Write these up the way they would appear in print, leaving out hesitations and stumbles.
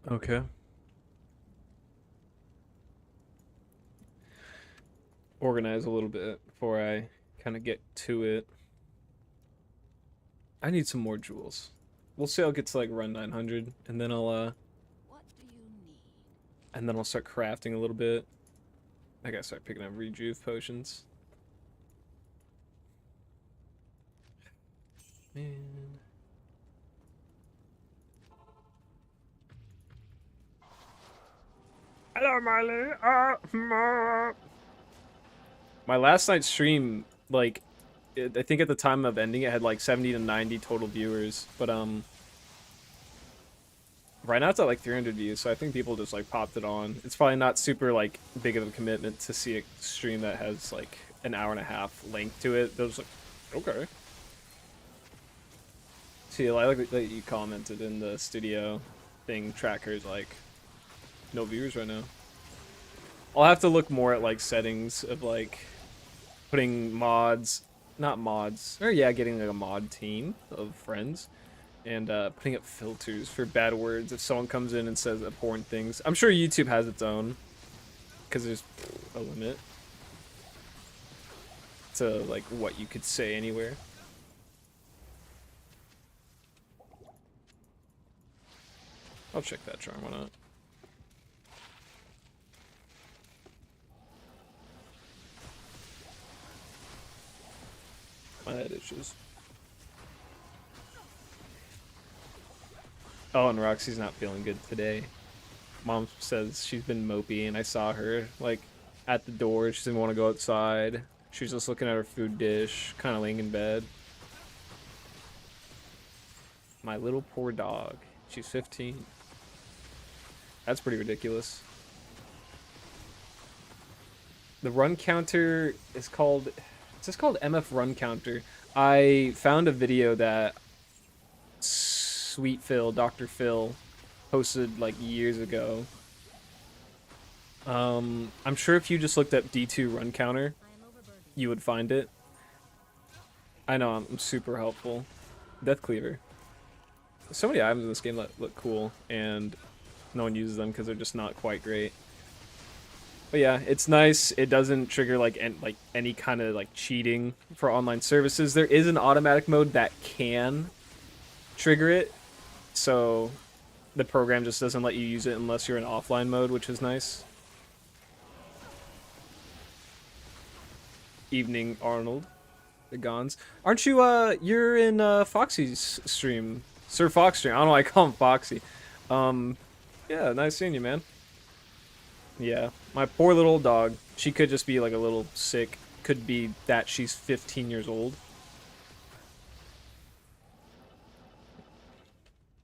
Okay. Organize a little bit before I kind of get to it. I need some more jewels. We'll see. I'll get to like run 900, and then What do you need? I'll start crafting a little bit. I gotta start picking up rejuve potions. Man. Hello, Miley. My last night's stream, like, I think at the time of ending, it had like 70 to 90 total viewers, but right now it's at like 300 views, so I think people just like popped it on. It's probably not super like big of a commitment to see a stream that has like an hour and a half length to it. They're just like, okay. See, I like that you commented in the studio thing trackers like no viewers right now. I'll have to look more at like settings of like putting mods, not mods, or yeah, getting like a mod team of friends and putting up filters for bad words if someone comes in and says abhorrent things. I'm sure YouTube has its own because there's a limit to like what you could say anywhere. I'll check that charm, why not? My head itches. Oh, and Roxy's not feeling good today. Mom says she's been mopey, and I saw her like at the door. She didn't want to go outside. She was just looking at her food dish, kind of laying in bed. My little poor dog. She's 15. That's pretty ridiculous. The run counter is called. It's just called MF Run Counter. I found a video that Sweet Phil, Dr. Phil, posted like years ago. I'm sure if you just looked up D2 run counter, you would find it. I know I'm super helpful. Death Cleaver. So many items in this game that look cool, and no one uses them because they're just not quite great. But yeah, it's nice. It doesn't trigger like any kind of like cheating for online services. There is an automatic mode that can trigger it, so the program just doesn't let you use it unless you're in offline mode, which is nice. Evening, Arnold. The Gons. Aren't you, you're in, Foxy's stream. Sir Fox stream. I don't know why I call him Foxy. Um, yeah, nice seeing you, man. Yeah, my poor little dog. She could just be, like, a little sick. Could be that she's 15 years old.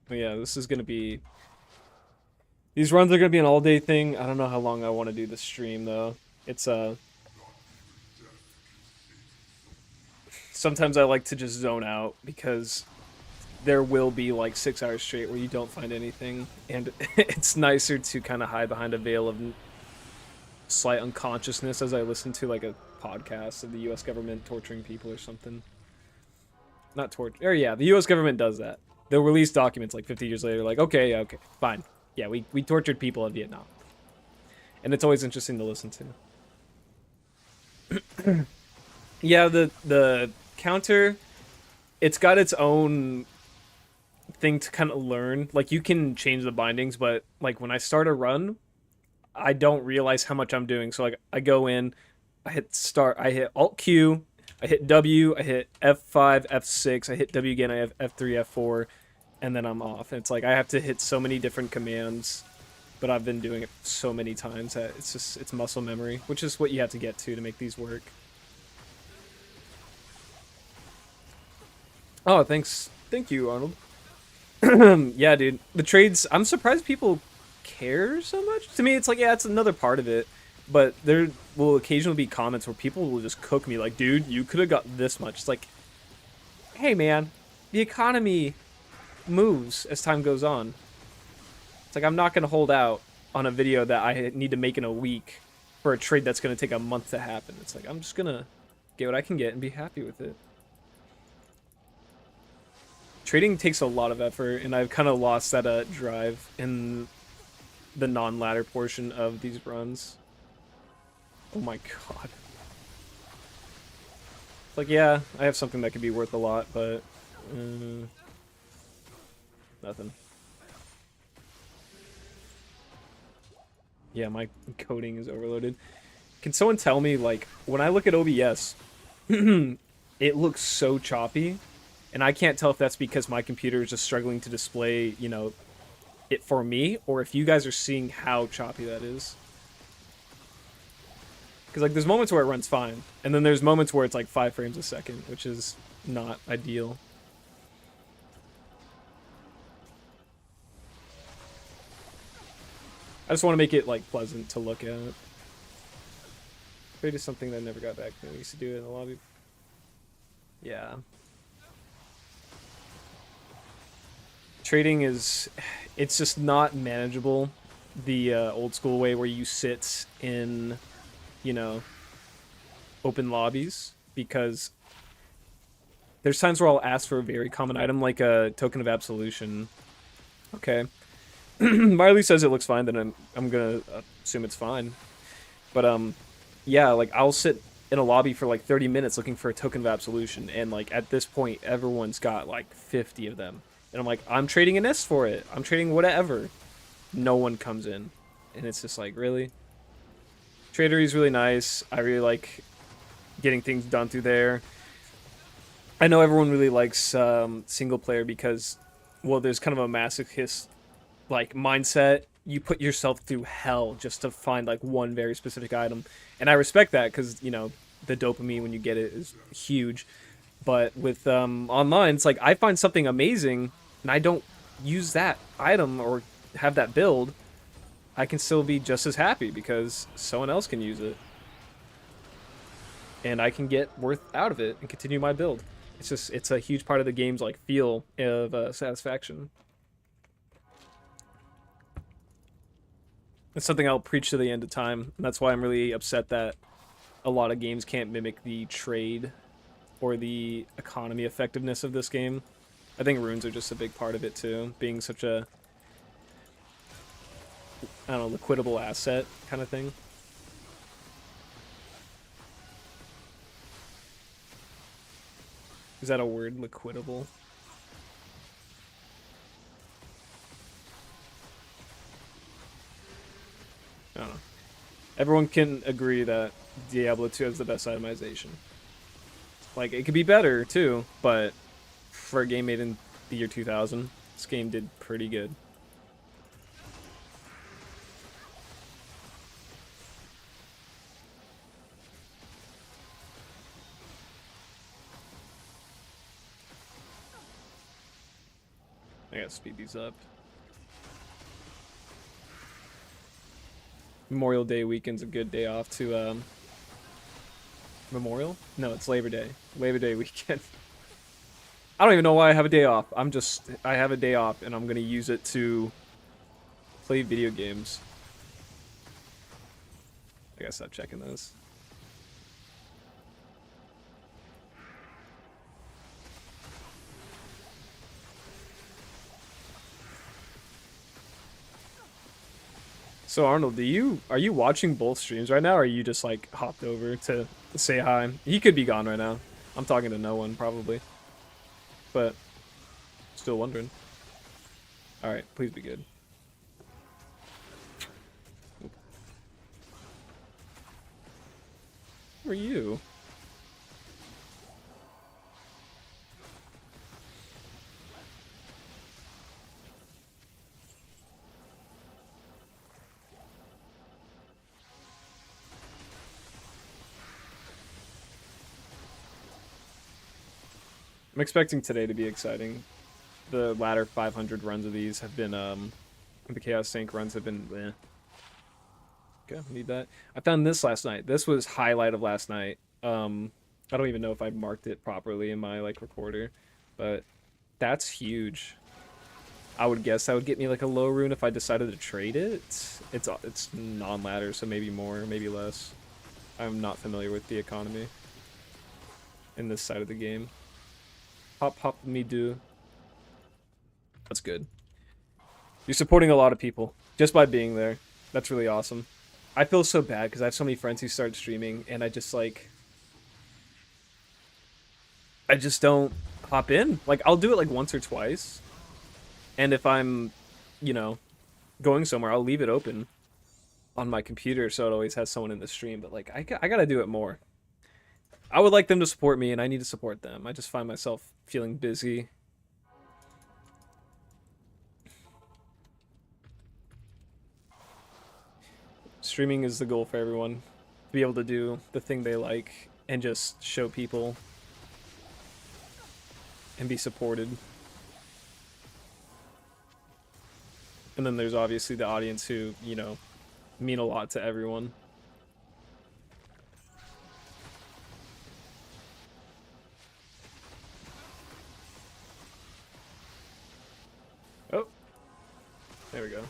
But yeah, this is gonna be... These runs are gonna be an all-day thing. I don't know how long I want to do the stream, though. It's, sometimes I like to just zone out because there will be like 6 hours straight where you don't find anything, and it's nicer to kind of hide behind a veil of slight unconsciousness as I listen to like a podcast of the U.S. government torturing people or something. Not torture, or yeah, the U.S. government does that. They'll release documents like 50 years later, like okay, yeah, okay, fine, yeah, we tortured people in Vietnam, and it's always interesting to listen to. Yeah, the counter, it's got its own thing to kind of learn. Like you can change the bindings, but like when I start a run, I don't realize how much I'm doing. So like I go in, I hit start, I hit Alt Q, I hit W, I hit F5, F6, I hit W again, I have F3, F4, and then I'm off. And it's like I have to hit so many different commands, but I've been doing it so many times that it's muscle memory, which is what you have to get to make these work. Oh, thanks. Thank you, Arnold. Yeah, dude. The trades, I'm surprised people care so much. To me, it's like, yeah, it's another part of it. But there will occasionally be comments where people will just cook me like, dude, you could have got this much. It's like, hey, man, the economy moves as time goes on. It's like, I'm not going to hold out on a video that I need to make in a week for a trade that's going to take a month to happen. It's like, I'm just going to get what I can get and be happy with it. Trading takes a lot of effort, and I've kind of lost that drive. And the non-ladder portion of these runs. Oh my god. Like, yeah, I have something that could be worth a lot, but nothing. Yeah, my coding is overloaded. Can someone tell me, like, when I look at OBS, it looks so choppy, and I can't tell if that's because my computer is just struggling to display, you know, it for me, or if you guys are seeing how choppy that is. Because, like, there's moments where it runs fine, and then there's moments where it's, like, 5 frames a second, which is not ideal. I just want to make it, like, pleasant to look at. Trade is something that never got back to me. We used to do it in the lobby. Yeah. Trading is... It's just not manageable the old school way where you sit in, you know, open lobbies, because there's times where I'll ask for a very common item like a token of absolution. Okay. Marley says it looks fine, then I'm gonna assume it's fine. But yeah, like I'll sit in a lobby for like 30 minutes looking for a token of absolution, and like at this point everyone's got like 50 of them. And I'm like, I'm trading an S for it. I'm trading whatever. No one comes in. And it's just like, really? Tradery is really nice. I really like getting things done through there. I know everyone really likes single player because, well, there's kind of a masochist like mindset. You put yourself through hell just to find like one very specific item, and I respect that because, you know, the dopamine when you get it is huge. But with online, it's like I find something amazing and I don't use that item or have that build. I can still be just as happy because someone else can use it, and I can get worth out of it and continue my build. It's just, it's a huge part of the game's like feel of satisfaction. It's something I'll preach to the end of time, and that's why I'm really upset that a lot of games can't mimic the trade or the economy effectiveness of this game. I think runes are just a big part of it too, being such a, I don't know, liquidable asset kind of thing. Is that a word, liquidable? I don't know. Everyone can agree that Diablo 2 has the best itemization. Like, it could be better too, but for a game made in the year 2000, this game did pretty good. I gotta speed these up. Memorial Day weekend's a good day off to, Memorial? No, it's Labor Day. Labor Day weekend. I don't even know why I have a day off. I have a day off and I'm gonna use it to play video games. I gotta stop checking those. So Arnold, are you watching both streams right now, or are you just like hopped over to say hi? He could be gone right now. I'm talking to no one probably, but still wondering. All right, please be good. Who are you? I'm expecting today to be exciting. The latter 500 runs of these have been, the Chaos Sanc runs have been, eh. Okay, need that. I found this last night. This was highlight of last night. I don't even know if I marked it properly in my, like, recorder, but that's huge. I would guess that would get me, like, a low rune if I decided to trade it. It's non-ladder, so maybe more, maybe less. I'm not familiar with the economy in this side of the game. Hop, hop, me do. That's good. You're supporting a lot of people just by being there. That's really awesome. I feel so bad because I have so many friends who started streaming, and I just like I just don't hop in. Like I'll do it like once or twice, and if I'm, you know, going somewhere, I'll leave it open on my computer so it always has someone in the stream. But like I gotta do it more. I would like them to support me, and I need to support them. I just find myself feeling busy. Streaming is the goal for everyone. To be able to do the thing they like and just show people and be supported. And then there's obviously the audience who, you know, mean a lot to everyone. Oh, there we go.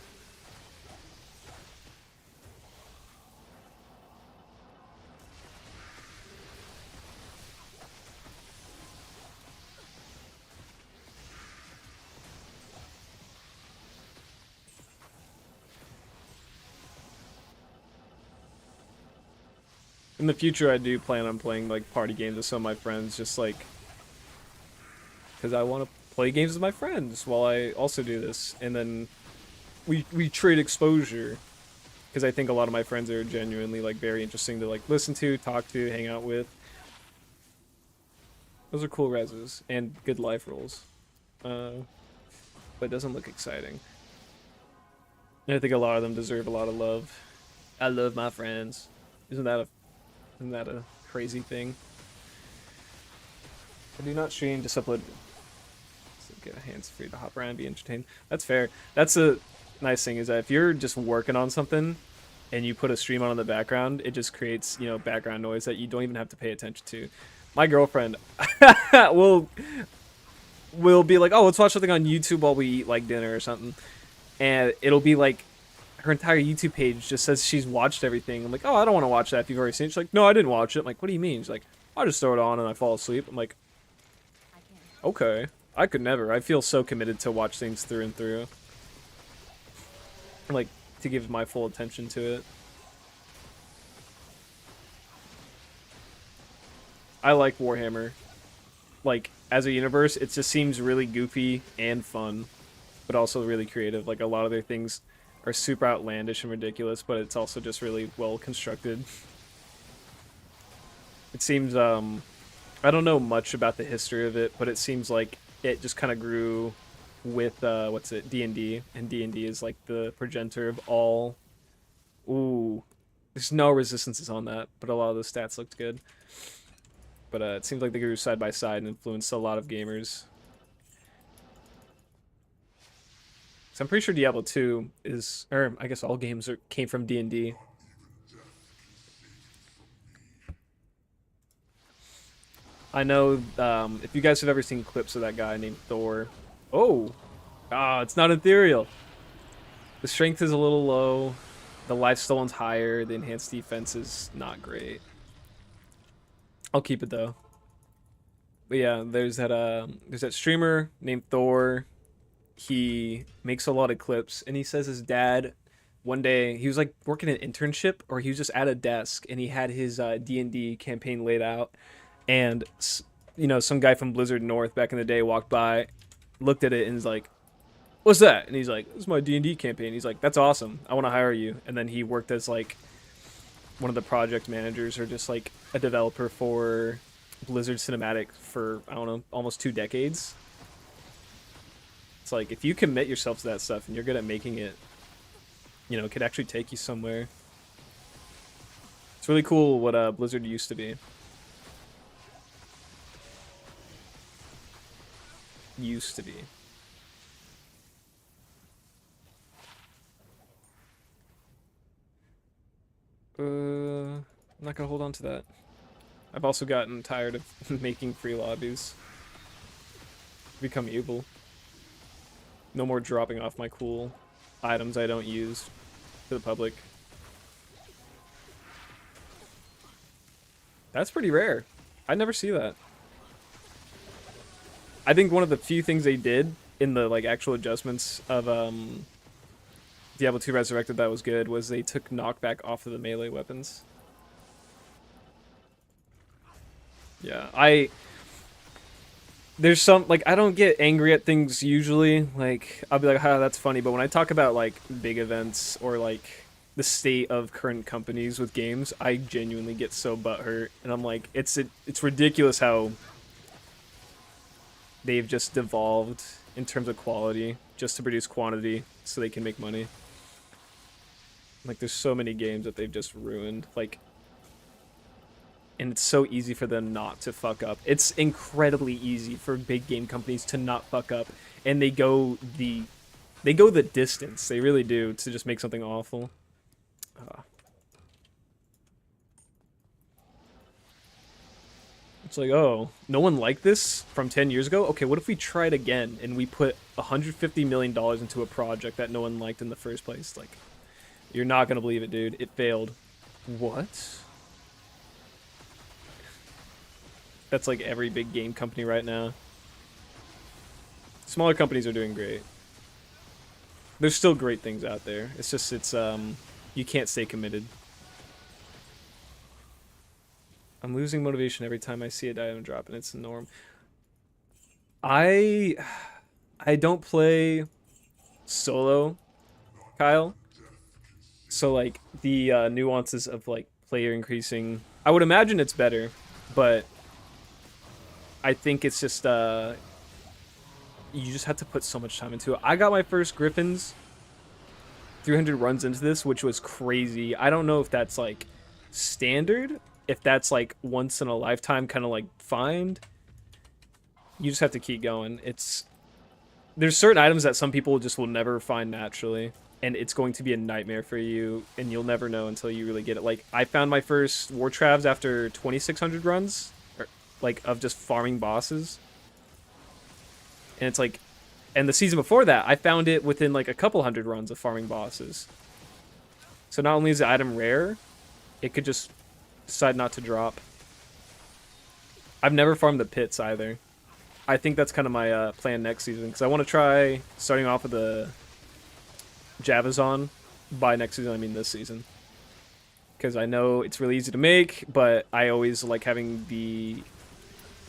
In the future, I do plan on playing like party games with some of my friends, just like because I want to play games with my friends while I also do this, and then we trade exposure. Because I think a lot of my friends are genuinely like very interesting to like listen to, talk to, hang out with. Those are cool reses and good life rolls, but it doesn't look exciting. And I think a lot of them deserve a lot of love. I love my friends. Isn't that a crazy thing? I do not stream, just upload. So get a hands free to hop around and be entertained. That's fair. That's a nice thing is that if you're just working on something and you put a stream on in the background, it just creates, you know, background noise that you don't even have to pay attention to. My girlfriend will be like, "Oh, let's watch something on YouTube while we eat like dinner or something," and it'll be like her entire YouTube page just says she's watched everything. I'm like, "Oh, I don't want to watch that if you've already seen it." She's like, "No, I didn't watch it." I'm like, "What do you mean?" She's like, "I just throw it on and I fall asleep." I'm like, "Okay, I could never. I feel so committed to watch things through and through, like to give my full attention to it." I like Warhammer. Like as a universe, it just seems really goofy and fun, but also really creative. Like a lot of their things are super outlandish and ridiculous, but it's also just really well constructed. It seems I don't know much about the history of it, but it seems like it just kind of grew with what's it, D&D, and D&D is like the progenitor of all. Ooh, there's no resistances on that, but a lot of the stats looked good. But it seems like they grew side by side and influenced a lot of gamers. So I'm pretty sure Diablo 2 is, or I guess all games came from D&D. I know if you guys have ever seen clips of that guy named Thor. Oh, it's not ethereal. The strength is a little low. The life stolen's higher. The enhanced defense is not great. I'll keep it though. But yeah, there's that streamer named Thor. He makes a lot of clips, and he says his dad one day he was like working an internship, or he was just at a desk, and he had his D&D campaign laid out, and you know, some guy from Blizzard North back in the day walked by, looked at it, and was like, "What's that?" And he's like, "This is my D&D campaign." He's like, "That's awesome. I want to hire you." And then he worked as like one of the project managers or just like a developer for Blizzard Cinematic for I don't know, almost 2 decades. It's like if you commit yourself to that stuff and you're good at making it, you know, it could actually take you somewhere. It's really cool what Blizzard used to be. Used to be. I'm not gonna hold on to that. I've also gotten tired of making free lobbies. Become evil. No more dropping off my cool items I don't use to the public. That's pretty rare. I never see that. I think one of the few things they did in the like actual adjustments of Diablo 2 Resurrected that was good was they took knockback off of the melee weapons. Yeah, there's some like I don't get angry at things usually. Like I'll be like, "Ha, that's funny." But when I talk about like big events or like the state of current companies with games, I genuinely get so butthurt, and I'm like, it's ridiculous how they've just devolved in terms of quality just to produce quantity so they can make money. Like there's so many games that they've just ruined. Like and it's so easy for them not to fuck up. It's incredibly easy for big game companies to not fuck up, and they go the distance. They really do to just make something awful. It's like, oh, no one liked this from 10 years ago? Okay, what if we try it again and we put $150 million into a project that no one liked in the first place? Like, you're not gonna believe it, dude. It failed. What? That's like every big game company right now. Smaller companies are doing great. There's still great things out there. It's just you can't stay committed. I'm losing motivation every time I see a item drop, and it's the norm. I I don't play solo, Kyle. So like the nuances of like player increasing, I would imagine it's better, but I think it's just you just have to put so much time into it. I got my first Griffins 300 runs into this, which was crazy. I don't know if that's like standard, if that's like once in a lifetime kind of like find. You just have to keep going. There's certain items that some people just will never find naturally, and it's going to be a nightmare for you, and you'll never know until you really get it. Like I found my first war travs after 2600 runs, or like of just farming bosses. And it's like, and the season before that, I found it within like a couple hundred runs of farming bosses. So not only is the item rare, it could just decide not to drop. I've never farmed the pits either. I think that's kind of my plan next season, because I want to try starting off with the Javazon. By next season, I mean this season. Because I know it's really easy to make, but I always like having the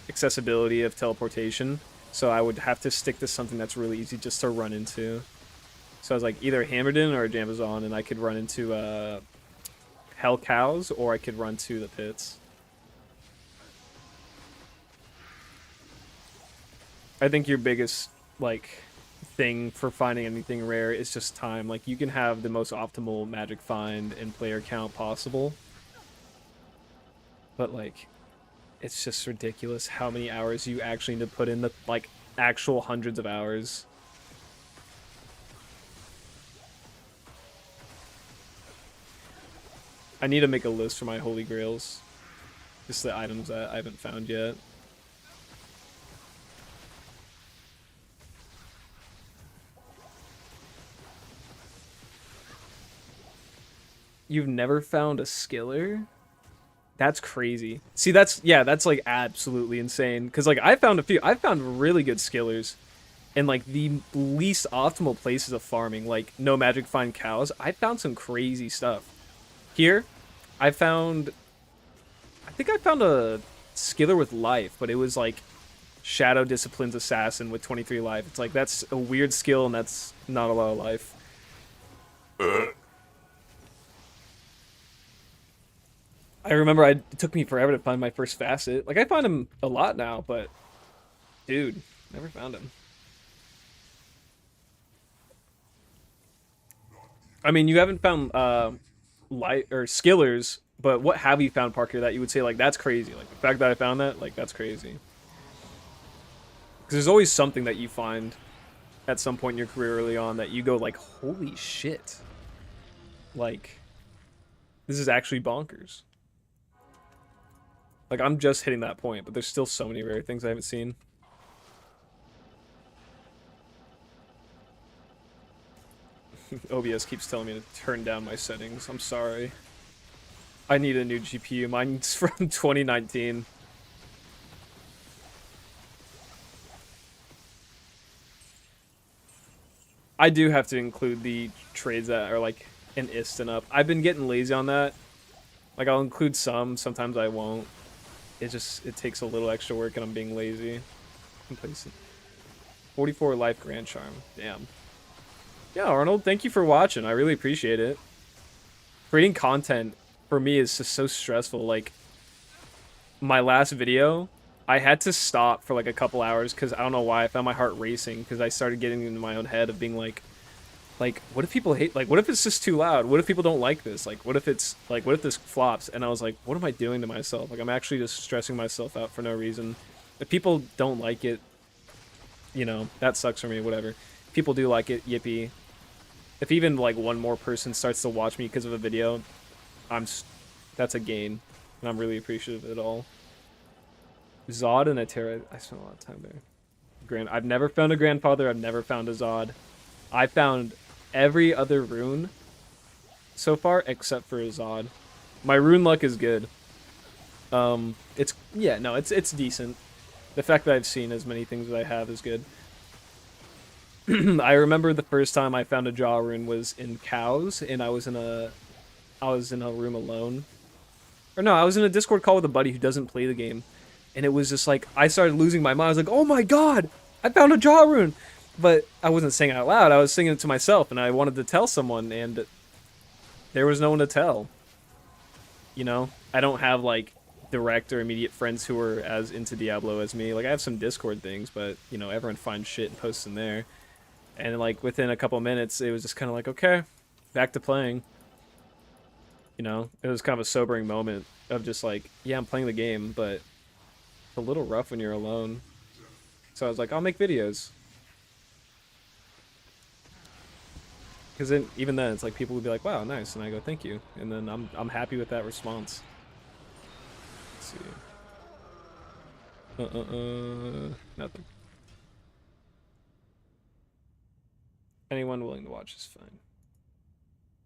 accessibility of teleportation. So I would have to stick to something that's really easy just to run into. So I was like either Hammerden or Jamazon, and I could run into Hell Cows, or I could run to the pits. I think your biggest like thing for finding anything rare is just time. Like you can have the most optimal magic find and player count possible, but like it's just ridiculous how many hours you actually need to put in, the like actual hundreds of hours. I need to make a list for my holy grails, just the items that I haven't found yet. You've never found a skiller? That's crazy. See, that's like absolutely insane. Cause like I found a few. I found really good skillers in like the least optimal places of farming, like no magic find cows. I found some crazy stuff. Here, I found. I think I found a skiller with life, but it was like Shadow Disciplines Assassin with 23 life. It's like that's a weird skill, and that's not a lot of life. I remember it took me forever to find my first facet. Like I find him a lot now, but dude, never found him. I mean, you haven't found light or skillers, but what have you found, Parker, that you would say like that's crazy? Like the fact that I found that, like that's crazy. Because there's always something that you find at some point in your career early on that you go like, holy shit, like this is actually bonkers. Like I'm just hitting that point, but there's still so many rare things I haven't seen. OBS keeps telling me to turn down my settings. I'm sorry. I need a new GPU. Mine's from 2019. I do have to include the trades that are like an instant up. I've been getting lazy on that. Like I'll include some, sometimes I won't. It takes a little extra work and I'm being lazy. Complacent. 44 life grand charm. Damn. Yeah, Arnold, thank you for watching. I really appreciate it. Creating content for me is just so stressful. Like my last video, I had to stop for like a couple hours because I don't know why I found my heart racing because I started getting into my own head of being like what if people hate, like what if it's just too loud, what if people don't like this, like what if it's like what if this flops, and I was like, what am I doing to myself? Like I'm actually just stressing myself out for no reason. If people don't like it, you know, that sucks for me, whatever. If people do like it, yippee. If even like one more person starts to watch me because of a video, that's a gain, and I'm really appreciative of it all. Zod and a Terra, I spent a lot of time there. I've never found a grandfather, I've never found a Zod. I found every other rune so far except for a Zod. My rune luck is good. It's decent. The fact that I've seen as many things as I have is good. I remember the first time I found a jaw rune was in cows, and I was in a room alone. Or no, I was in a Discord call with a buddy who doesn't play the game, and it was just like I started losing my mind. I was like, "Oh my god, I found a jaw rune!" But I wasn't saying it out loud. I was singing it to myself, and I wanted to tell someone, and there was no one to tell. You know, I don't have like direct or immediate friends who are as into Diablo as me. Like I have some Discord things, but you know, everyone finds shit and posts in there. And like within a couple minutes, it was just kind of like, okay, back to playing. You know, it was kind of a sobering moment of just like, yeah, I'm playing the game, but it's a little rough when you're alone. So I was like, I'll make videos. Because then, even then, it's like people would be like, "Wow, nice," and I go, "Thank you," and then I'm happy with that response. Let's see. Nothing. Anyone willing to watch is fine.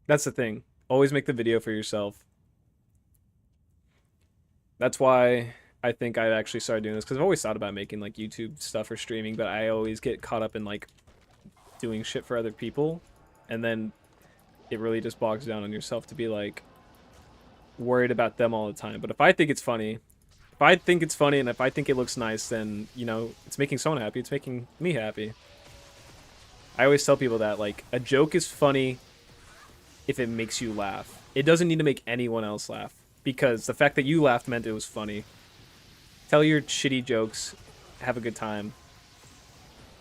That's the thing. Always make the video for yourself. That's why I think I actually started doing this, because I've always thought about making like YouTube stuff or streaming, but I always get caught up in like doing shit for other people, and then it really just bogs down on yourself to be like worried about them all the time. But if I think it's funny, and if I think it looks nice, then, you know, it's making someone happy, it's making me happy. I always tell people that, like, a joke is funny if it makes you laugh. It doesn't need to make anyone else laugh, because the fact that you laughed meant it was funny. Tell your shitty jokes, have a good time.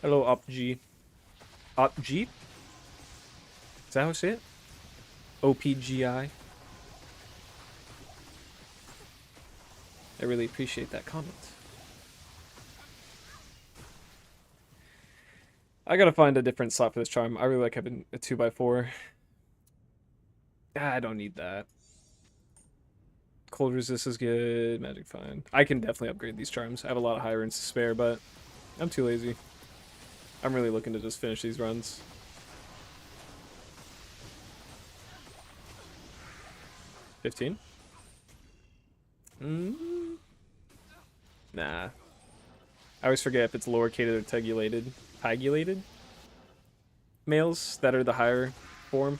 Hello, OpG. OpG? Is that how I say it? OPGI. I really appreciate that comment. I gotta find a different slot for this charm. I really like having a 2x4. I don't need that. Cold resist is good. Magic fine. I can definitely upgrade these charms. I have a lot of high runes to spare, but I'm too lazy. I'm really looking to just finish these runs. $15? Nah. I always forget if it's lowercated or tegulated. Pagulated? Males that are the higher form.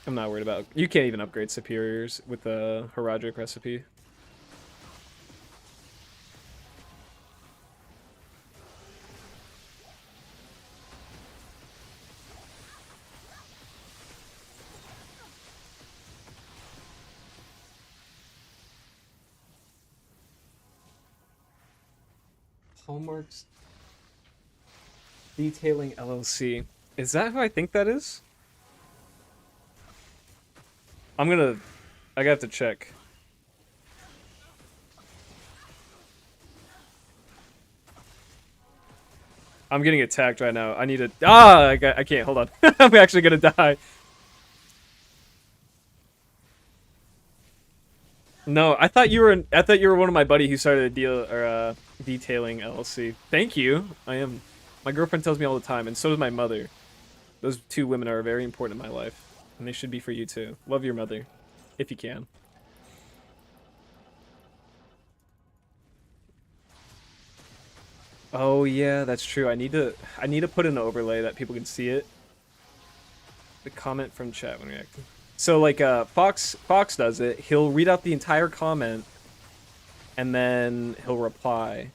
I'm not worried about. You can't even upgrade superiors with the Heraldric recipe. Hallmarks Detailing LLC. Is that who I think that is? I gotta have to check. I'm getting attacked right now. I need to. I can't. Hold on. I'm actually gonna die. No, I thought you were. I thought you were one of my buddy who started a deal or detailing LLC. Thank you. I am. My girlfriend tells me all the time, and so does my mother. Those two women are very important in my life, and they should be for you too. Love your mother, if you can. Oh yeah, that's true. I need to put in an overlay that people can see it. The comment from chat when reacting. So like Fox does it. He'll read out the entire comment and then he'll reply.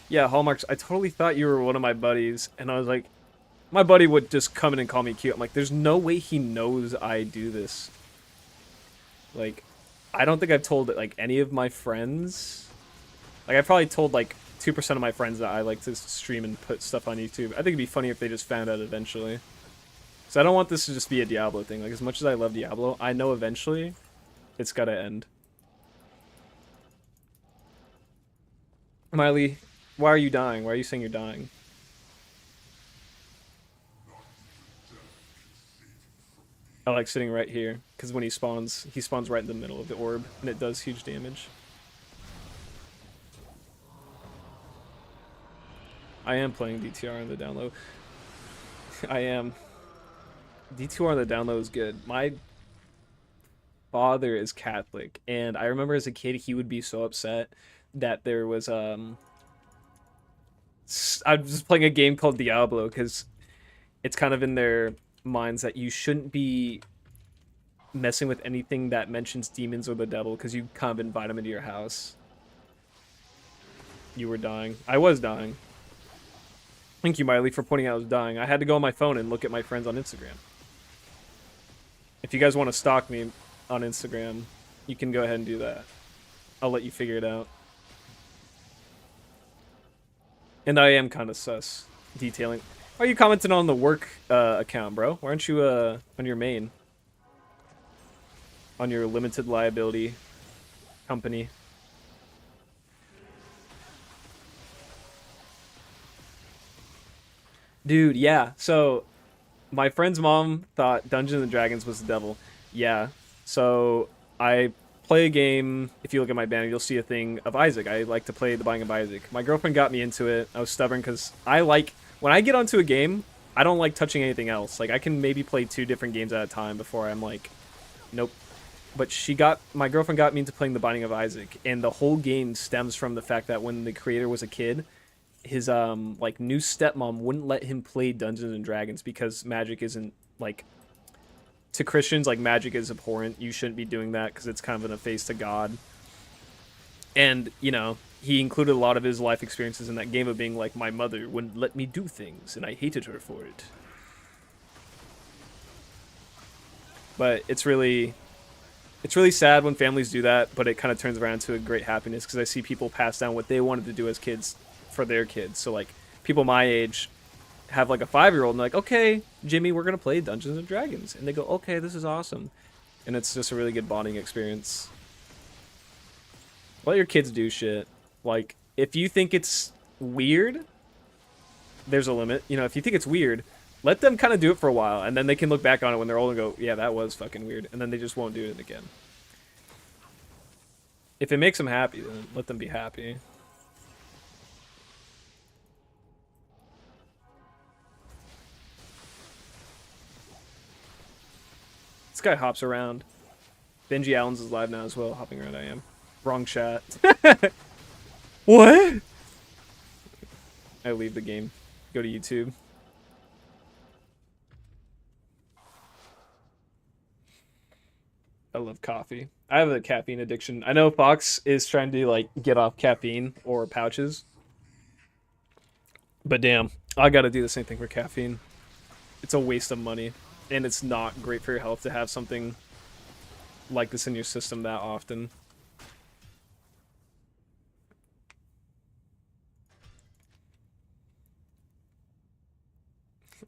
Yeah, Hallmarks, I totally thought you were one of my buddies, and I was like, my buddy would just come in and call me cute. I'm like, there's no way he knows I do this. Like, I don't think I've told like any of my friends. Like, I probably told like 2% of my friends that I like to stream and put stuff on YouTube. I think it'd be funny if they just found out eventually. So I don't want this to just be a Diablo thing. Like, as much as I love Diablo, I know eventually it's gotta end. Miley, why are you dying? Why are you saying you're dying? I like sitting right here, because when he spawns right in the middle of the orb, and it does huge damage. I am playing DTR on the download. I am. DTR on the download is good. My father is Catholic, and I remember as a kid he would be so upset that there was I was just playing a game called Diablo because it's kind of in their minds that you shouldn't be messing with anything that mentions demons or the devil because you kind of invite them into your house. You were dying. I was dying. Thank you, Miley, for pointing out I was dying. I had to go on my phone and look at my friends on Instagram. If you guys want to stalk me on Instagram, you can go ahead and do that. I'll let you figure it out. And I am kind of sus detailing. Why are you commenting on the work account, bro? Why aren't you on your main? On your limited liability company? Dude, yeah. So my friend's mom thought Dungeons and Dragons was the devil. Yeah. So I play a game. If you look at my banner, you'll see a thing of Isaac. I like to play The Binding of Isaac. My girlfriend got me into it. I was stubborn because I like when I get onto a game. I don't like touching anything else. Like I can maybe play 2 different games at a time before I'm like, nope. But my girlfriend got me into playing The Binding of Isaac, and the whole game stems from the fact that when the creator was a kid, his like new stepmom wouldn't let him play Dungeons and Dragons because magic isn't like to Christians like magic is abhorrent. You shouldn't be doing that because it's kind of an offense to God. And he included a lot of his life experiences in that game of being like my mother wouldn't let me do things and I hated her for it. But it's really sad when families do that, but it kind of turns around to a great happiness because I see people pass down what they wanted to do as kids for their kids. So like people my age have like a 5-year-old and they're like, okay, Jimmy, we're gonna play Dungeons and Dragons, and they go, okay, this is awesome, and it's just a really good bonding experience. Let your kids do shit. Like if you think it's weird, there's a limit. If you think it's weird, let them kind of do it for a while, and then they can look back on it when they're old and go, yeah, that was fucking weird, and then they just won't do it again. If it makes them happy, then let them be happy. This guy hops around. Benji Allen's is live now as well, hopping around. I am. Wrong chat. What? I leave the game. Go to YouTube. I love coffee. I have a caffeine addiction. I know Fox is trying to like get off caffeine or pouches. But damn, I gotta do the same thing for caffeine. It's a waste of money. And it's not great for your health to have something like this in your system that often.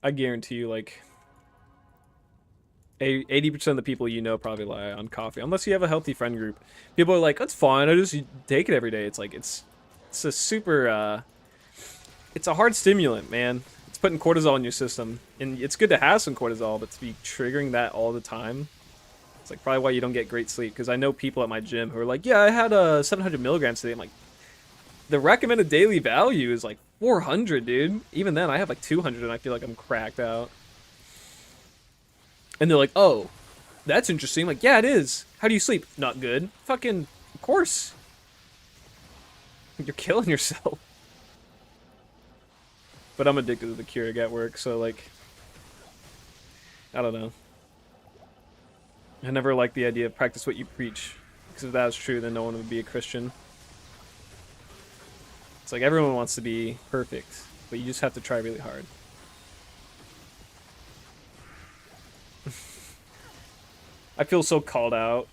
I guarantee you, like, 80% of the people probably rely on coffee, unless you have a healthy friend group. People are like, that's fine, I just take it every day. It's like, it's a super, it's a hard stimulant, man. It's putting cortisol in your system, and it's good to have some cortisol, but to be triggering that all the time, it's like probably why you don't get great sleep. Because I know people at my gym who are like, yeah, I had 700 milligrams today. I'm like, the recommended daily value is like 400, dude. Even then, I have like 200, and I feel like I'm cracked out. And they're like, oh, that's interesting. I'm like, yeah, it is. How do you sleep? Not good. Fucking, of course. You're killing yourself. But I'm addicted to the Keurig at work, so like, I don't know. I never liked the idea of practice what you preach, because if that was true, then no one would be a Christian. It's like everyone wants to be perfect, but you just have to try really hard. I feel so called out.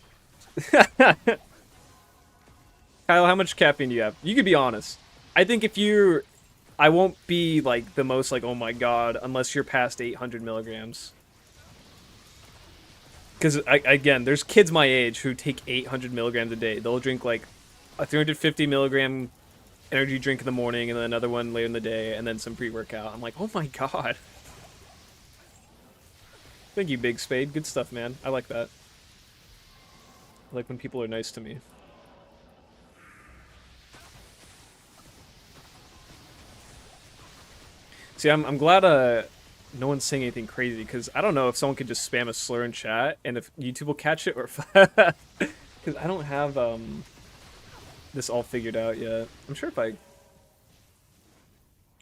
Kyle, how much caffeine do you have? You could be honest. I think if you're, I won't be like the most like, oh my god, unless you're past 800 milligrams. Because again, there's kids my age who take 800 milligrams a day. They'll drink like a 350 milligram energy drink in the morning and then another one later in the day and then some pre-workout. I'm like, oh my god. Thank you, Big Spade. Good stuff, man. I like that. I like when people are nice to me. See, I'm glad no one's saying anything crazy, because I don't know if someone could just spam a slur in chat and if YouTube will catch it, or because I don't have this all figured out yet. I'm sure if I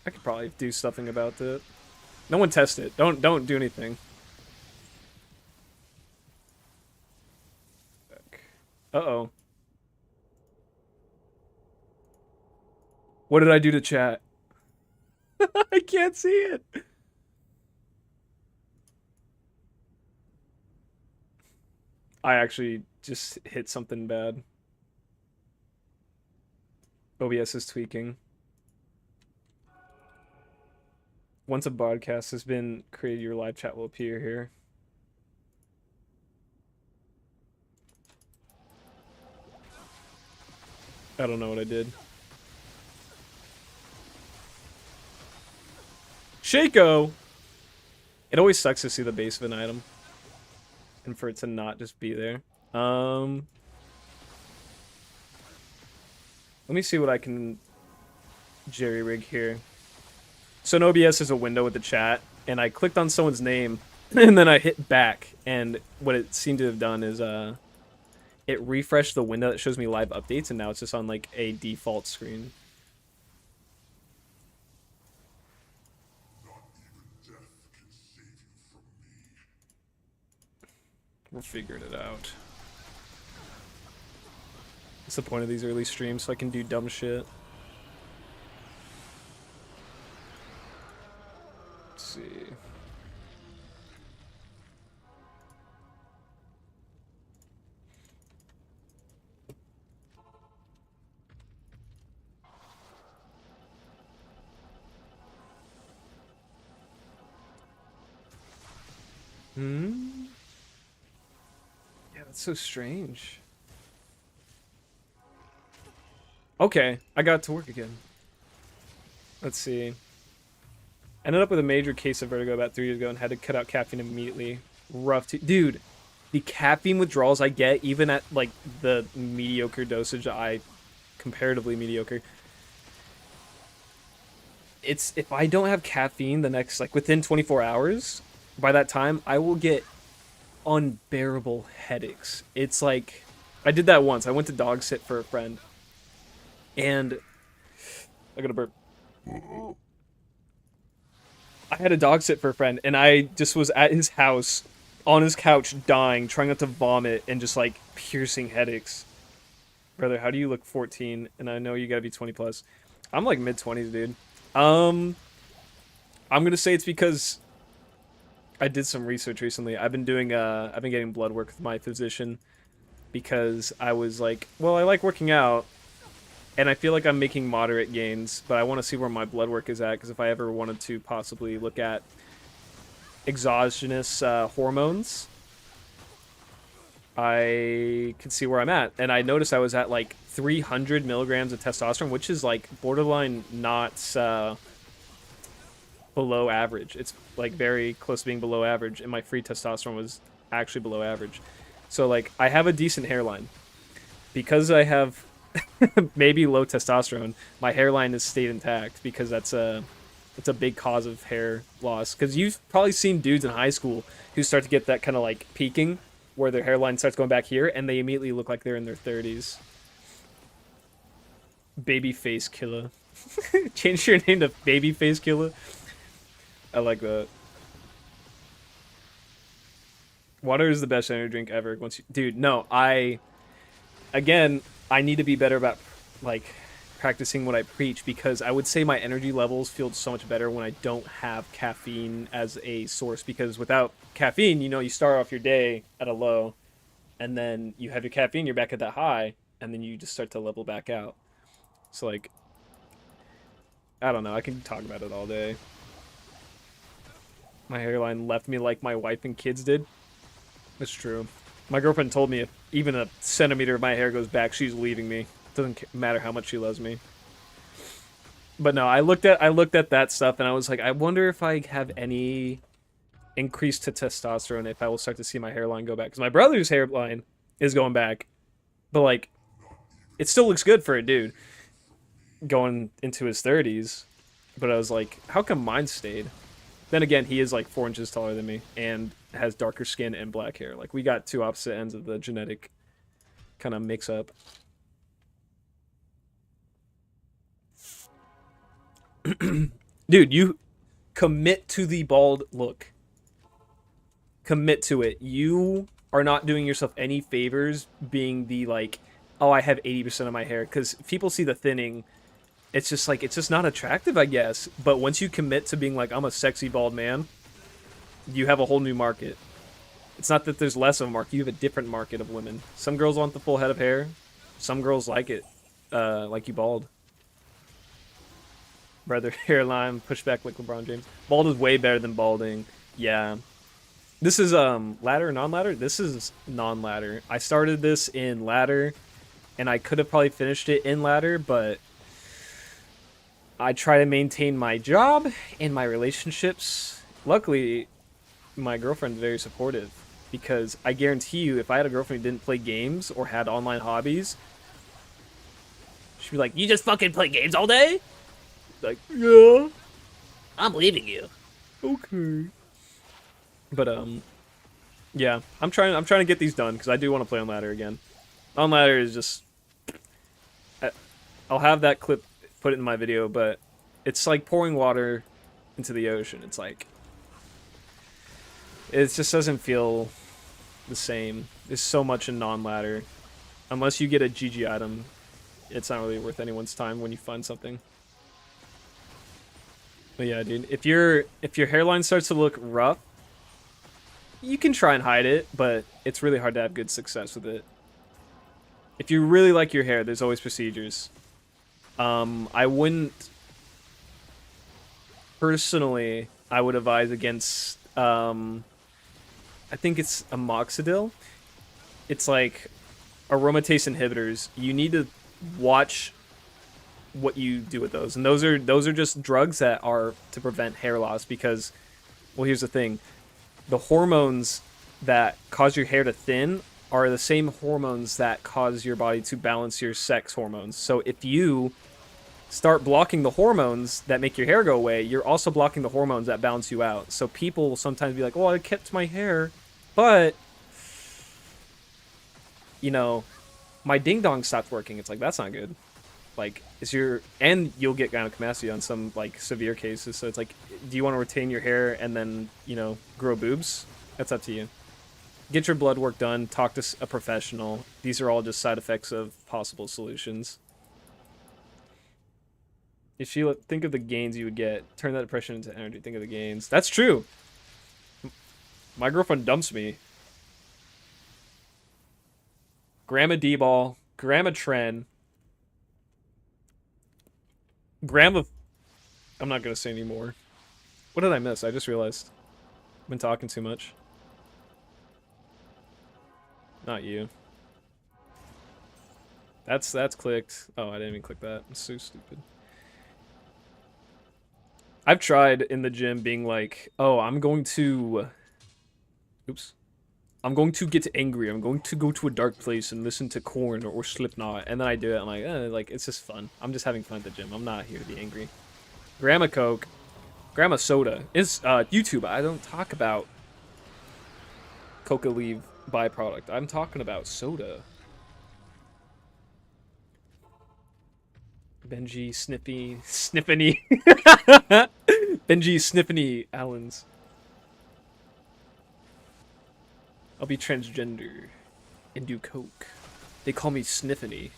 could probably do something about it. No one test it. Don't do anything. Uh-oh. What did I do to chat? I can't see it. I actually just hit something bad. OBS is tweaking. Once a broadcast has been created, your live chat will appear here. I don't know what I did. Shaco! It always sucks to see the base of an item. And for it to not just be there. Let me see what I can jerry-rig here. So in OBS is a window with the chat, and I clicked on someone's name, and then I hit back, and what it seemed to have done is it refreshed the window that shows me live updates, and now it's just on like a default screen. We're figuring it out. What's the point of these early streams? So I can do dumb shit. Let's see. Yeah, that's so strange. Okay, I got to work again. Let's see. Ended up with a major case of vertigo about 3 years ago and had to cut out caffeine immediately. Rough dude, the caffeine withdrawals I get, even at like the mediocre dosage, comparatively mediocre. It's, if I don't have caffeine the next, like within 24 hours, by that time, I will get unbearable headaches. It's like, I did that once. I went to dog sit for a friend. And I got a burp. I had a dog sit for a friend, and I just was at his house, on his couch, dying, trying not to vomit, and just like piercing headaches. Brother, how do you look 14? And I know you gotta be 20 plus. I'm like mid-20s, dude. I'm gonna say it's because I did some research recently. I've been getting blood work with my physician because I was like, well, I like working out, and I feel like I'm making moderate gains, but I want to see where my blood work is at, because if I ever wanted to possibly look at exogenous hormones, I could see where I'm at. And I noticed I was at like 300 milligrams of testosterone, which is like borderline not below average. It's like very close to being below average, and my free testosterone was actually below average. So like I have a decent hairline. Because I have maybe low testosterone, my hairline has stayed intact, because it's a big cause of hair loss. Because you've probably seen dudes in high school who start to get that kind of like peaking, where their hairline starts going back here, and they immediately look like they're in their 30s. Babyface Killer. Change your name to Babyface Killer. I like that. Water is the best energy drink ever. Dude, no, again, I need to be better about like practicing what I preach because I would say my energy levels feel so much better when I don't have caffeine as a source because without caffeine, you start off your day at a low and then you have your caffeine, you're back at that high and then you just start to level back out. So like I don't know, I can talk about it all day. My hairline left me like my wife and kids did. That's true. My girlfriend told me if even a centimeter of my hair goes back, she's leaving me. Doesn't matter how much she loves me. But no, I looked at that stuff and I was like, I wonder if I have any increase to testosterone if I will start to see my hairline go back. Because my brother's hairline is going back, but like, it still looks good for a dude going into his 30s. But I was like, how come mine stayed? Then again, he is like 4 inches taller than me and has darker skin and black hair. Like we got two opposite ends of the genetic kind of mix up. Dude, you commit to the bald look. Commit to it. You are not doing yourself any favors being the like, oh, I have 80% of my hair. Because people see the thinning. It's just like, it's just not attractive, I guess. But once you commit to being like, I'm a sexy bald man, you have a whole new market. It's not that there's less of a market. You have a different market of women. Some girls want the full head of hair. Some girls like it. Like you bald. Brother hairline, push back like LeBron James. Bald is way better than balding. Yeah. This is ladder or non-ladder? This is non-ladder. I started this in ladder, and I could have probably finished it in ladder, but I try to maintain my job and my relationships. Luckily, my girlfriend's very supportive because I guarantee you, if I had a girlfriend who didn't play games or had online hobbies, she'd be like, "You just fucking play games all day?" Like, yeah, I'm leaving you. Okay. But yeah, I'm trying to get these done because I do want to play on ladder again. On ladder is just, I'll have that clip put it in my video, but it's like pouring water into the ocean. It's like, it just doesn't feel the same. There's so much in non-ladder. Unless you get a GG item, it's not really worth anyone's time when you find something. But yeah, dude, if your hairline starts to look rough, you can try and hide it, but it's really hard to have good success with it. If you really like your hair, there's always procedures. I wouldn't personally. I would advise against. I think it's amoxidil. It's like aromatase inhibitors. You need to watch what you do with those, and those are just drugs that are to prevent hair loss because, well, here's the thing. The hormones that cause your hair to thin are the same hormones that cause your body to balance your sex hormones. So if you start blocking the hormones that make your hair go away, you're also blocking the hormones that balance you out. So people will sometimes be like, "Oh, I kept my hair, but my ding dong stopped working." It's like, that's not good. Like, and you'll get gynecomastia on some like severe cases. So it's like, do you want to retain your hair and then grow boobs? That's up to you. Get your blood work done. Talk to a professional. These are all just side effects of possible solutions. If you think of the gains you would get, turn that depression into energy. Think of the gains. That's true. My girlfriend dumps me. Grandma D-ball, Grandma Tren, Grandma. I'm not gonna say anymore. What did I miss? I just realized. I've been talking too much. Not you. That's clicked. Oh, I didn't even click that. I'm so stupid. I've tried in the gym being like, oh, I'm going to get angry. I'm going to go to a dark place and listen to Korn or Slipknot. And then I do it. I'm like, it's just fun. I'm just having fun at the gym. I'm not here to be angry. Grandma Coke. Grandma Soda. Is YouTube. I don't talk about coca leaf byproduct. I'm talking about soda. Benji Sniffany. Benji Sniffany Allens. I'll be transgender and do coke. They call me Sniffany.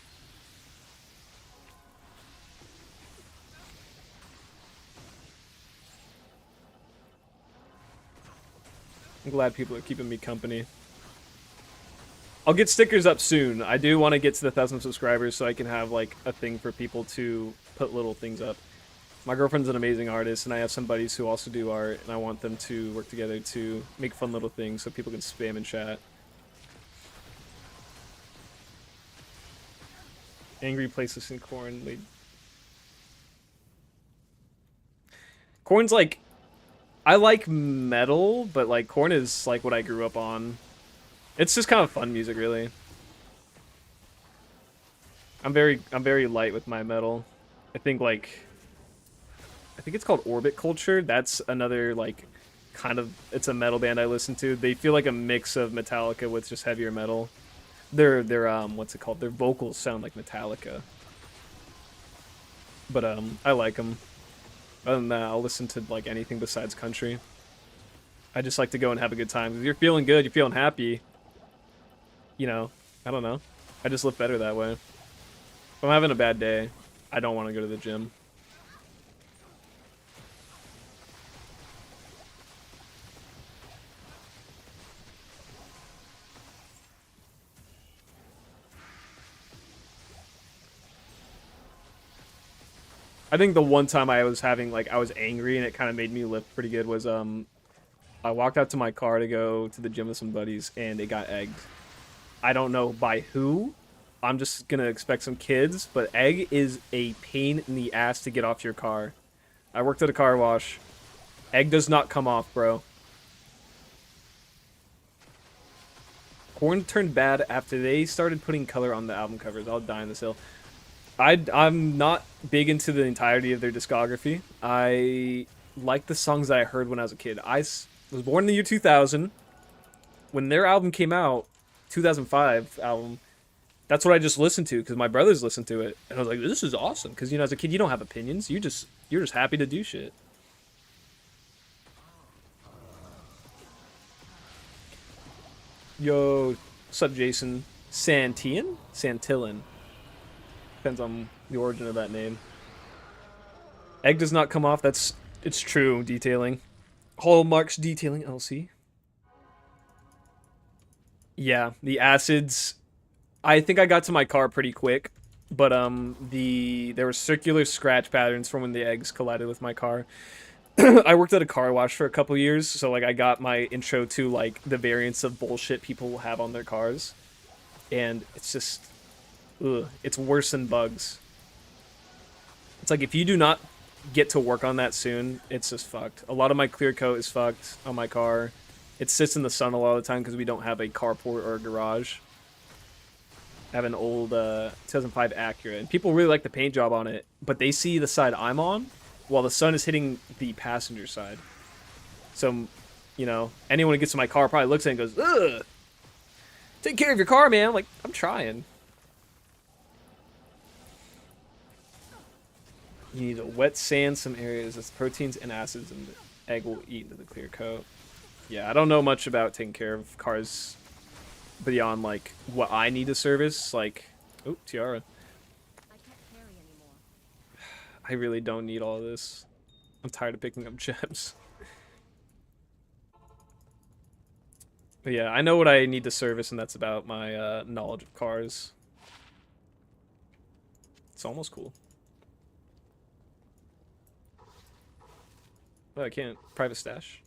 I'm glad people are keeping me company. I'll get stickers up soon. I do want to get to the 1,000 subscribers so I can have like a thing for people to put little things up. My girlfriend's an amazing artist, and I have some buddies who also do art, and I want them to work together to make fun little things so people can spam in chat. Angry places in corn. Corn's like, I like metal, but like corn is like what I grew up on. It's just kind of fun music, really. I'm very light with my metal. I think it's called Orbit Culture. That's another like kind of, it's a metal band I listen to. They feel like a mix of Metallica with just heavier metal. Their what's it called? Their vocals sound like Metallica. But I like them. Other than that, I'll listen to like anything besides country. I just like to go and have a good time. If you're feeling good, you're feeling happy. You know, I don't know. I just live better that way. If I'm having a bad day, I don't want to go to the gym. I think the one time I was having, like, I was angry and it kind of made me lift pretty good was, I walked out to my car to go to the gym with some buddies and it got egged. I don't know by who. I'm just gonna expect some kids, but egg is a pain in the ass to get off your car. I worked at a car wash. Egg does not come off, bro. Korn turned bad after they started putting color on the album covers. I'll die on this hill. I'm not big into the entirety of their discography. I like the songs that I heard when I was a kid. I was born in the year 2000. When their album came out, 2005 album, that's what I just listened to because my brothers listened to it, and I was like, "This is awesome." Because you know, as a kid, you don't have opinions. You're just happy to do shit. Yo, what's up, Jason? Santillan? Depends on the origin of that name. Egg does not come off. It's true. Detailing. Hallmarks Detailing LC. Yeah, the acids. I think I got to my car pretty quick, but there were circular scratch patterns from when the eggs collided with my car. I worked at a car wash for a couple years, so like I got my intro to like the variants of bullshit people have on their cars, and it's just, ugh, it's worse than bugs. It's like if you do not get to work on that soon, it's just fucked. A lot of my clear coat is fucked on my car. It sits in the sun a lot of the time because we don't have a carport or a garage. I have an old 2005 Acura, and people really like the paint job on it, but they see the side I'm on while the sun is hitting the passenger side. So, you know, anyone who gets to my car probably looks at it and goes, "Ugh, take care of your car, man." I'm like, I'm trying. You need to wet sand some areas. That's proteins and acids, and the egg will eat into the clear coat. Yeah, I don't know much about taking care of cars beyond, like, what I need to service. Like, oh, Tiara. I can't carry anymore. I really don't need all of this. I'm tired of picking up gems. But yeah, I know what I need to service, and that's about my knowledge of cars. It's almost cool. Oh, I can't. Private stash.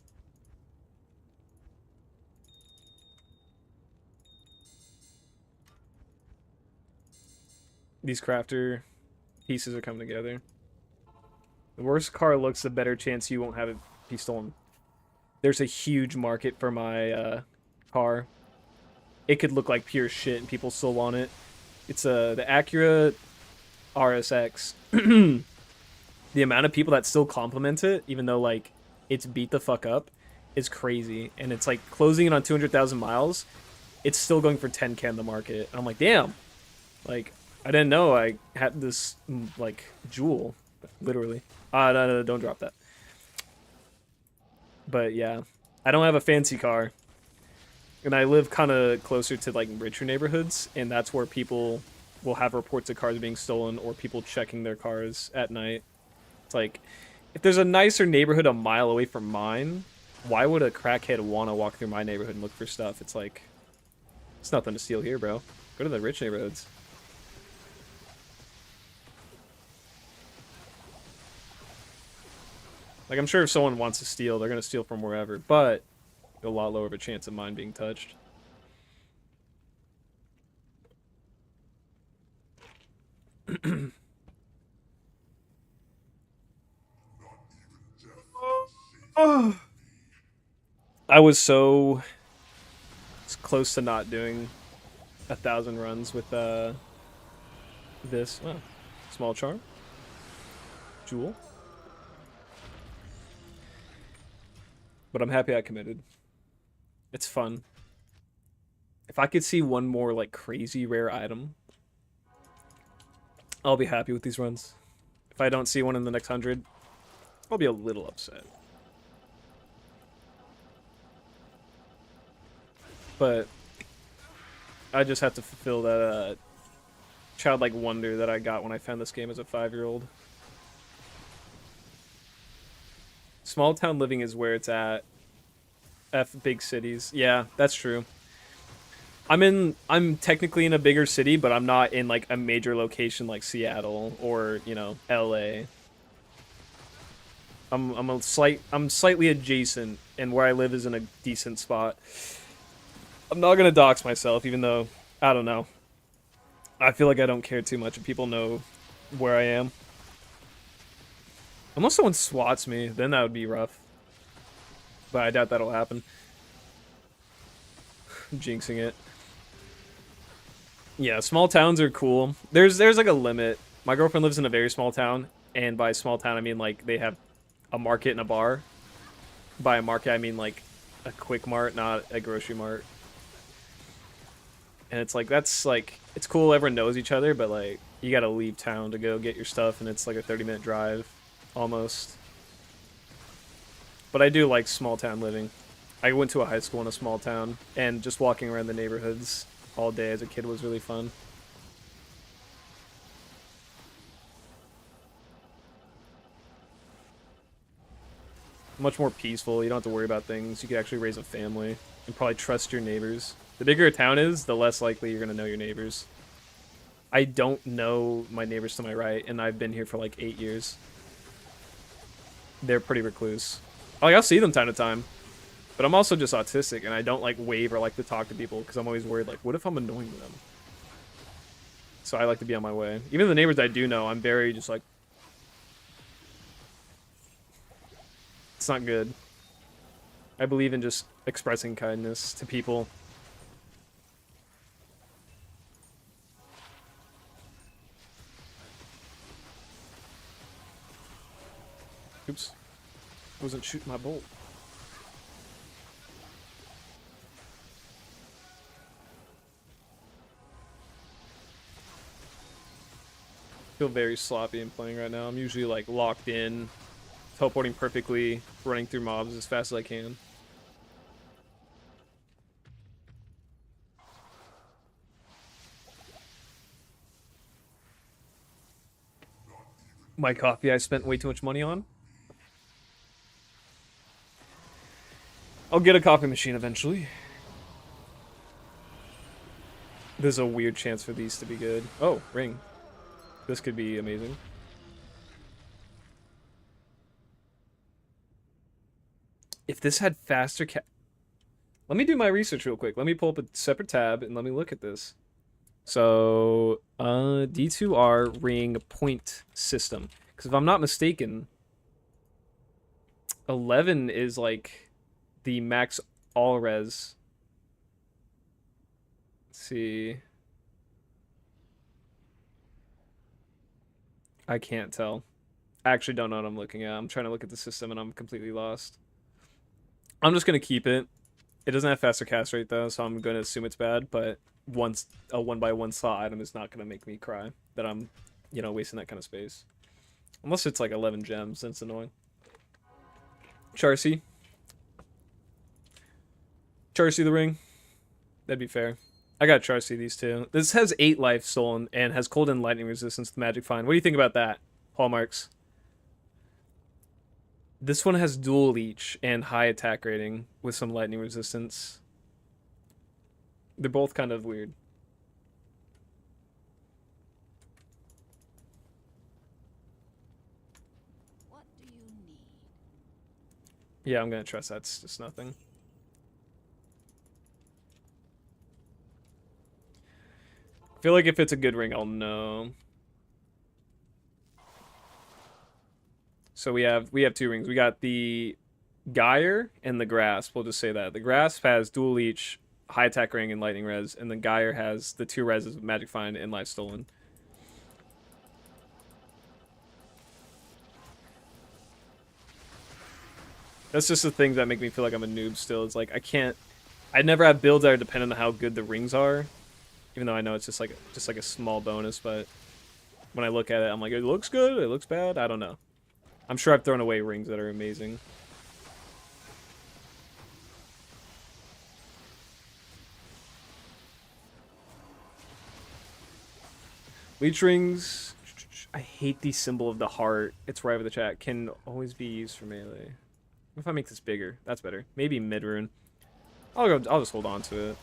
These crafter pieces are coming together. The worse car looks, the better chance you won't have it be stolen. There's a huge market for my car. It could look like pure shit and people still want it. It's the Acura RSX. The amount of people that still compliment it, even though like it's beat the fuck up, is crazy. And it's like closing in on 200,000 miles. It's still going for 10K in the market. And I'm like, damn. Like, I didn't know I had this like jewel, literally. No, don't drop that. But yeah, I don't have a fancy car, and I live kind of closer to like richer neighborhoods, and that's where people will have reports of cars being stolen or people checking their cars at night. It's like if there's a nicer neighborhood a mile away from mine, why would a crackhead want to walk through my neighborhood and look for stuff? It's like it's nothing to steal here, bro. Go to the rich neighborhoods. Like, I'm sure if someone wants to steal, they're going to steal from wherever, but a lot lower of a chance of mine being touched. I was so close to not doing 1,000 runs with this. Oh, small charm. Jewel. But I'm happy I committed. It's fun. If I could see one more like crazy rare item, I'll be happy with these runs. If I don't see one in the next 100, I'll be a little upset. But I just have to fulfill that childlike wonder that I got when I found this game as a 5-year-old. Small town living is where it's at. F big cities. Yeah, that's true. I'm technically in a bigger city, but I'm not in like a major location like Seattle or, you know, LA. I'm slightly adjacent, and where I live is in a decent spot. I'm not gonna dox myself, even though I don't know. I feel like I don't care too much if people know where I am. Unless someone swats me, then that would be rough. But I doubt that'll happen. I'm jinxing it. Yeah, small towns are cool. There's like a limit. My girlfriend lives in a very small town, and by small town I mean like they have a market and a bar. By a market I mean like a quick mart, not a grocery mart. And it's like that's like it's cool everyone knows each other, but like you gotta leave town to go get your stuff, and it's like a 30-minute drive almost. But I do like small town living. I went to a high school in a small town, and just walking around the neighborhoods all day as a kid was really fun. Much more peaceful. You don't have to worry about things. You can actually raise a family and probably trust your neighbors. The bigger a town is, the less likely you're going to know your neighbors. I don't know my neighbors to my right, and I've been here for like 8 years. They're pretty recluse. Like, I'll see them time to time, but I'm also just autistic, and I don't like wave or like to talk to people because I'm always worried, like, what if I'm annoying them? So I like to be on my way. Even the neighbors I do know, I'm very just like, it's not good. I believe in just expressing kindness to people. Oops. I wasn't shooting my bolt. I feel very sloppy in playing right now. I'm usually like locked in, teleporting perfectly, running through mobs as fast as I can. My coffee I spent way too much money on. I'll get a coffee machine eventually. There's a weird chance for these to be good. Oh, ring. This could be amazing. If this had faster let me do my research real quick. Let me pull up a separate tab and let me look at this. So, D2R ring point system. Because if I'm not mistaken, 11 is like the max all res. Let's see. I can't tell. I actually don't know what I'm looking at. I'm trying to look at the system and I'm completely lost. I'm just going to keep it. It doesn't have faster cast rate though, so I'm gonna assume it's bad. But once a 1x1 slot item is not gonna make me cry that I'm, wasting that kind of space. Unless it's like 11 gems, then it's annoying. Charcy. Charcy the ring. That'd be fair. I got Charcy these two. This has 8 life stolen and has cold and lightning resistance to magic find. What do you think about that, Hallmarks? This one has dual leech and high attack rating with some lightning resistance. They're both kind of weird. What do you need? Yeah, I'm gonna trust that's just nothing. I feel like if it's a good ring, I'll know. So we have 2 rings. We got the Gyre and the Grasp. We'll just say that. The Grasp has dual leech, high attack ring, and lightning res, and the Gyre has the 2 reses of magic find and life stolen. That's just the things that make me feel like I'm a noob still. It's like I never have builds that are dependent on how good the rings are. Even though I know it's just like a small bonus, but when I look at it, I'm like, it looks good, it looks bad, I don't know. I'm sure I've thrown away rings that are amazing. Leech rings, I hate the symbol of the heart. It's right over the chat. Can always be used for melee. What if I make this bigger? That's better. Maybe mid rune. I'll just hold on to it.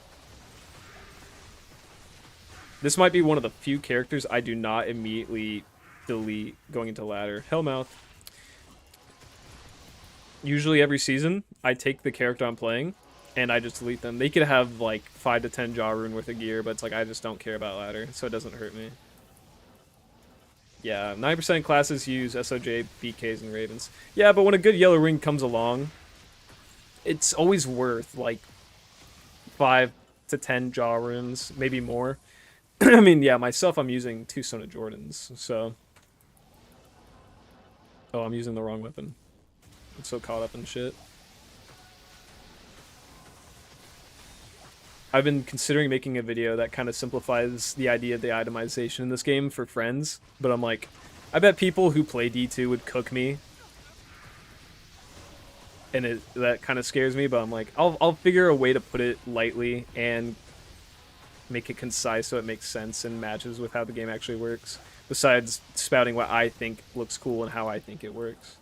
This might be one of the few characters I do not immediately delete going into ladder. Hellmouth. Usually every season, I take the character I'm playing, and I just delete them. They could have like 5 to 10 jaw rune worth of gear, but it's like I just don't care about ladder, so it doesn't hurt me. Yeah, 9% classes use SOJ, BKs, and Ravens. Yeah, but when a good yellow ring comes along, it's always worth like 5 to 10 jaw runes, maybe more. I mean, yeah, myself, I'm using 2 Stone of Jordans, so... Oh, I'm using the wrong weapon. I'm so caught up in shit. I've been considering making a video that kind of simplifies the idea of the itemization in this game for friends, but I'm like, I bet people who play D2 would cook me. And that kind of scares me, but I'm like, I'll figure a way to put it lightly and make it concise so it makes sense and matches with how the game actually works, besides spouting what I think looks cool and how I think it works.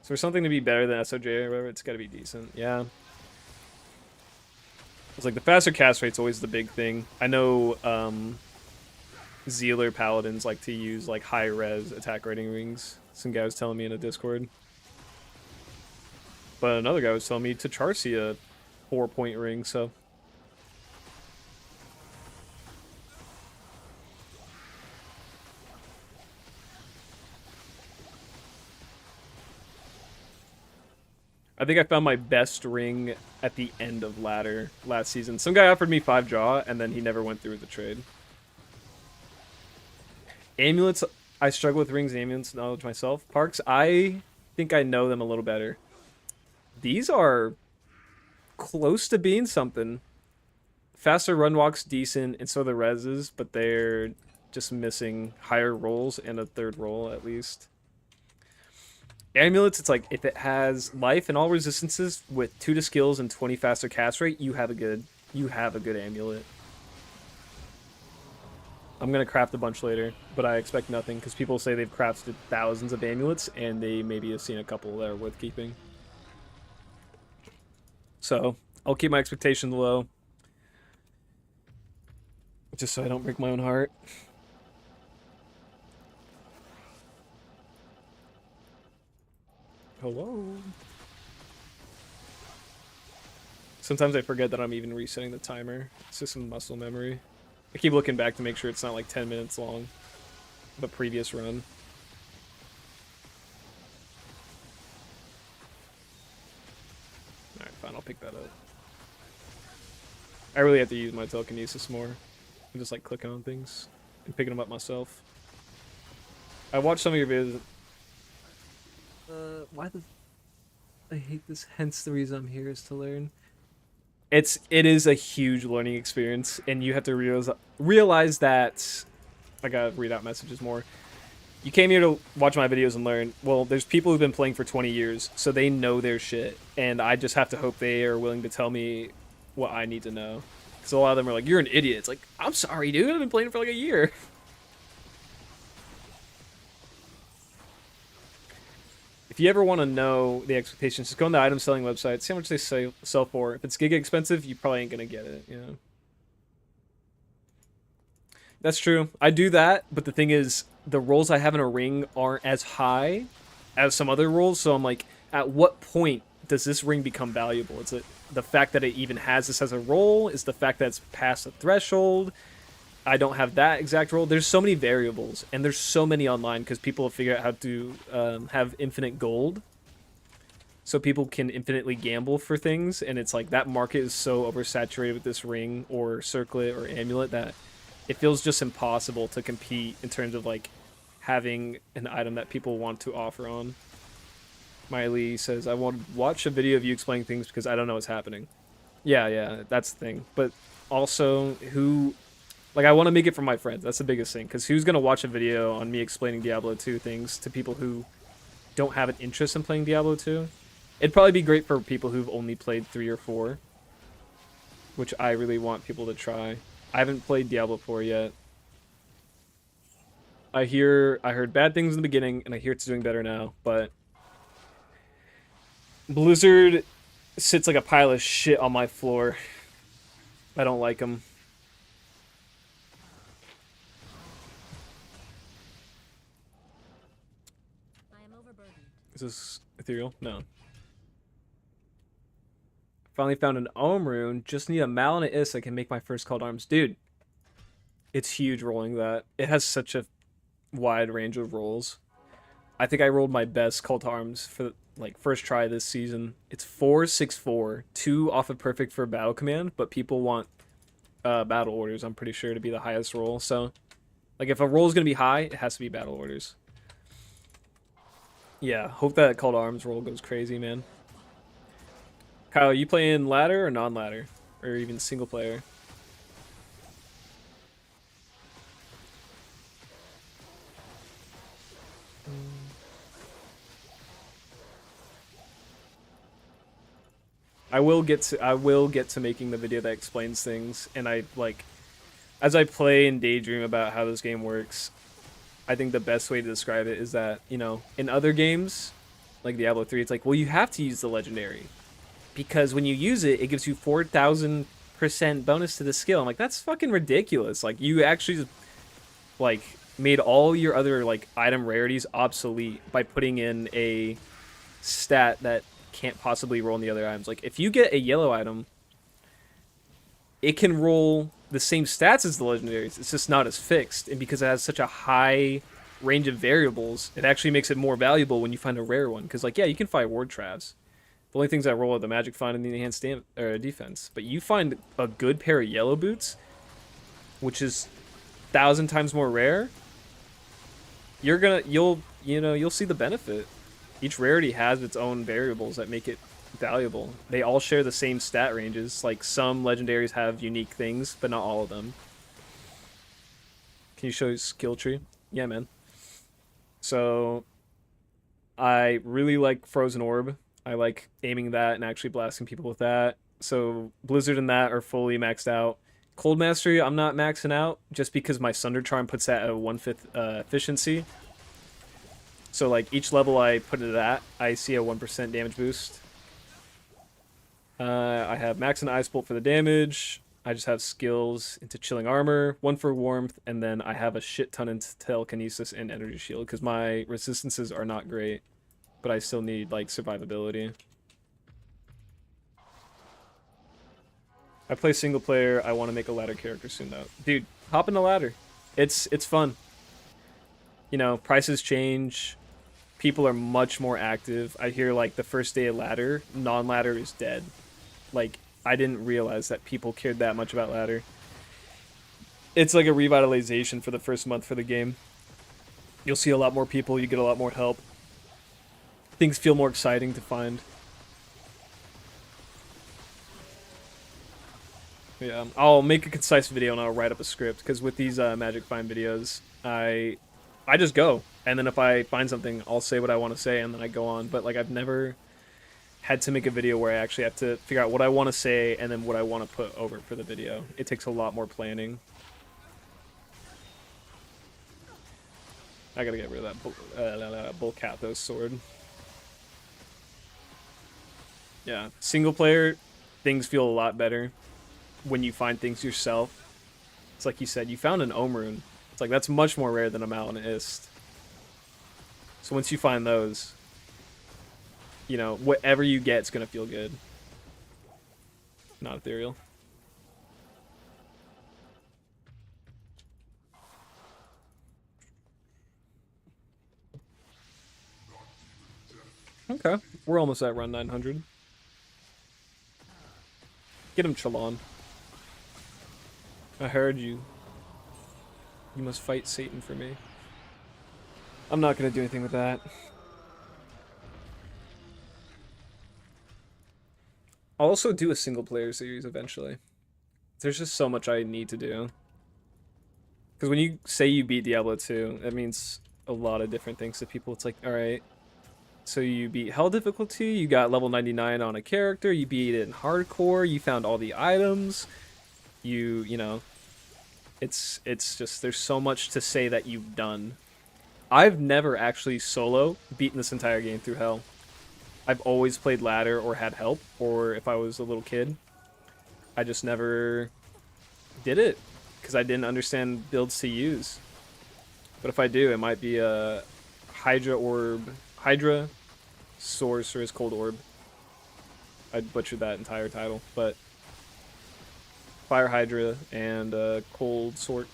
So for something to be better than SOJ or whatever, it's got to be decent. Yeah. It's like the faster cast rate's always the big thing. I know Zealer Paladins like to use like high res attack rating rings. Some guy was telling me in a Discord. But another guy was telling me to Charcy a 4-point ring, so... I think I found my best ring at the end of ladder last season. Some guy offered me 5 jaw, and then he never went through with the trade. Amulets, I struggle with rings and amulets knowledge myself. Parks, I think I know them a little better. These are close to being something. Faster run walk's decent, and so are the reses, but they're just missing higher rolls and a 3rd roll at least. Amulets, it's like if it has life and all resistances with 2 to skills and 20 faster cast rate, you have a good amulet. I'm gonna craft a bunch later, but I expect nothing because people say they've crafted thousands of amulets and they maybe have seen a couple that are worth keeping. So I'll keep my expectations low, just so I don't break my own heart. Hello. Sometimes I forget that I'm even resetting the timer. It's just some muscle memory. I keep looking back to make sure it's not like 10 minutes long. The previous run. Alright, fine, I'll pick that up. I really have to use my telekinesis more. I'm just like clicking on things and picking them up myself. I watched some of your videos. Why the... I hate this, hence the reason I'm here is to learn. it is a huge learning experience, and you have to realize that. I gotta read out messages more. You came here to watch my videos and learn. Well, there's people who've been playing for 20 years, so they know their shit, and I just have to hope they are willing to tell me what I need to know. Because a lot of them are like, "You're an idiot." It's like, I'm sorry, dude. I've been playing for like a year. If you ever want to know the expectations, just go on the item selling website, see how much they sell for. If it's giga expensive, you probably ain't gonna get it. You know. That's true. I do that, but the thing is, the rolls I have in a ring aren't as high as some other rolls. So I'm like, at what point does this ring become valuable? Is it the fact that it even has this as a roll? Is the fact that it's past a threshold? I don't have that exact roll. There's so many variables, and there's so many online because people have figured out how to have infinite gold. So people can infinitely gamble for things, and it's like that market is so oversaturated with this ring or circlet or amulet that it feels just impossible to compete in terms of like having an item that people want to offer on. Miley says, I want to watch a video of you explaining things because I don't know what's happening. Yeah, that's the thing. But also, who... Like, I want to make it for my friends. That's the biggest thing. Because who's going to watch a video on me explaining Diablo 2 things to people who don't have an interest in playing Diablo 2? It'd probably be great for people who've only played 3 or 4. Which I really want people to try. I haven't played Diablo 4 yet. I heard bad things in the beginning, and I hear it's doing better now, but... Blizzard sits like a pile of shit on my floor. I don't like them. I am overburdened. Is this ethereal? No. Finally found an Ohm rune. Just need a Mal and an Is. I can make my first called arms. Dude, it's huge rolling that. It has such a wide range of rolls. I think I rolled my best call to arms for like first try this season. It's 464, 2 off of perfect for battle command, but people want battle orders, I'm pretty sure, to be the highest roll. So like if a roll is gonna be high, it has to be battle orders. Yeah, hope that call to arms roll goes crazy, man. Kyle, you playing ladder or non-ladder? Or even single player? I will get to making the video that explains things, and I like as I play and daydream about how this game works. I think the best way to describe it is that, you know, in other games like Diablo 3, it's like, well, you have to use the legendary because when you use it, it gives you 4,000% bonus to the skill. I'm like, that's fucking ridiculous. Like, you actually just like made all your other like item rarities obsolete by putting in a stat that can't possibly roll in the other items. Like, if you get a yellow item, it can roll the same stats as the legendaries. It's just not as fixed, and because it has such a high range of variables, it actually makes it more valuable when you find a rare one. Because, like, yeah, you can find ward travs. The only things that roll are the magic find and the enhanced defense. But you find a good pair of yellow boots, which is 1,000 times more rare. You'll see the benefit. Each rarity has its own variables that make it valuable. They all share the same stat ranges. Like, some legendaries have unique things, but not all of them. Can you show skill tree? Yeah, man. So, I really like Frozen Orb. I like aiming that and actually blasting people with that. So, Blizzard and that are fully maxed out. Cold Mastery, I'm not maxing out, just because my Sunder Charm puts that at a 1/5 efficiency. So, like, each level I put it at, I see a 1% damage boost. I have Max and Ice Bolt for the damage. I just have skills into Chilling Armor, 1 for Warmth, and then I have a shit ton into Telekinesis and Energy Shield, because my resistances are not great, but I still need, like, survivability. I play single player. I want to make a ladder character soon, though. Dude, hop in the ladder. It's fun. You know, prices change. People are much more active. I hear, like, the first day of ladder, non-ladder is dead. Like, I didn't realize that people cared that much about ladder. It's like a revitalization for the first month for the game. You'll see a lot more people. You get a lot more help. Things feel more exciting to find. Yeah, I'll make a concise video and I'll write up a script because with these Magic Find videos, I just go and then if I find something, I'll say what I want to say and then I go on. But like I've never had to make a video where I actually have to figure out what I want to say and then what I want to put over for the video. It takes a lot more planning. I gotta get rid of that Bullcathos sword. Yeah, single player, things feel a lot better when you find things yourself. It's like you said, you found an Ohm rune. It's like that's much more rare than a Mal and Ist. So once you find those, you know, whatever you get, it's gonna feel good. Not ethereal. Okay, we're almost at run 900. Get him, Chalon. I heard you. You must fight Satan for me. I'm not gonna do anything with that. I'll also do a single player series eventually. There's just so much I need to do. Because when you say you beat Diablo 2, that means a lot of different things to people. It's like, alright, so you beat Hell difficulty, you got level 99 on a character, you beat it in hardcore, you found all the items, you know, it's just, there's so much to say that you've done. I've never actually solo beaten this entire game through Hell. I've always played ladder or had help, or if I was a little kid, I just never did it because I didn't understand builds to use. But if I do, it might be a Hydra, Sorceress, Cold Orb. I butchered that entire title, but Fire Hydra and Cold Sork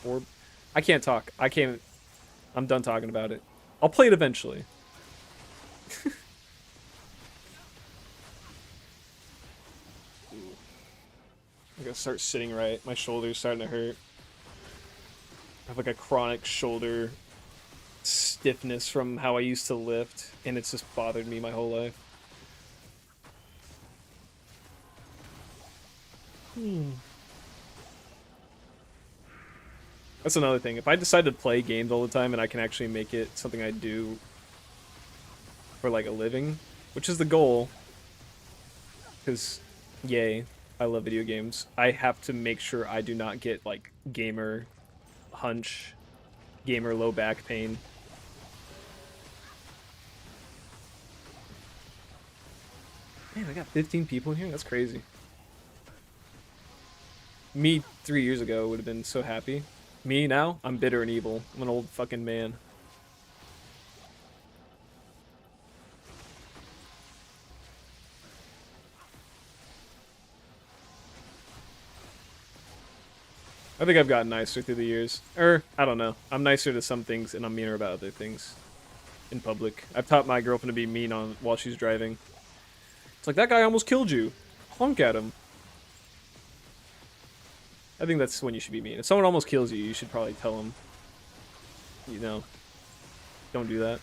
Orb. I can't talk. I'm done talking about it. I'll play it eventually. I'm gonna start sitting right. My shoulder's starting to hurt. I have like a chronic shoulder stiffness from how I used to lift, and it's just bothered me my whole life. That's another thing. If I decide to play games all the time and I can actually make it something I do for like a living, which is the goal, because yay, I love video games. I have to make sure I do not get like gamer hunch, gamer low back pain. Man, I got 15 people in here? That's crazy. Me 3 years ago would have been so happy. Me now, I'm bitter and evil. I'm an old fucking man. I think I've gotten nicer through the years. I don't know. I'm nicer to some things and I'm meaner about other things in public. I've taught my girlfriend to be mean on while she's driving. It's like, that guy almost killed you. Honk at him. I think that's when you should be mean. If someone almost kills you, you should probably tell them, you know, don't do that.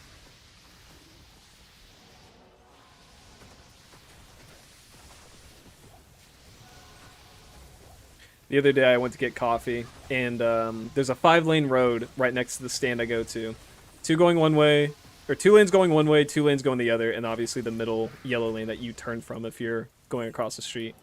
The other day I went to get coffee, and there's a 5-lane road right next to the stand I go to. Two going one way, or 2 lanes going one way, 2 lanes going the other, and obviously the middle yellow lane that you turn from if you're going across the street.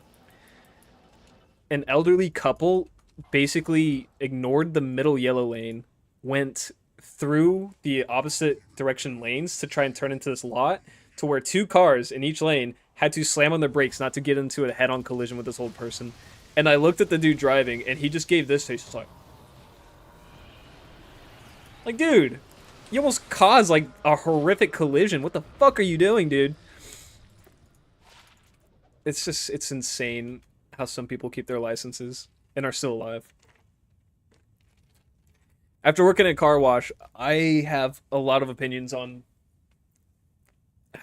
An elderly couple basically ignored the middle yellow lane, went through the opposite direction lanes to try and turn into this lot, to where 2 cars in each lane had to slam on their brakes not to get into a head-on collision with this old person. And I looked at the dude driving, and he just gave this face. Just like, dude, you almost caused like a horrific collision. What the fuck are you doing, dude? It's insane how some people keep their licenses and are still alive. After working at a car wash, I have a lot of opinions on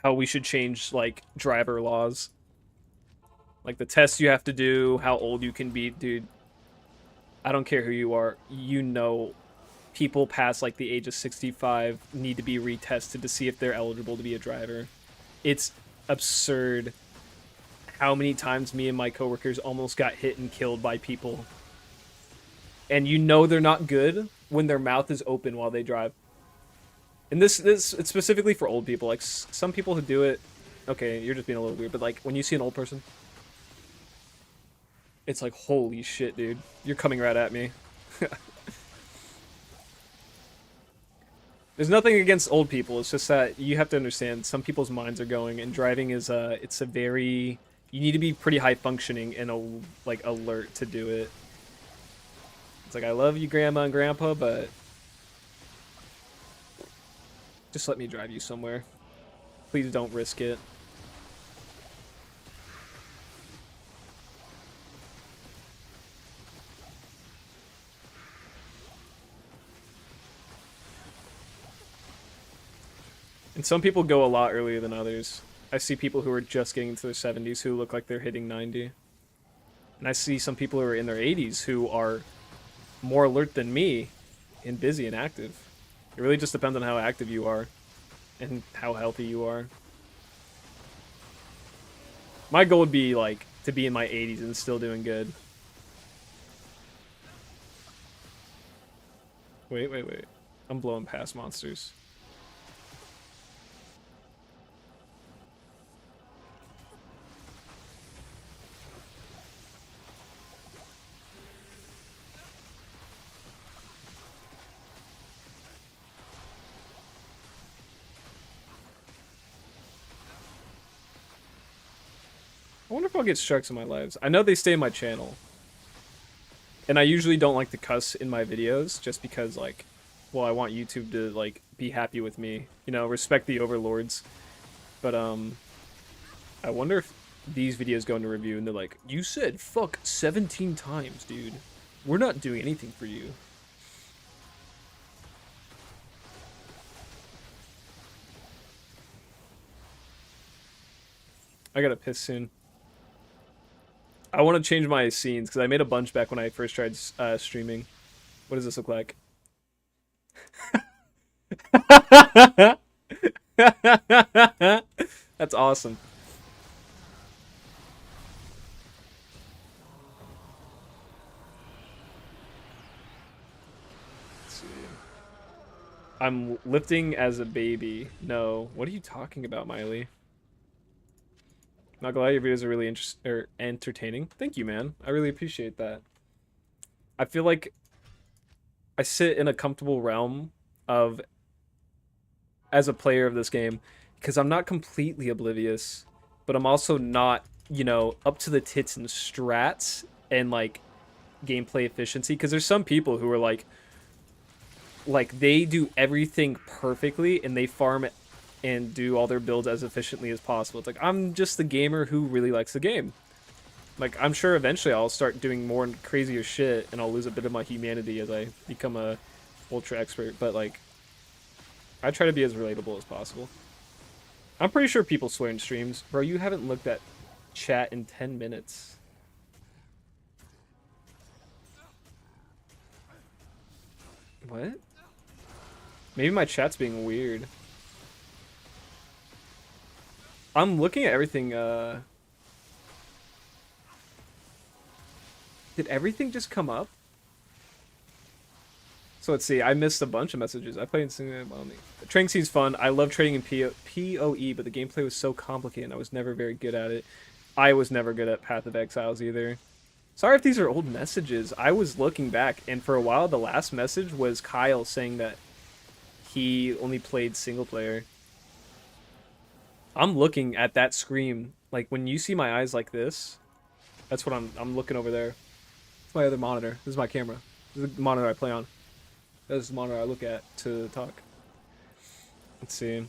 how we should change like driver laws. Like the tests you have to do, how old you can be, dude. I don't care who you are. You know, people past like the age of 65 need to be retested to see if they're eligible to be a driver. It's absurd how many times me and my coworkers almost got hit and killed by people. And you know they're not good when their mouth is open while they drive. And this it's specifically for old people. Like some people who do it, okay, you're just being a little weird, but like when you see an old person, it's like, holy shit, dude. You're coming right at me. There's nothing against old people. It's just that you have to understand some people's minds are going, and driving is it's a very, you need to be pretty high functioning and like alert to do it. It's like, I love you, grandma and grandpa, but just let me drive you somewhere. Please don't risk it. And some people go a lot earlier than others. I see people who are just getting into their 70s who look like they're hitting 90. And I see some people who are in their 80s who are more alert than me and busy and active. It really just depends on how active you are and how healthy you are. My goal would be like to be in my 80s and still doing good. Wait. I'm blowing past monsters. I wonder if I'll get sharks in my lives. I know they stay in my channel. And I usually don't like to cuss in my videos just because, like, well, I want YouTube to, like, be happy with me. You know, respect the overlords. But, I wonder if these videos go into review and they're like, you said fuck 17 times, dude. We're not doing anything for you. I gotta piss soon. I want to change my scenes because I made a bunch back when I first tried streaming. What does this look like? That's awesome. Let's see. I'm lifting as a baby. No. What are you talking about, Miley? Not gonna lie, your videos are really entertaining. Thank you, man. I really appreciate that. I feel like I sit in a comfortable realm of as a player of this game because I'm not completely oblivious, but I'm also not, you know, up to the tits in strats and like gameplay efficiency because there's some people who are like they do everything perfectly and they farm it and do all their builds as efficiently as possible. It's like, I'm just the gamer who really likes the game. Like, I'm sure eventually I'll start doing more crazier shit and I'll lose a bit of my humanity as I become a ultra expert, but like, I try to be as relatable as possible. I'm pretty sure people swear in streams. Bro, you haven't looked at chat in 10 minutes. What? Maybe my chat's being weird. I'm looking at everything, Did everything just come up? So let's see, I missed a bunch of messages. I played in the trading scene's fun. I love trading in PoE, but the gameplay was so complicated and I was never very good at it. I was never good at Path of Exiles either. Sorry if these are old messages. I was looking back, and for a while the last message was Kyle saying that he only played single player. I'm looking at that screen. Like, when you see my eyes like this, that's what I'm looking over there. It's my other monitor. This is my camera. This is the monitor I play on. This is the monitor I look at to talk. Let's see.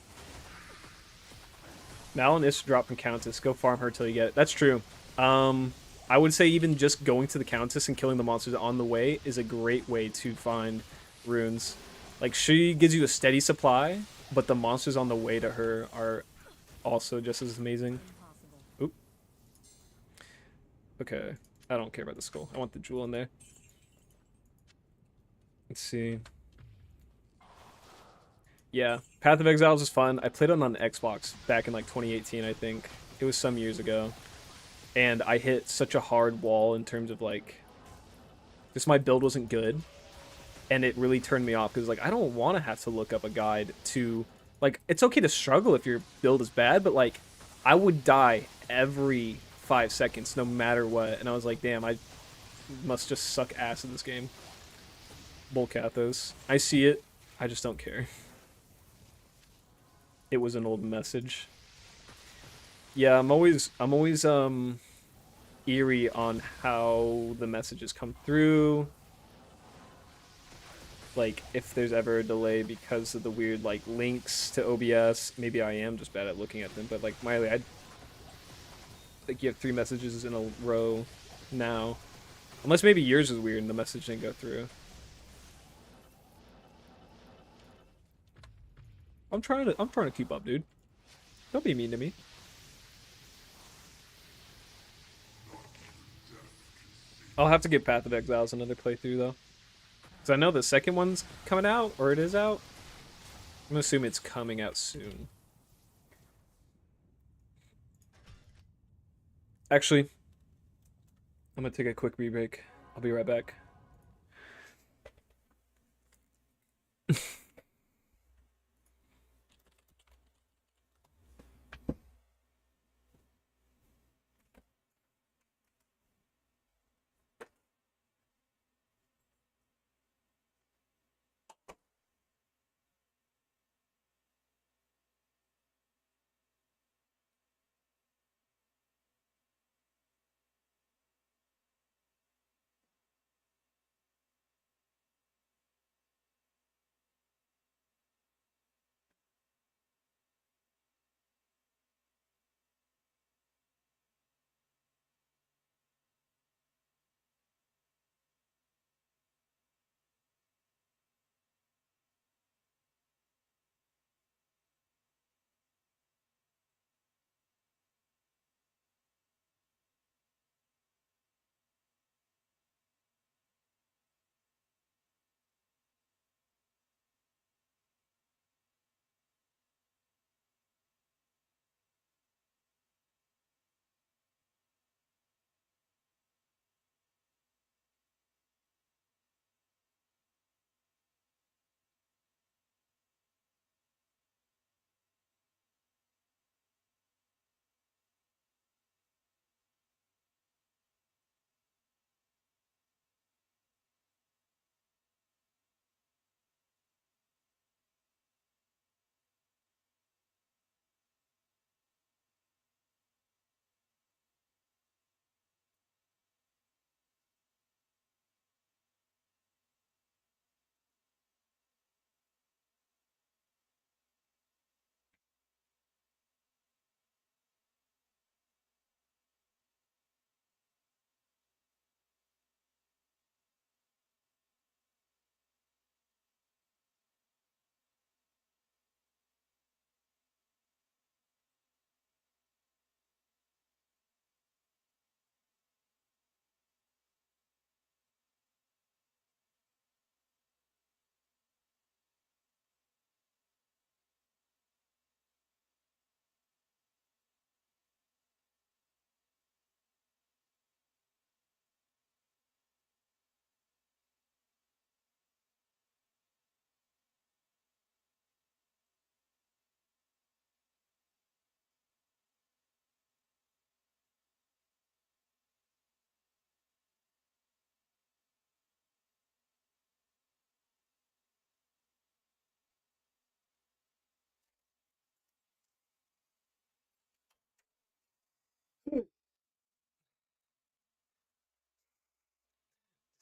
Malin is to drop from Countess. Go farm her till you get it. That's true. I would say even just going to the Countess and killing the monsters on the way is a great way to find runes. Like, she gives you a steady supply, but the monsters on the way to her are also just as amazing. Oop. Okay. I don't care about the skull. I want the jewel in there. Let's see. Yeah, Path of Exiles is fun. I played it on Xbox back in like 2018, I think. It was some years ago. and I hit such a hard wall in terms of like just my build wasn't good, and it really turned me off because like I don't want to have to look up a guide to like it's okay to struggle if your build is bad, but like I would die every 5 seconds no matter what, and I was like, damn, I must just suck ass in this game. Bullcathos. I see it. I just don't care. It was an old message. Yeah, I'm always eerie on how the messages come through. Like if there's ever a delay because of the weird like links to OBS. Maybe I am just bad at looking at them, but like Miley, I think you have 3 messages in a row now. Unless maybe yours is weird and the message didn't go through. I'm trying to keep up, dude. Don't be mean to me. I'll have to get Path of Exiles another playthrough though. Because I know the second one's coming out, or it is out. I'm gonna assume it's coming out soon. Actually, I'm gonna take a quick break. I'll be right back.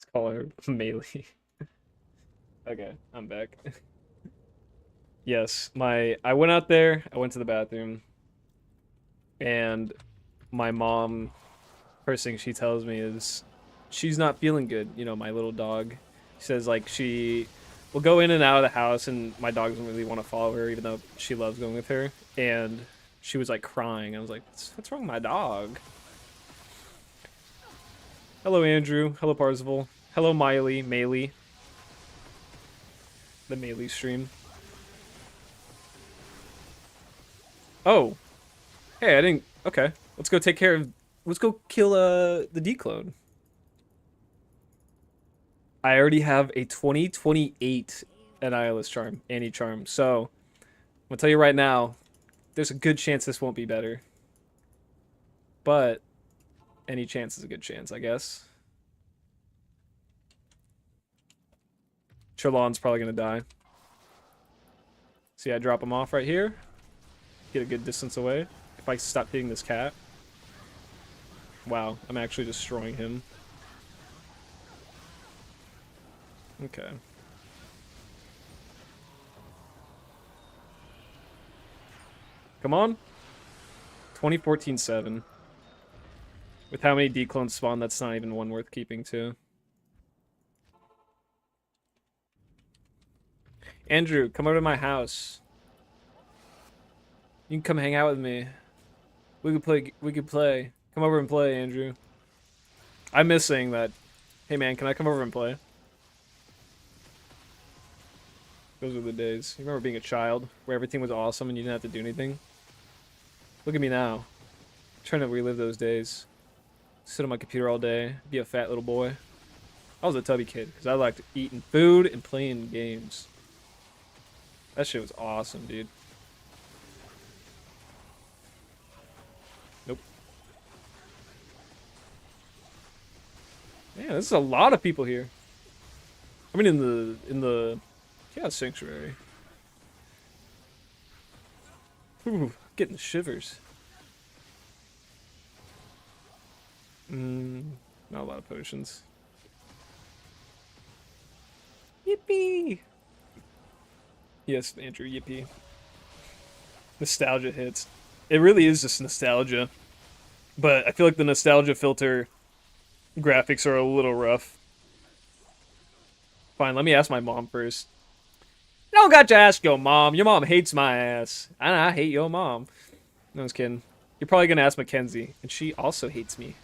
Let's call her Melee. Okay, I'm back. Yes, I went out there, I went to the bathroom, and my mom, first thing she tells me is she's not feeling good, my little dog. She says like she will go in and out of the house and my dog doesn't really want to follow her even though she loves going with her. And she was like crying. I was like, what's wrong with my dog? Hello Andrew, hello Parzival, hello Melee, the Melee stream. Oh, hey, I didn't. Okay, let's go take care of Let's go kill the declone. I already have a 2028 Annihilus charm, anti-charm. So, I'm gonna tell you right now, there's a good chance this won't be better. But any chance is a good chance, I guess. Trelon's probably gonna die. See, I drop him off right here. Get a good distance away. If I stop hitting this cat. Wow, I'm actually destroying him. Okay. Come on. 2014-7. With how many declones spawn, that's not even one worth keeping too. Andrew, come over to my house. You can come hang out with me. We could play. Come over and play, Andrew. I miss saying that. Hey man, can I come over and play? Those were the days. You remember being a child where everything was awesome and you didn't have to do anything? Look at me now. I'm trying to relive those days. Sit on my computer all day, be a fat little boy. I was a tubby kid because I liked eating food and playing games. That shit was awesome, dude. Nope. Man, this is a lot of people here. I mean, in the Chaos Sanctuary. Ooh, getting shivers. Not a lot of potions. Yippee! Yes, Andrew, yippee. Nostalgia hits. It really is just nostalgia. But I feel like the nostalgia filter graphics are a little rough. Fine, let me ask my mom first. You don't got to ask your mom. Your mom hates my ass. And I hate your mom. No, I was kidding. You're probably going to ask Mackenzie. And she also hates me.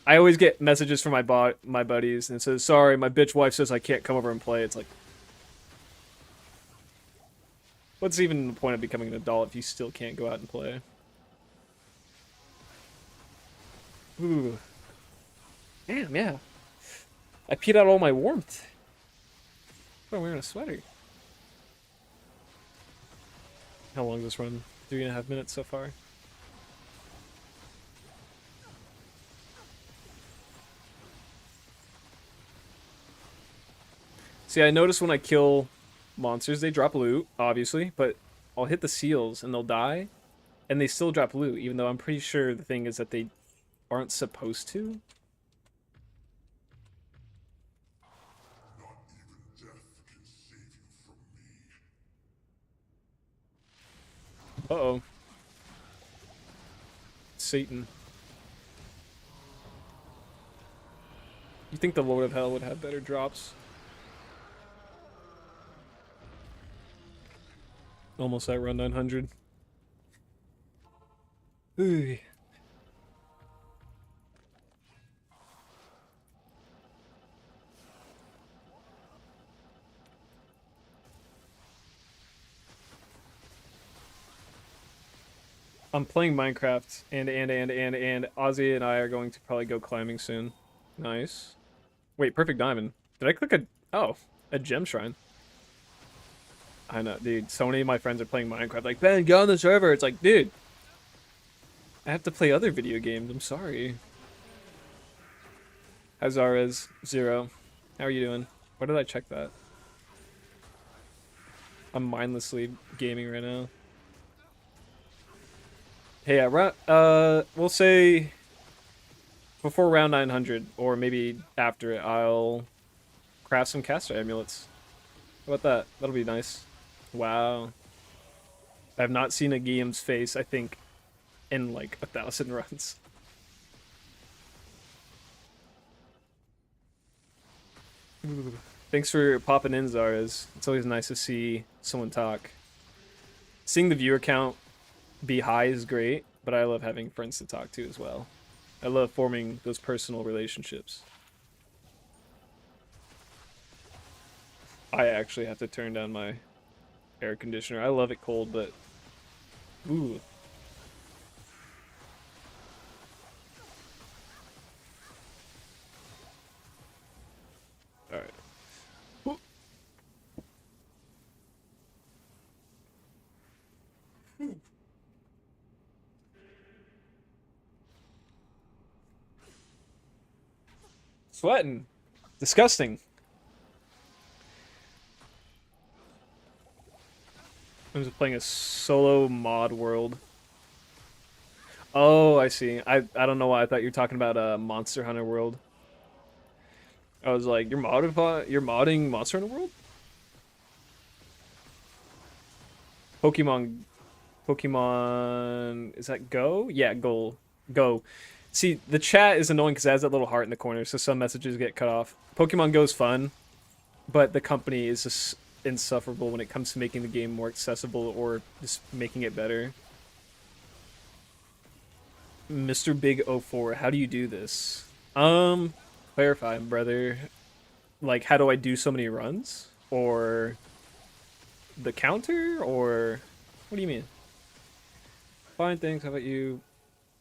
I always get messages from my buddies and it says, sorry, my bitch wife says I can't come over and play. It's like, what's even the point of becoming an adult if you still can't go out and play? Ooh. Damn, yeah. I peed out all my warmth. I'm wearing a sweater. How long does this run? 3.5 minutes so far. See, I notice when I kill monsters, they drop loot, obviously, but I'll hit the seals and they'll die, and they still drop loot, even though I'm pretty sure the thing is that they aren't supposed to. Uh-oh. Satan. You think the Lord of Hell would have better drops? Almost at run 900. Ooh. I'm playing Minecraft, and Ozzy and I are going to probably go climbing soon. Nice. Wait, perfect diamond. Did I click a gem shrine? I know, dude. So many of my friends are playing Minecraft. Like, Ben, get on the server. It's like, dude, I have to play other video games. I'm sorry. Hazarez, 0. How are you doing? Why did I check that? I'm mindlessly gaming right now. Hey, we'll say before round 900, or maybe after it, I'll craft some caster amulets. How about that? That'll be nice. Wow. I have not seen a Guillaume's face, I think, in like 1,000 runs. Ooh. Thanks for popping in, Zaras. It's always nice to see someone talk. Seeing the viewer count be high is great, but I love having friends to talk to as well. I love forming those personal relationships. I actually have to turn down my air conditioner. I love it cold, but Ooh. All right. Sweating. Disgusting. I'm just playing a solo mod world. Oh, I see. I don't know why I thought you were talking about a Monster Hunter world. I was like, you're modding Monster Hunter World? Pokemon Pokemon is that Go? Yeah, Go. See, the chat is annoying because it has that little heart in the corner, so some messages get cut off. Pokemon Go is fun, but the company is just insufferable when it comes to making the game more accessible or just making it better. Mr. Big 04, how do you do this? Clarify, brother. Like, how do I do so many runs? Or the counter? Or what do you mean? Fine, thanks. How about you?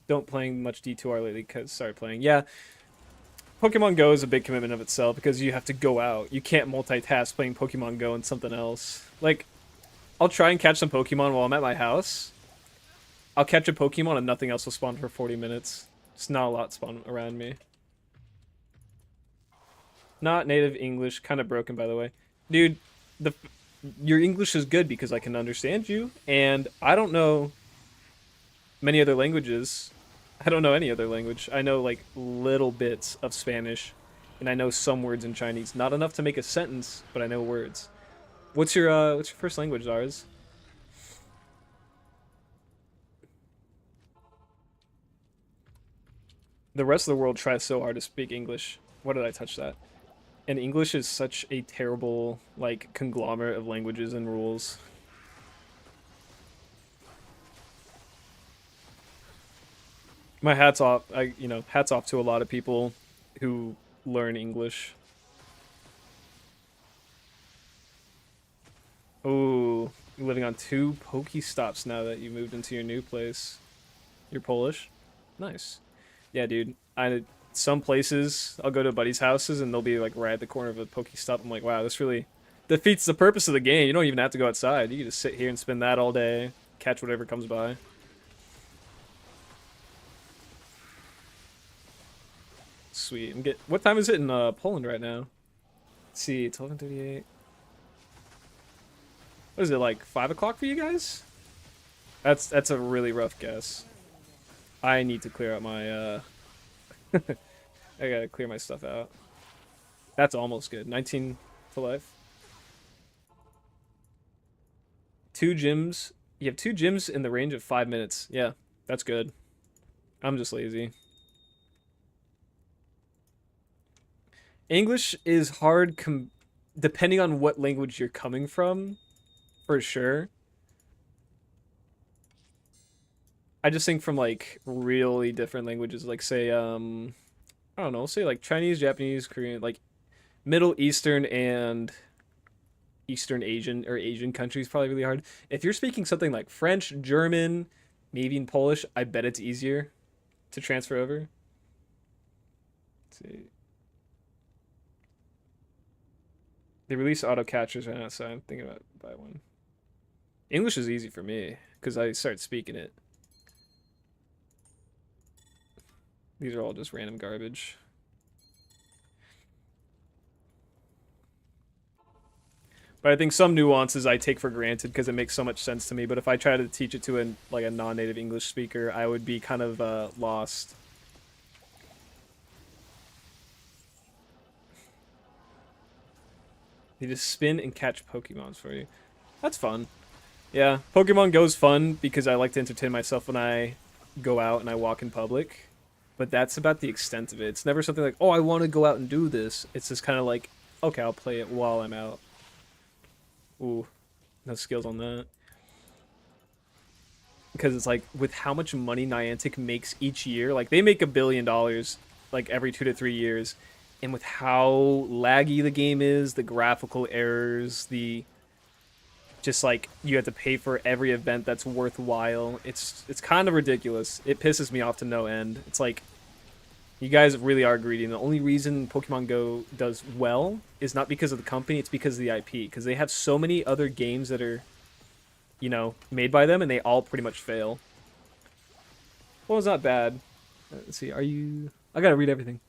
Don't playing much D2R lately because started playing. Yeah, Pokemon Go is a big commitment of itself because you have to go out. You can't multitask playing Pokemon Go and something else. Like, I'll try and catch some Pokemon while I'm at my house. I'll catch a Pokemon and nothing else will spawn for 40 minutes. Just not a lot spawn around me. Not native English, kind of broken by the way. Dude, the your English is good because I can understand you, and I don't know many other languages. I don't know any other language. I know like little bits of Spanish, and I know some words in Chinese. Not enough to make a sentence, but I know words. What's your first language, Zars? The rest of the world tries so hard to speak English. What did I touch that? And English is such a terrible like conglomerate of languages and rules. My hat's off. Hats off to a lot of people who learn English. Ooh, you're living on 2 Pokestops now that you moved into your new place. You're Polish? Nice. Yeah, dude. Some places I'll go to buddies' houses and they'll be like right at the corner of a Pokestop. I'm like, wow, this really defeats the purpose of the game. You don't even have to go outside. You can just sit here and spend that all day, catch whatever comes by. Sweet. What time is it in Poland right now? Let's see, it's 11:38. What is it, like 5 o'clock for you guys? That's a really rough guess. I need to clear out my I gotta clear my stuff out. That's almost good. 19 to life. 2 gyms. You have 2 gyms in the range of 5 minutes. Yeah, that's good. I'm just lazy. English is hard depending on what language you're coming from, for sure. I just think from like really different languages, like say I don't know, say like Chinese, Japanese, Korean, like Middle Eastern and Eastern Asian or Asian countries probably really hard. If you're speaking something like French, German, maybe in Polish, I bet it's easier to transfer over. Let's see. They release auto catchers right now, so I'm thinking about buy one. English is easy for me because I start speaking it. These are all just random garbage. But I think some nuances I take for granted because it makes so much sense to me. But if I try to teach it to a non-native English speaker, I would be kind of lost. They just spin and catch Pokemons for you. That's fun. Yeah, Pokemon Go's fun because I like to entertain myself when I go out and I walk in public. But that's about the extent of it. It's never something like, oh, I want to go out and do this. It's just kind of like, okay, I'll play it while I'm out. Ooh, no skills on that. Because it's like, with how much money Niantic makes each year, like, they make $1 billion, like, every 2 to 3 years. And with how laggy the game is, the graphical errors, the just like you have to pay for every event that's worthwhile. It's kind of ridiculous. It pisses me off to no end. It's like you guys really are greedy. And the only reason Pokemon Go does well is not because of the company, it's because of the IP. Because they have so many other games that are, made by them, and they all pretty much fail. Well, it's not bad. Let's see. Are you? I gotta read everything.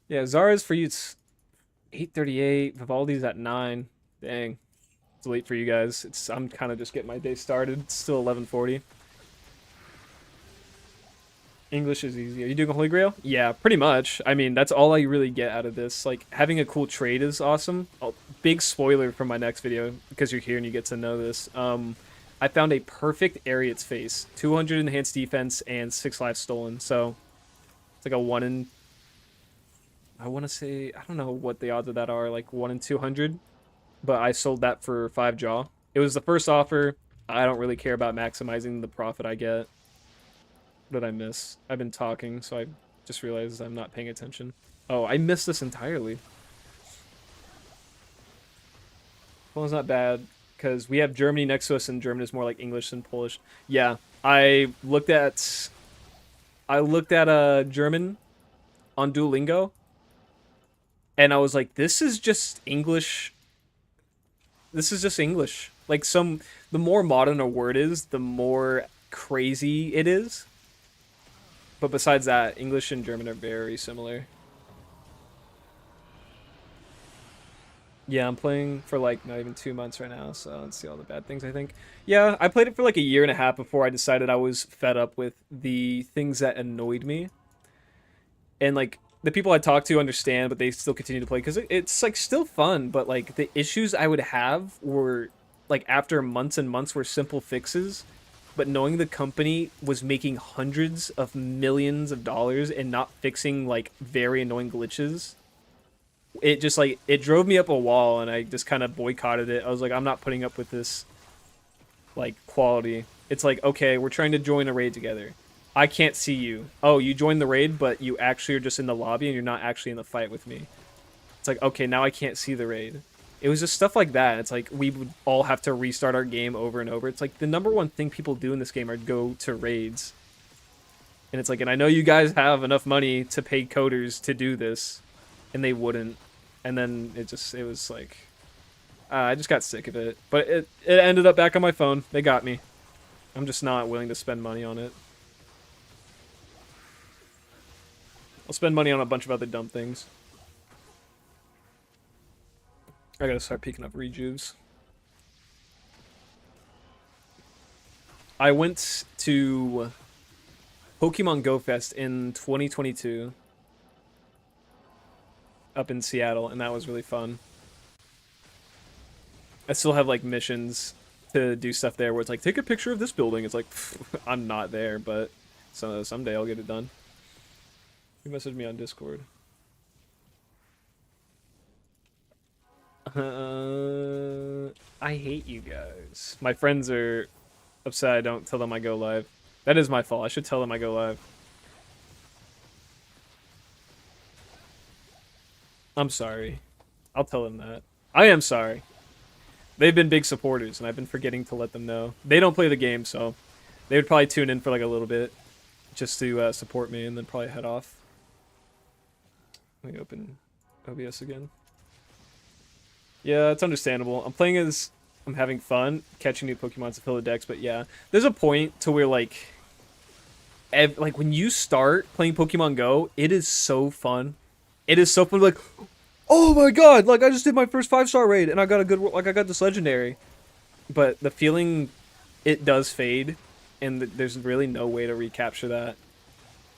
Yeah, Zara's for you. It's 8:38. Vivaldi's at 9. Dang, it's late for you guys. I'm kind of just getting my day started. It's still 11:40. English is easy. Are you doing a Holy Grail? Yeah, pretty much. I mean, that's all I really get out of this. Like, having a cool trade is awesome. Oh, big spoiler for my next video, because you're here and you get to know this. I found a perfect Ariat's face. 200 enhanced defense and 6 lives stolen. So, it's like a 1 in... I want to say... I don't know what the odds of that are. Like, 1 in 200. But I sold that for 5 jaw. It was the first offer. I don't really care about maximizing the profit I get. What did I miss? I've been talking, so I just realized I'm not paying attention. Oh, I missed this entirely. Well, it's not bad, because we have Germany next to us, and German is more like English than Polish. Yeah, I looked at German on Duolingo, and I was like, this is just English. This is just English. Like, the more modern a word is, the more crazy it is. But besides that, English and German are very similar. Yeah, I'm playing for like not even 2 months right now, so let's see all the bad things I think. Yeah, I played it for like a year and a half before I decided I was fed up with the things that annoyed me. And like the people I talk to understand, but they still continue to play because it's like still fun, but like the issues I would have were like after months and months were simple fixes, but knowing the company was making hundreds of millions of dollars and not fixing like very annoying glitches, it just like it drove me up a wall, and I just kind of boycotted it. I was like, I'm not putting up with this like quality. It's like, okay, we're trying to join a raid together. I can't see you. Oh, you joined the raid, but you actually are just in the lobby and you're not actually in the fight with me. It's like, okay, now I can't see the raid. It was just stuff like that. It's like we would all have to restart our game over and over. It's like the number one thing people do in this game are go to raids. And it's like, and I know you guys have enough money to pay coders to do this, and they wouldn't. And then it was like, I just got sick of it. But it ended up back on my phone. They got me. I'm just not willing to spend money on it. I'll spend money on a bunch of other dumb things. I gotta start picking up rejuves. I went to Pokemon Go Fest in 2022 up in Seattle, and that was really fun. I still have like missions to do stuff there where it's like, take a picture of this building. It's like, I'm not there, but someday I'll get it done. You messaged me on Discord. I hate you guys. My friends are upset I don't tell them I go live. That is my fault. I should tell them I go live. I'm sorry. I'll tell them that. I am sorry. They've been big supporters, and I've been forgetting to let them know. They don't play the game, so they would probably tune in for like a little bit just to support me and then probably head off. Let me open OBS again. Yeah, it's understandable. I'm playing as I'm having fun, catching new Pokemon to fill the decks, but yeah. There's a point to where like when you start playing Pokemon Go, it is so fun. It is so fun, like, oh my god, like I just did my first 5-star raid and I got a good, like I got this legendary. But the feeling, it does fade, and there's really no way to recapture that.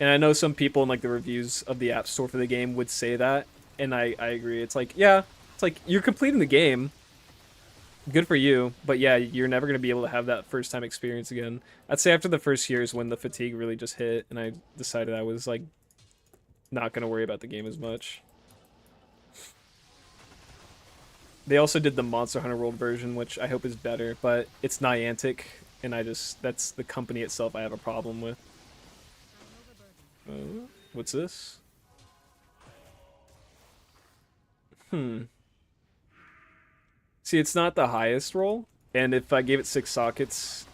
And I know some people in like the reviews of the App Store for the game would say that, and I agree. It's like, yeah, it's like you're completing the game. Good for you, but yeah, you're never gonna be able to have that first time experience again. I'd say after the first year is when the fatigue really just hit, and I decided I was like not gonna worry about the game as much. They also did the Monster Hunter World version, which I hope is better, but it's Niantic, and that's the company itself I have a problem with. What's this? See, it's not the highest roll, and if I gave it 6 sockets,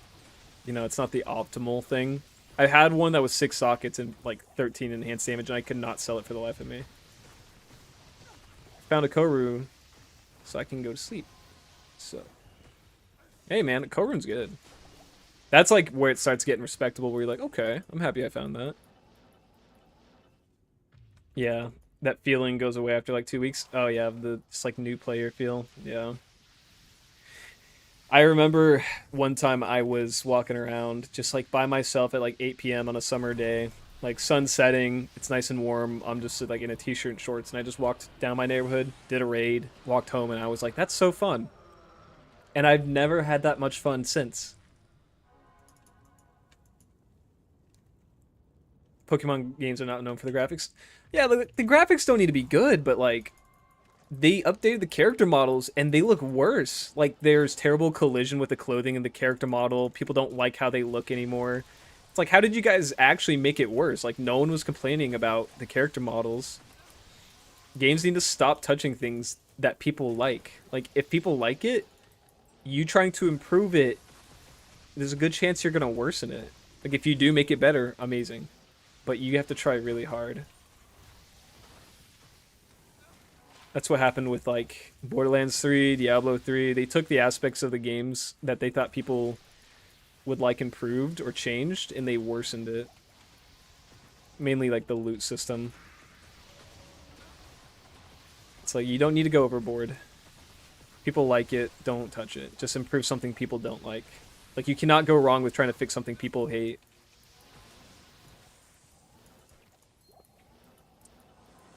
it's not the optimal thing. I had one that was 6 sockets and like 13 enhanced damage, and I could not sell it for the life of me. Found a Koru, so I can go to sleep. So, hey man, Koru's good. That's like where it starts getting respectable, where you're like, okay, I'm happy I found that. Yeah, that feeling goes away after like 2 weeks. Oh yeah, the just like new player feel. Yeah. I remember one time I was walking around just like by myself at like 8 p.m. on a summer day, like sun setting, it's nice and warm. I'm just like in a t-shirt and shorts, and I just walked down my neighborhood, did a raid, walked home, and I was like, that's so fun. And I've never had that much fun since. Pokemon games are not known for the graphics. Yeah, the graphics don't need to be good, but like they updated the character models and they look worse. Like there's terrible collision with the clothing and the character model. People don't like how they look anymore. It's like, how did you guys actually make it worse? Like no one was complaining about the character models. Games need to stop touching things that people like. Like if people like it, you trying to improve it, there's a good chance you're gonna worsen it. Like if you do make it better, amazing. But you have to try really hard. That's what happened with like Borderlands 3, Diablo 3. They took the aspects of the games that they thought people would like improved or changed, and they worsened it. Mainly like the loot system. It's like you don't need to go overboard. People like it, don't touch it. Just improve something people don't like. Like you cannot go wrong with trying to fix something people hate.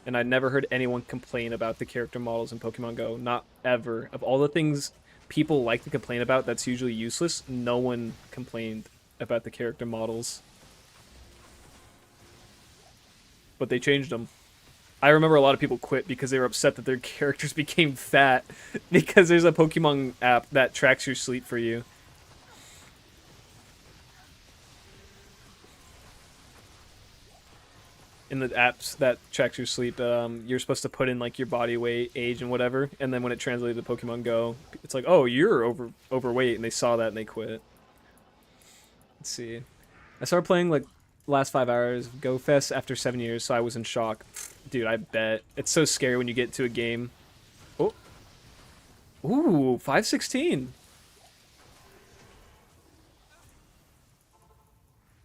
And I never heard anyone complain about the character models in Pokemon Go. Not ever. Of all the things people like to complain about that's usually useless, no one complained about the character models. But they changed them. I remember a lot of people quit because they were upset that their characters became fat because there's a Pokemon app that tracks your sleep for you. In the apps that tracks your sleep, you're supposed to put in like your body weight, age, and whatever, and then when it translated to Pokemon Go, it's like, oh, you're overweight, and they saw that and they quit. Let's see. I started playing like last 5 hours of Go Fest after 7 years, so I was in shock. Dude, I bet it's so scary when you get to a game. Oh, ooh, 516.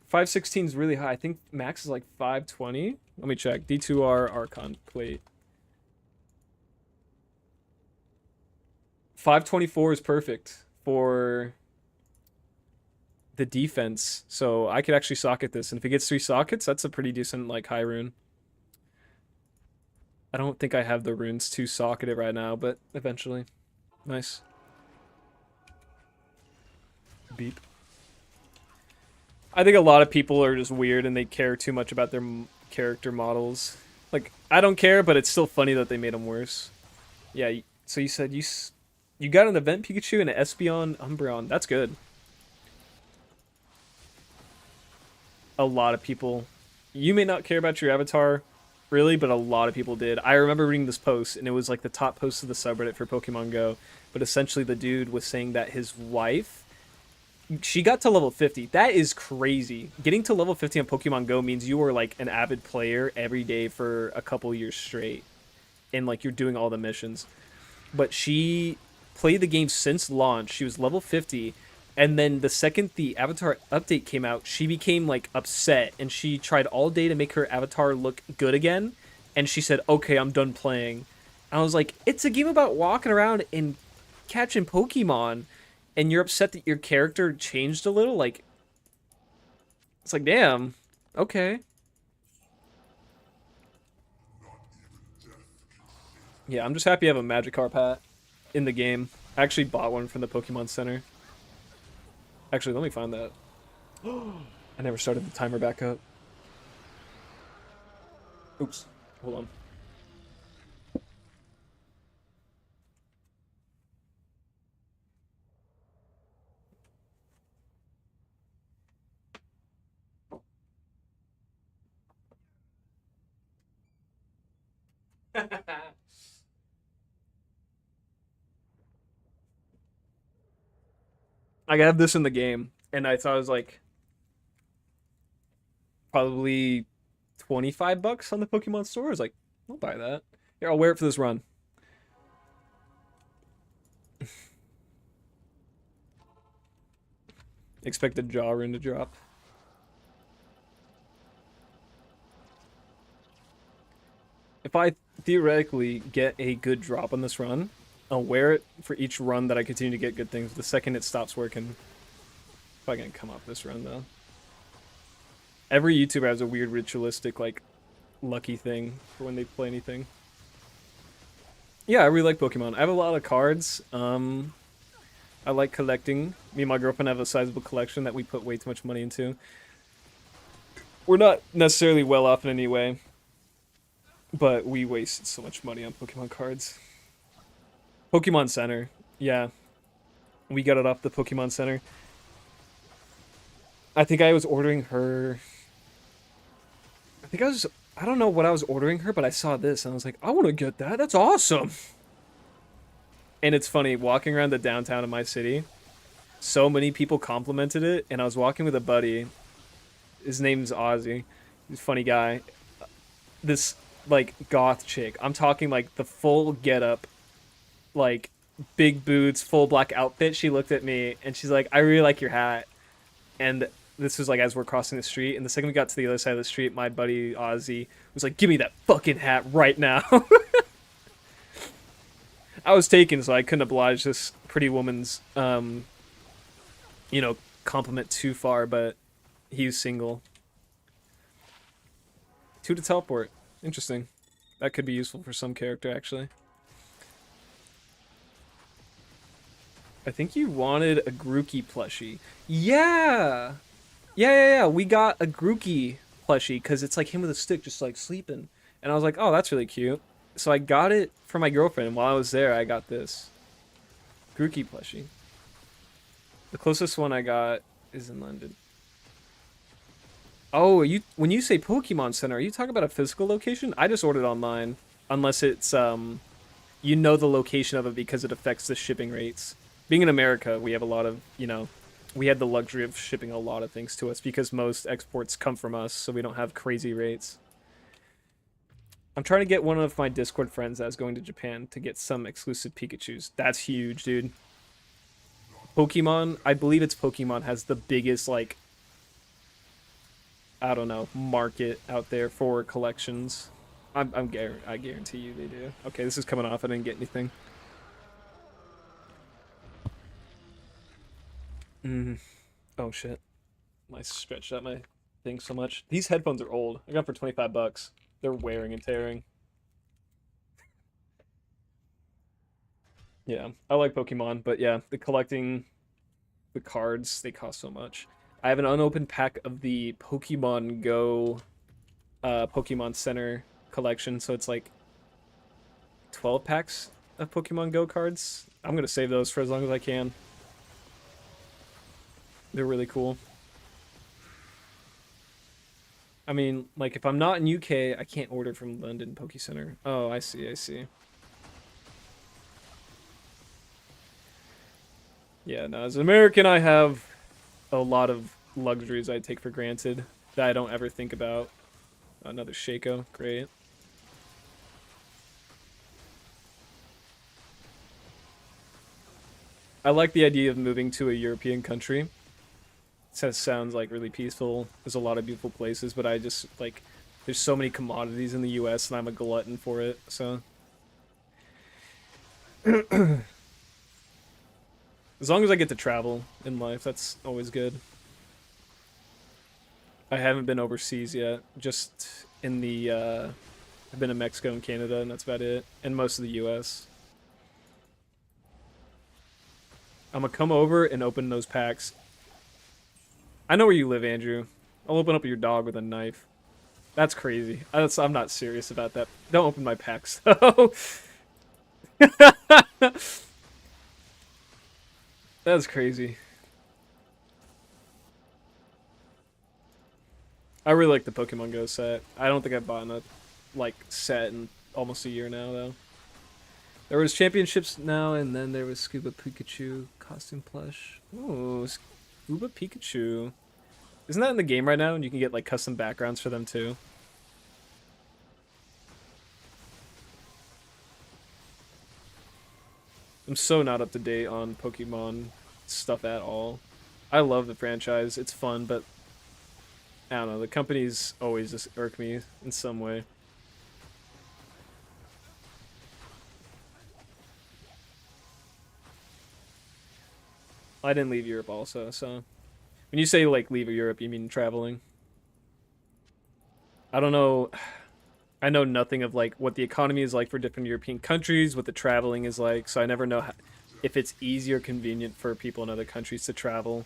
516 is really high. I think max is like 520. Let me check. D2R Archon plate. 524 is perfect for the defense. So I could actually socket this. And if it gets 3 sockets, that's a pretty decent like high rune. I don't think I have the runes to socket it right now, but eventually. Nice. Beep. I think a lot of people are just weird and they care too much about their character models. Like, I don't care, but it's still funny that they made them worse. Yeah, so you said you got an event Pikachu and an Espeon Umbreon. That's good. A lot of people. You may not care about your avatar, really, but a lot of people did. I remember reading this post, and it was like the top post of the subreddit for Pokemon Go. But essentially, the dude was saying that his wife, she got to level 50. That is crazy. Getting to level 50 on Pokemon Go means you were like an avid player every day for a couple years straight. And like you're doing all the missions. But she played the game since launch. She was level 50. And then the second the Avatar update came out, she became like upset and she tried all day to make her avatar look good again. And she said, okay, I'm done playing. I was like, it's a game about walking around and catching Pokemon. And you're upset that your character changed a little. Like, it's like, damn, okay. Yeah, I'm just happy I have a Magikarp hat in the game. I actually bought one from the Pokemon Center. Actually, let me find that. I never started the timer back up. Oops. Hold on. I have this in the game, and I thought it was like probably $25 on the Pokemon store. I was like, I'll buy that. Here, I'll wear it for this run. Expect the jaw rune to drop. If I theoretically get a good drop on this run, I'll wear it for each run that I continue to get good things. The second it stops working, probably gonna come off this run though. Every YouTuber has a weird ritualistic like lucky thing for when they play anything. Yeah, I really like Pokemon. I have a lot of cards. I like collecting. Me and my girlfriend have a sizable collection that we put way too much money into. We're not necessarily well off in any way, but we wasted so much money on Pokemon cards. Pokemon Center. Yeah. We got it off the Pokemon Center. I think I was ordering her... I don't know what I was ordering her, but I saw this and I was like, I want to get that. That's awesome. And it's funny, walking around the downtown of my city, so many people complimented it, and I was walking with a buddy. His name's Ozzy. He's a funny guy. This, like, goth chick. I'm talking, like, the full getup, like, big boots, full black outfit. She looked at me, and she's like, I really like your hat. And this was, like, as we're crossing the street, and the second we got to the other side of the street, my buddy Ozzy was like, give me that fucking hat right now. I was taken, so I couldn't oblige this pretty woman's, compliment too far, but he was single. 2 to teleport. Interesting. That could be useful for some character, actually. I think you wanted a Grookey plushie. Yeah! Yeah. We got a Grookey plushie, because it's like him with a stick just, like, sleeping. And I was like, oh, that's really cute. So I got it for my girlfriend, and while I was there, I got this Grookey plushie. The closest one I got is in London. Oh, when you say Pokemon Center, are you talking about a physical location? I just ordered online, unless it's you know the location of it because it affects the shipping rates. Being in America, we have a lot of, we had the luxury of shipping a lot of things to us because most exports come from us, so we don't have crazy rates. I'm trying to get one of my Discord friends that's going to Japan to get some exclusive Pikachus. That's huge, dude. Pokemon, I believe it's Pokemon, has the biggest, like, I don't know, market out there for collections. I guarantee you they do. Okay, this is coming off. I didn't get anything. Oh, shit. I stretched out my thing so much. These headphones are old. I got them for $25. They're wearing and tearing. Yeah, I like Pokemon, but yeah, the collecting the cards, they cost so much. I have an unopened pack of the Pokemon Go Pokemon Center collection, so it's like 12 packs of Pokemon Go cards. I'm going to save those for as long as I can. They're really cool. I mean, like, if I'm not in UK, I can't order from London Poke Center. Oh, I see. Yeah, no, as an American, I have a lot of luxuries I take for granted that I don't ever think about. Another Shaco, great. I like the idea of moving to a European country. It sounds like really peaceful. There's a lot of beautiful places, but I just like there's so many commodities in the US and I'm a glutton for it, so as long as I get to travel in life, that's always good. I haven't been overseas yet, just in the I've been to Mexico and Canada and that's about it, and most of the US. I'm gonna come over and open those packs. I know where you live, Andrew. I'll open up your dog with a knife. That's crazy. I'm not serious about that. Don't open my packs, though. That's crazy. I really like the Pokemon Go set. I don't think I've bought a, like, set in almost a year now, though. There was championships now, and then there was Scuba Pikachu costume plush. Ooh, Scuba Pikachu. Isn't that in the game right now? And you can get like custom backgrounds for them too. I'm so not up to date on Pokemon stuff at all. I love the franchise. It's fun, but I don't know. The companies always just irk me in some way. I didn't leave Europe also, so when you say like leave Europe, you mean traveling? I don't know. I know nothing of like what the economy is like for different European countries, what the traveling is like, so I never know if it's easy or convenient for people in other countries to travel.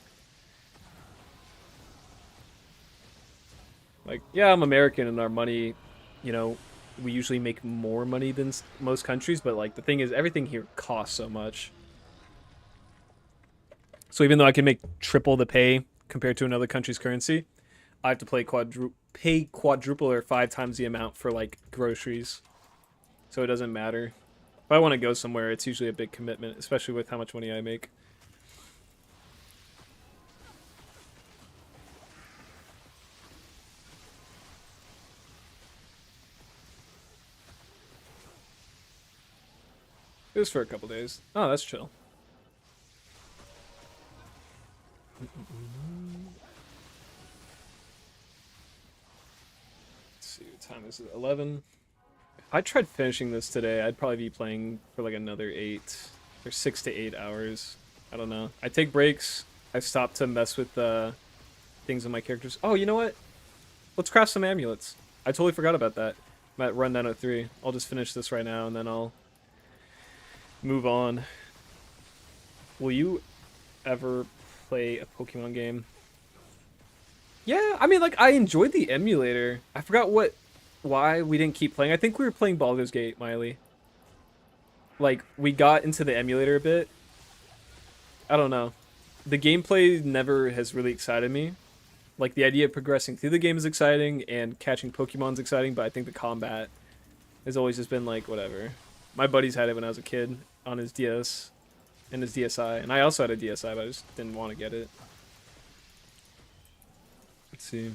Like, yeah, I'm American and our money, you know, we usually make more money than most countries, but like the thing is everything here costs so much. So even though I can make triple the pay compared to another country's currency, I have to pay quadruple or 5 times the amount for like groceries. So it doesn't matter. If I want to go somewhere, it's usually a big commitment, especially with how much money I make. It was for a couple days. Oh, that's chill. Let's see, what time is it? 11. If I tried finishing this today, I'd probably be playing for like another 8 or 6 to 8 hours. I don't know. I take breaks. I stop to mess with things in my characters. Oh, you know what? Let's craft some amulets. I totally forgot about that. I'm at run 903. I'll just finish this right now and then I'll move on. Will you ever play a Pokemon game? Yeah, I mean, like, I enjoyed the emulator. I forgot why we didn't keep playing. I think we were playing Baldur's Gate, Miley. Like, we got into the emulator a bit. I don't know. The gameplay never has really excited me. Like, the idea of progressing through the game is exciting, and catching Pokemon's exciting, but I think the combat has always just been, like, whatever. My buddies had it when I was a kid on his DS and his DSi, and I also had a DSi, but I just didn't want to get it. Let's see.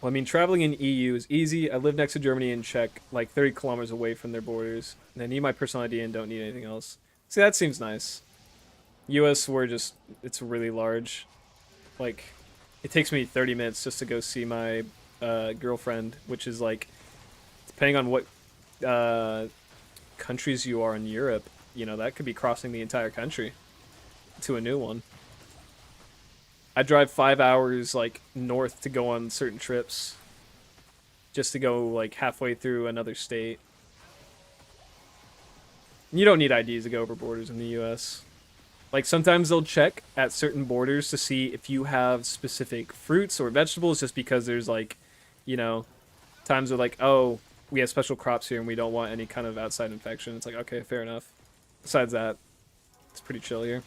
Well, I mean, traveling in EU is easy. I live next to Germany and Czech, like 30 kilometers away from their borders. And I need my personal ID and don't need anything else. See, that seems nice. US, it's really large. Like, it takes me 30 minutes just to go see my girlfriend, which is like, depending on what countries you are in Europe, you know, that could be crossing the entire country to a new one. I drive 5 hours like north to go on certain trips, just to go like halfway through another state. You don't need IDs to go over borders in the U.S. Like sometimes they'll check at certain borders to see if you have specific fruits or vegetables, just because there's like, you know, times where like, oh, we have special crops here and we don't want any kind of outside infection. It's like, okay, fair enough. Besides that, it's pretty chill here.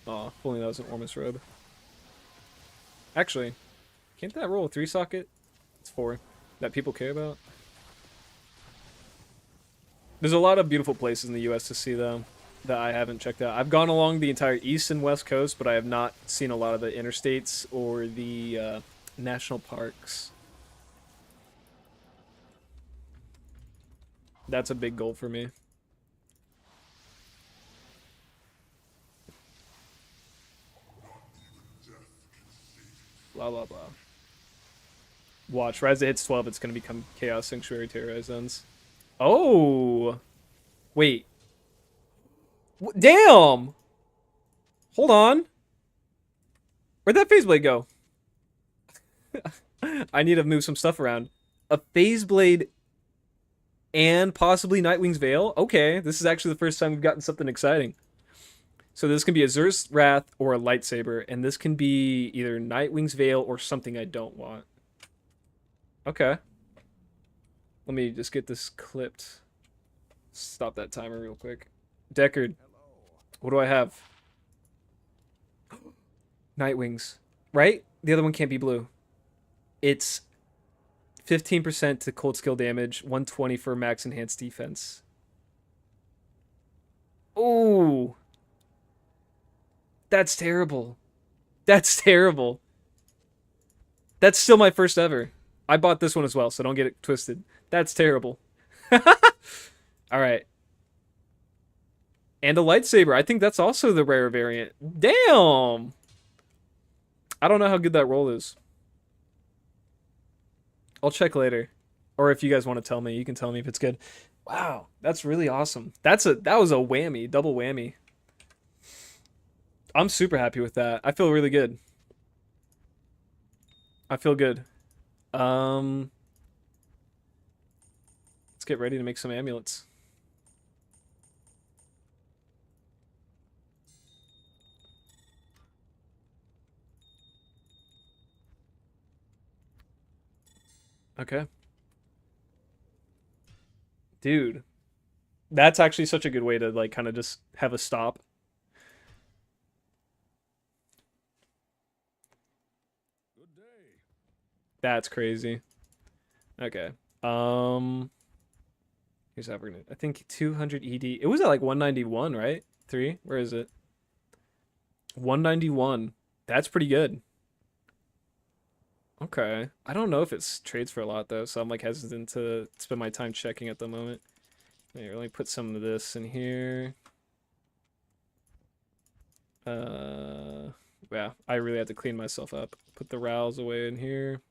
Aw, if only that was an Ormus robe. Actually, can't that roll a 3-socket? It's 4. That people care about? There's a lot of beautiful places in the US to see, though, that I haven't checked out. I've gone along the entire east and west coast, but I have not seen a lot of the interstates or the national parks. That's a big goal for me. Blah, blah, blah. Watch, right as it hits 12, it's going to become Chaos Sanctuary Terrorized Zones. Oh! Wait. Damn! Hold on. Where'd that phase blade go? I need to move some stuff around. A phase blade and possibly Nightwing's Veil? Okay, this is actually the first time we've gotten something exciting. So this can be a Zer's Wrath or a lightsaber, and this can be either Nightwing's Veil or something I don't want. Okay. Let me just get this clipped. Stop that timer real quick. Deckard, what do I have? Nightwings, right? The other one can't be blue. It's 15% to cold skill damage, 120 for max enhanced defense. Oh, that's terrible. That's terrible. That's still my first ever. I bought this one as well, so don't get it twisted. That's terrible. All right. And a lightsaber. I think that's also the rare variant. Damn. I don't know how good that roll is. I'll check later. Or if you guys want to tell me, you can tell me if it's good. Wow, that's really awesome. That was a whammy, double whammy. I'm super happy with that. I feel really good. I feel good. Let's get ready to make some amulets. Okay. Dude, that's actually such a good way to like kind of just have a stop. That's crazy. Okay. Here's how we're gonna. I think 200 ED. It was at like 191, right? 3. Where is it? 191. That's pretty good. Okay. I don't know if it's trades for a lot though, so I'm like hesitant to spend my time checking at the moment. Here, let me put some of this in here. Yeah, I really have to clean myself up. Put the rows away in here.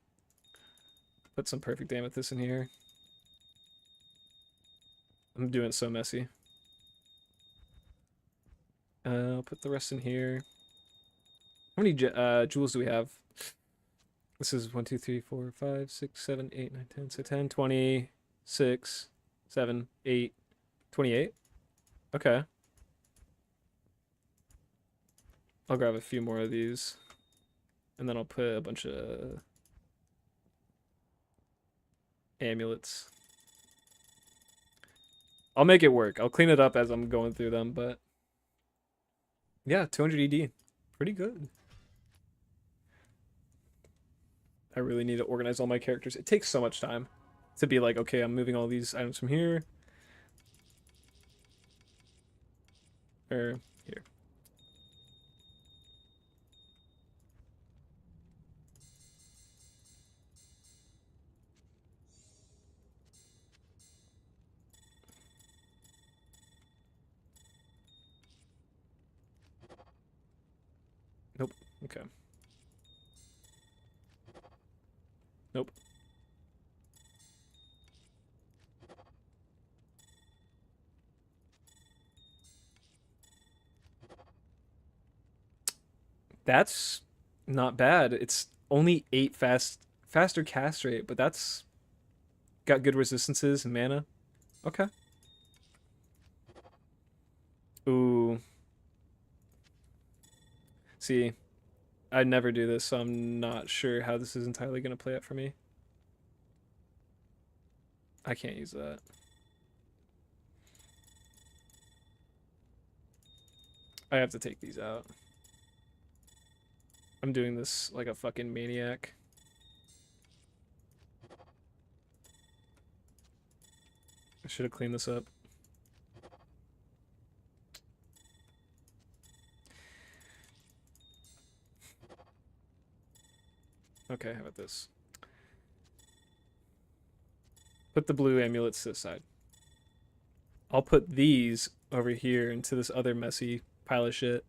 Put some perfect amethyst in here. I'm doing it so messy. I'll put the rest in here. How many jewels do we have? This is 1, 2, 3, 4, 5, 6, 7, 8, 9, 10. So 10, 26, 7, 8, 28. Okay. I'll grab a few more of these. And then I'll put a bunch of amulets. I'll make it work. I'll clean it up as I'm going through them, but yeah, 200 ED. Pretty good. I really need to organize all my characters. It takes so much time to be like, okay, I'm moving all these items from here. Or here. Nope. Okay. Nope. That's not bad. It's only 8 faster cast rate, but that's got good resistances and mana. Okay. Ooh. See, I never do this, so I'm not sure how this is entirely going to play out for me. I can't use that. I have to take these out. I'm doing this like a fucking maniac. I should have cleaned this up. Okay, how about this? Put the blue amulets to the side. I'll put these over here into this other messy pile of shit.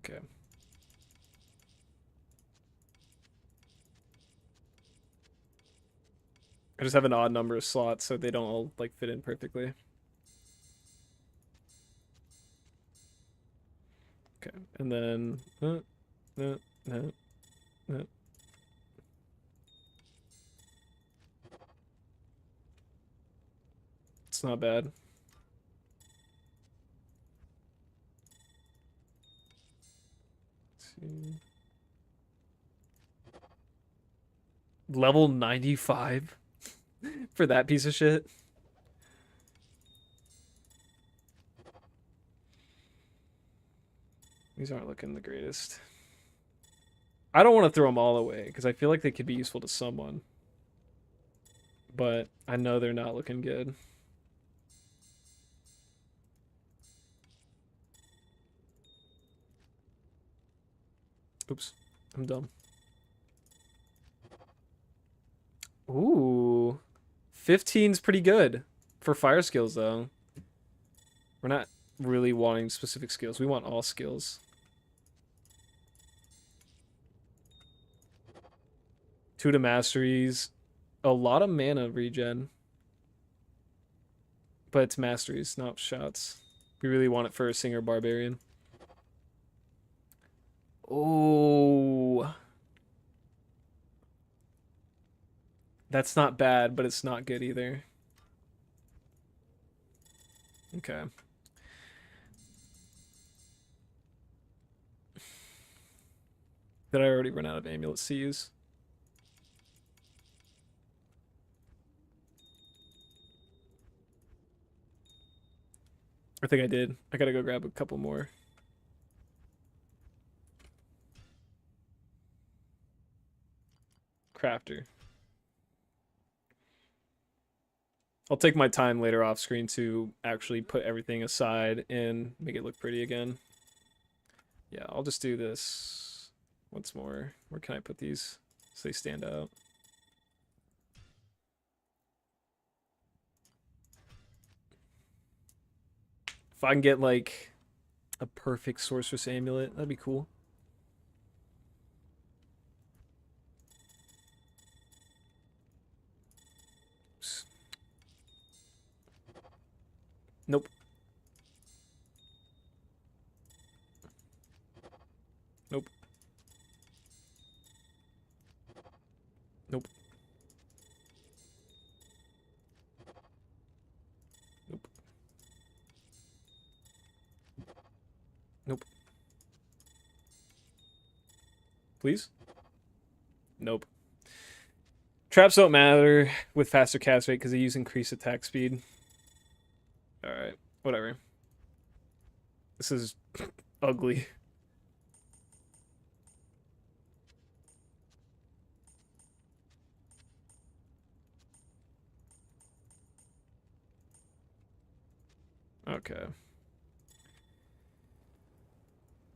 Okay. I just have an odd number of slots so they don't all like fit in perfectly. Okay, and then no. It's not bad. Let's see. Level 95 for that piece of shit. These aren't looking the greatest. I don't want to throw them all away because I feel like they could be useful to someone. But I know they're not looking good. Oops, I'm dumb. Ooh, 15's pretty good for fire skills though. We're not really wanting specific skills. We want all skills. 2 to masteries. A lot of mana regen. But it's masteries, not shots. We really want it for a singer barbarian. Oh. That's not bad, but it's not good either. Okay. Did I already run out of amulets to use? I think I did. I gotta go grab a couple more. Crafter. I'll take my time later off screen to actually put everything aside and make it look pretty again. Yeah, I'll just do this once more. Where can I put these so they stand out? If I can get like a perfect sorceress amulet, that'd be cool. Oops. Nope. Nope. Nope. Nope. Nope. Please? Nope. Traps don't matter with faster cast rate because they use increased attack speed. Alright, whatever. This is ugly. Okay.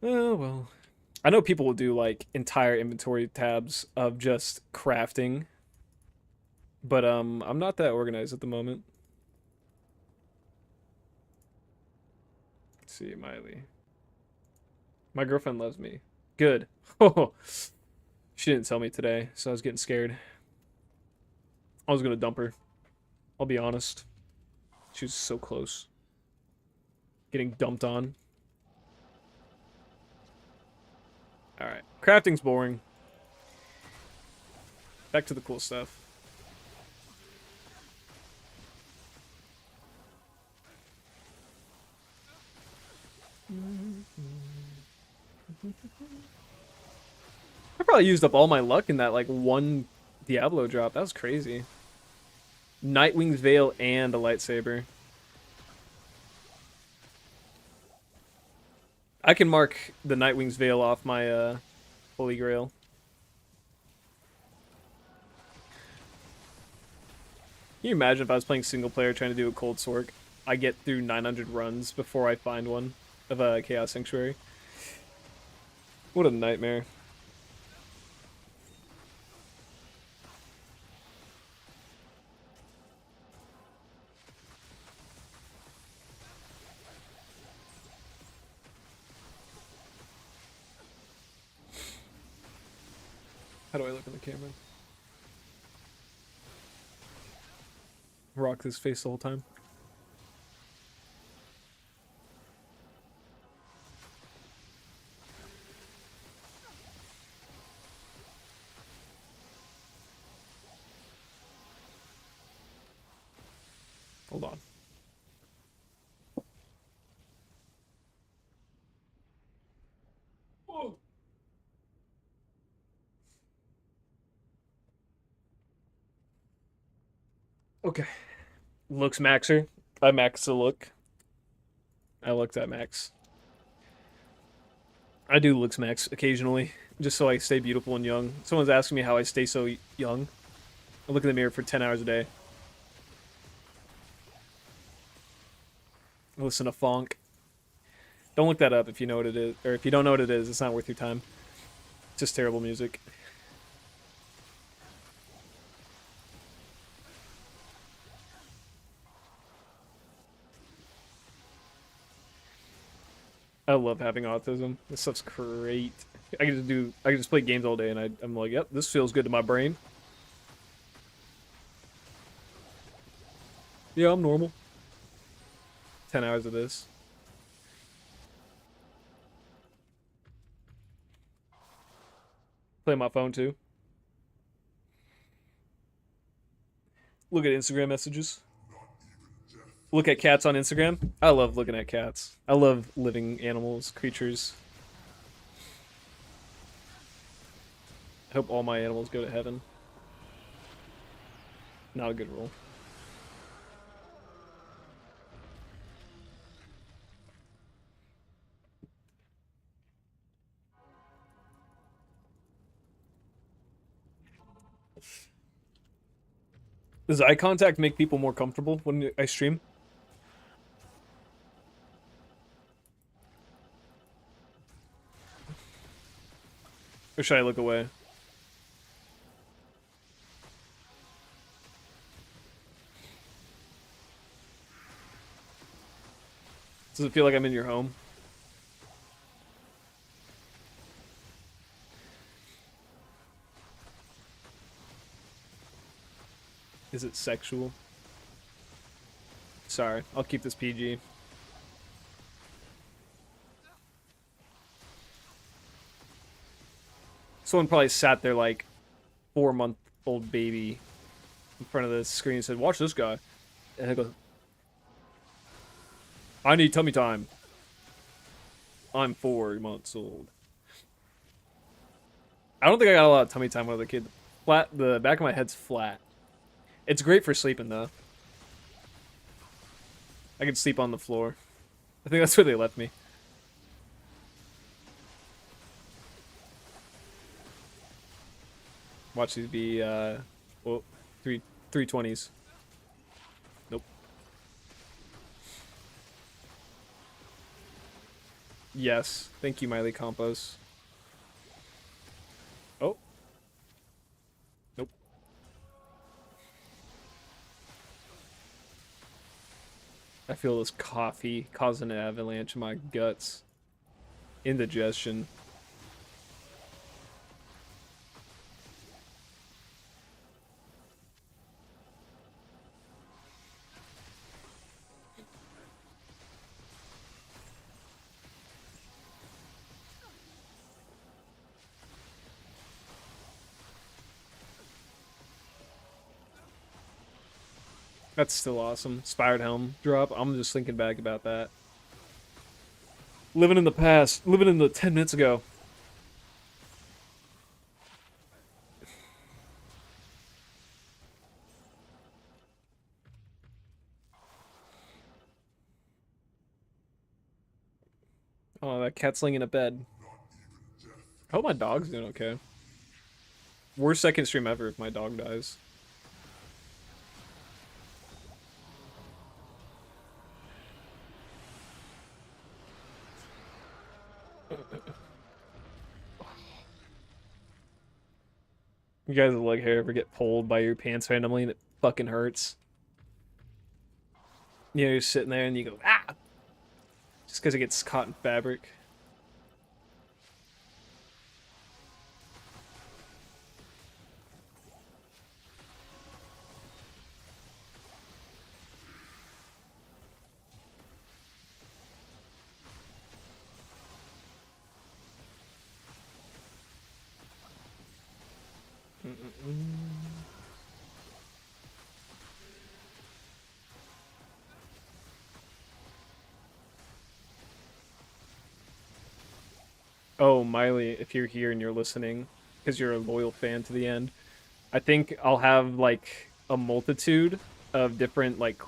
Oh, well. I know people will do like entire inventory tabs of just crafting, but I'm not that organized at the moment. Let's see, Miley. My girlfriend loves me. Good. Oh, she didn't tell me today, so I was getting scared. I was gonna dump her. I'll be honest. She was so close. Getting dumped on. Alright. Crafting's boring. Back to the cool stuff. I probably used up all my luck in that like one Diablo drop. That was crazy. Nightwing's Veil and a lightsaber. I can mark the Nightwing's Veil off my Holy Grail. Can you imagine if I was playing single player trying to do a cold sork? I get through 900 runs before I find one of a Chaos Sanctuary. What a nightmare. How do I look in the camera? Rock this face the whole time. Hold on. Whoa. Okay. Looks maxer. I maxed the look. I looked at max. I do looks max occasionally, just so I stay beautiful and young. Someone's asking me how I stay so young. I look in the mirror for 10 hours a day. I listen to funk. Don't look that up if you know what it is, or if you don't know what it is, it's not worth your time. It's just terrible music. I love having autism. This stuff's great. I can just play games all day, and I'm like, yep, this feels good to my brain. Yeah, I'm normal. 10 hours of this. Play my phone too. Look at Instagram messages. Look at cats on Instagram. I love looking at cats. I love living animals, creatures. I hope all my animals go to heaven. Not a good rule. Does eye contact make people more comfortable when I stream? Or should I look away? Does it feel like I'm in your home? Is it sexual? Sorry, I'll keep this PG. Someone probably sat there like 4-month-old baby in front of the screen and said, "Watch this guy," and I go, "I need tummy time. I'm 4 months old." I don't think I got a lot of tummy time when I was a kid. Flat, the back of my head's flat. It's great for sleeping though. I can sleep on the floor. I think that's where they left me. Watch these be well, 320s. Nope. Yes. Thank you, Miley Campos. Oh. Nope. I feel this coffee causing an avalanche in my guts. Indigestion. That's still awesome. Spired Helm drop. I'm just thinking back about that. Living in the past. Living in the 10 minutes ago. Oh, that cat's laying in a bed. I hope my dog's doing okay. Worst second stream ever if my dog dies. You guys like hair ever get pulled by your pants randomly and it fucking hurts? You know, you're sitting there and you go, ah! Just because it gets caught in fabric. Oh, Miley, if you're here and you're listening, because you're a loyal fan to the end, I think I'll have like a multitude of different like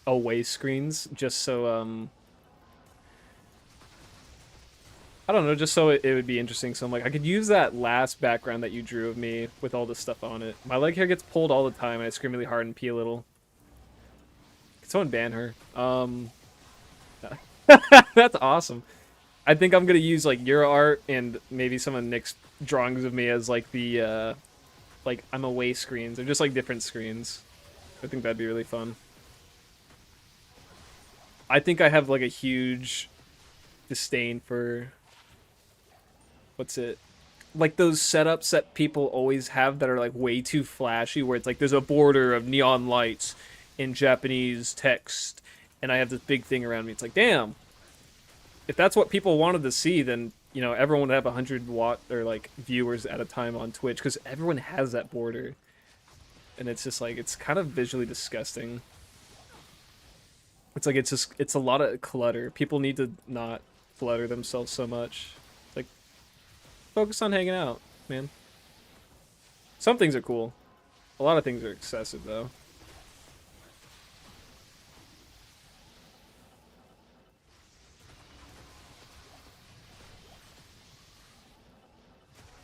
away screens just so I don't know, just so it would be interesting. So I'm like, I could use that last background that you drew of me with all this stuff on it. My leg hair gets pulled all the time, and I scream really hard and pee a little. Can someone ban her? That's awesome. I think I'm gonna use like your art and maybe some of Nick's drawings of me as like the like I'm away screens. They're just like different screens. I think that'd be really fun. I think I have like a huge disdain for what's it? Like those setups that people always have that are like way too flashy, where it's like there's a border of neon lights in Japanese text, and I have this big thing around me. It's like, damn, if that's what people wanted to see, then you know everyone would have 100 watt or like viewers at a time on Twitch because everyone has that border, and it's just like it's kind of visually disgusting. It's like it's a lot of clutter. People need to not clutter themselves so much. Like focus on hanging out, man. Some things are cool. A lot of things are excessive though.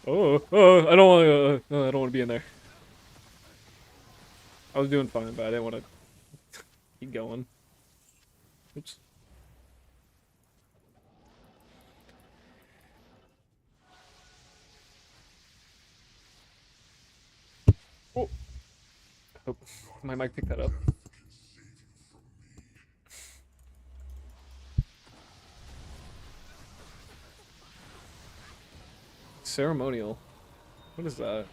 I don't want to. I don't want to be in there. I was doing fine, but I didn't want to keep going. Oops. Oh, oh, my mic picked that up. Ceremonial. What is that?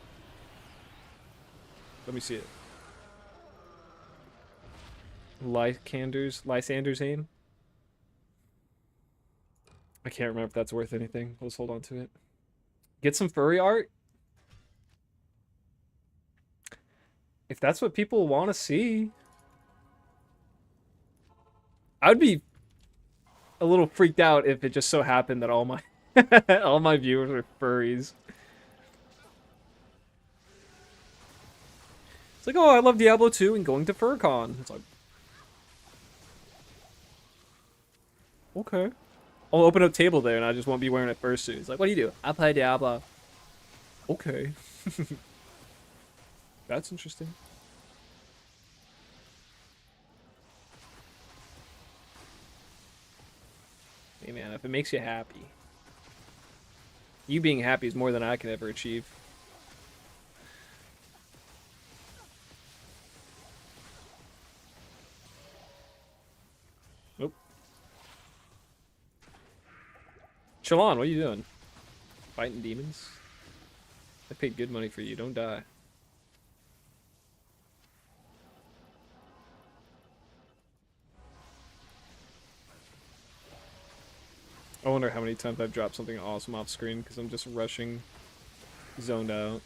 Let me see it. Lysander's aim. I can't remember if that's worth anything. Let's hold on to it. Get some furry art. If that's what people want to see, I would be a little freaked out if it just so happened that all my all my viewers are furries. It's like, oh, I love Diablo 2 and going to FurCon. It's like, okay. I'll open up table there and I just won't be wearing a fursuit. It's like, what do you do? I play Diablo. Okay. That's interesting. Hey man, if it makes you happy. You being happy is more than I can ever achieve. Nope. Shalon, what are you doing? Fighting demons? I paid good money for you, don't die. I wonder how many times I've dropped something awesome off screen because I'm just rushing, zoned out.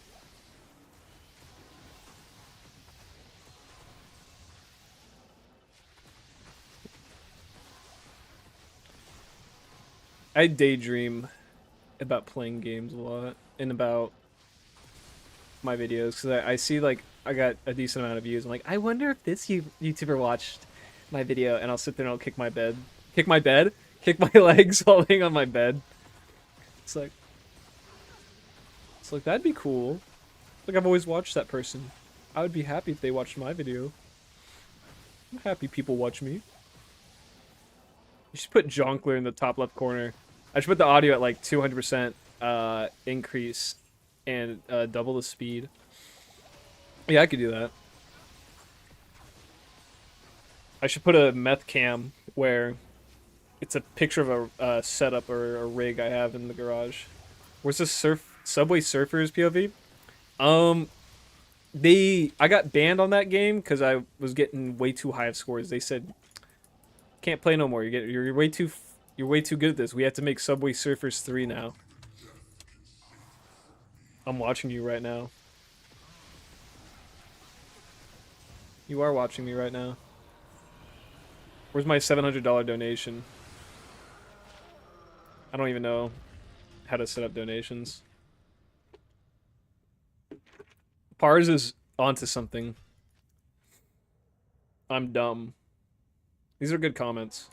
I daydream about playing games a lot and about my videos because I see like I got a decent amount of views. I'm like, I wonder if this YouTuber watched my video, and I'll sit there and I'll kick my bed, kick my legs while laying on my bed. It's like, that'd be cool. Like I've always watched that person. I would be happy if they watched my video. I'm happy people watch me. You should put Jonkler in the top left corner. I should put the audio at like 200% increase and double the speed. Yeah, I could do that. I should put a meth cam where it's a picture of a setup or a rig I have in the garage. Where's the Subway Surfers POV? Um, I got banned on that game because I was getting way too high of scores. They said can't play no more. You're way too good at this. We have to make Subway Surfers 3 now. I'm watching you right now. You are watching me right now. Where's my $700 donation? I don't even know how to set up donations. Pars is onto something. I'm dumb. These are good comments.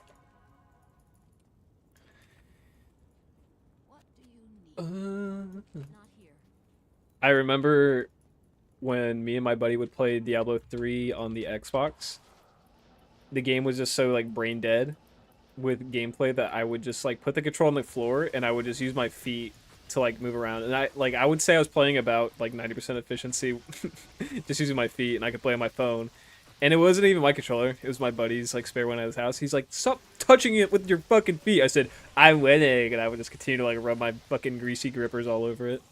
Not here. I remember when me and my buddy would play Diablo 3 on the Xbox. The game was just so like brain dead with gameplay that I would just like put the control on the floor and I would just use my feet to like move around. And I would say I was playing about like 90% efficiency just using my feet, and I could play on my phone. And it wasn't even my controller. It was my buddy's like spare one at his house. He's like, "Stop touching it with your fucking feet." I said, "I'm winning," and I would just continue to like rub my fucking greasy grippers all over it.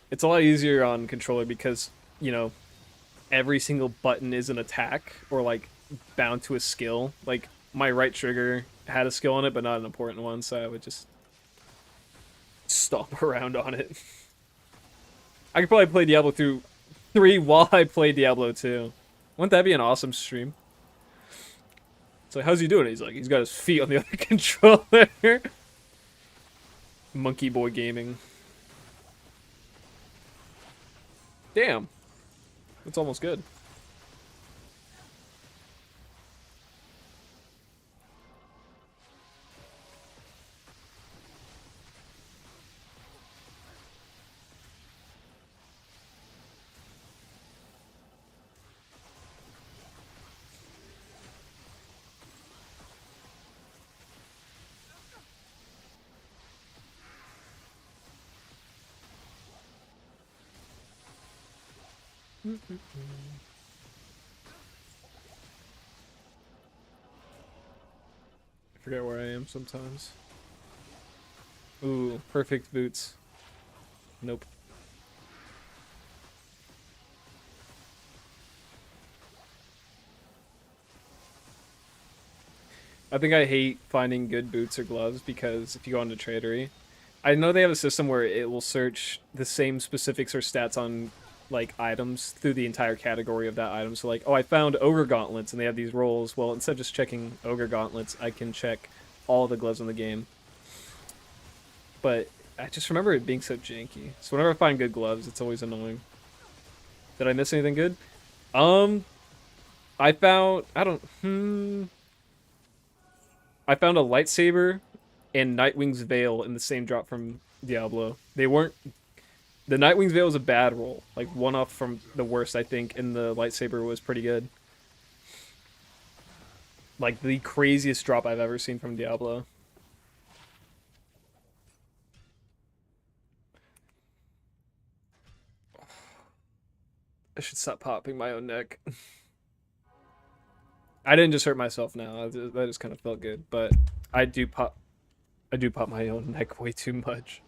It's a lot easier on controller because, you know, every single button is an attack or like bound to a skill. Like my right trigger had a skill on it, but not an important one, so I would just stomp around on it. I could probably play Diablo 3 while I play Diablo 2. Wouldn't that be an awesome stream? It's like, how's he doing? He's like, he's got his feet on the other controller. Monkey Boy Gaming. Damn. That's almost good. I forget where I am sometimes. Ooh, perfect boots. Nope. I think I hate finding good boots or gloves because if you go onto Tradery, I know they have a system where it will search the same specifics or stats on like items through the entire category of that item. So like, oh, I found ogre gauntlets and they have these rolls. Well, instead of just checking ogre gauntlets, I can check all the gloves in the game. But I just remember it being so janky. So whenever I find good gloves, it's always annoying. Did I miss anything good? Um, I found I found a lightsaber and Nightwing's Veil in the same drop from Diablo. They weren't. The Nightwing's Veil was a bad roll, like one off from the worst, I think, and the lightsaber was pretty good. Like the craziest drop I've ever seen from Diablo. I should stop popping my own neck. I didn't just hurt myself now. That just kind of felt good, but I do pop. I do pop my own neck way too much.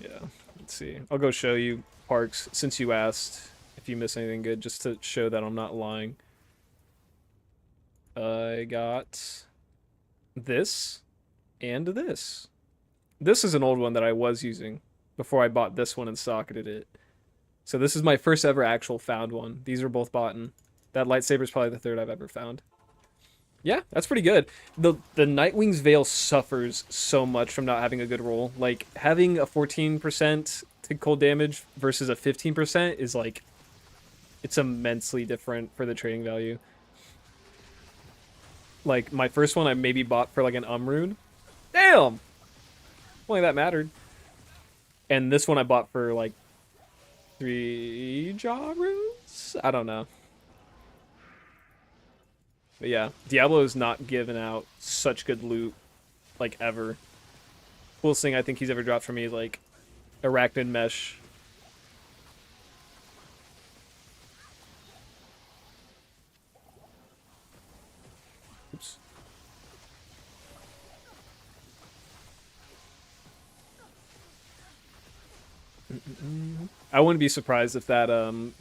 Yeah, let's see. I'll go show you Parks since you asked if you miss anything good, just to show that I'm not lying. I got this and this. This is an old one that I was using before I bought this one and socketed it. So this is my first ever actual found one. These are both bought in. That lightsaber is probably the third I've ever found. Yeah, that's pretty good. The Nightwing's Veil suffers so much from not having a good roll. Like having a 14% to cold damage versus a 15% is like it's immensely different for the trading value. Like my first one I maybe bought for like an rune. Damn! Only that mattered. And this one I bought for like 3 jaw runes? I don't know. But yeah, Diablo is not giving out such good loot, like, ever. Coolest thing I think he's ever dropped for me is, like, Arachnid Mesh. Oops. I wouldn't be surprised if that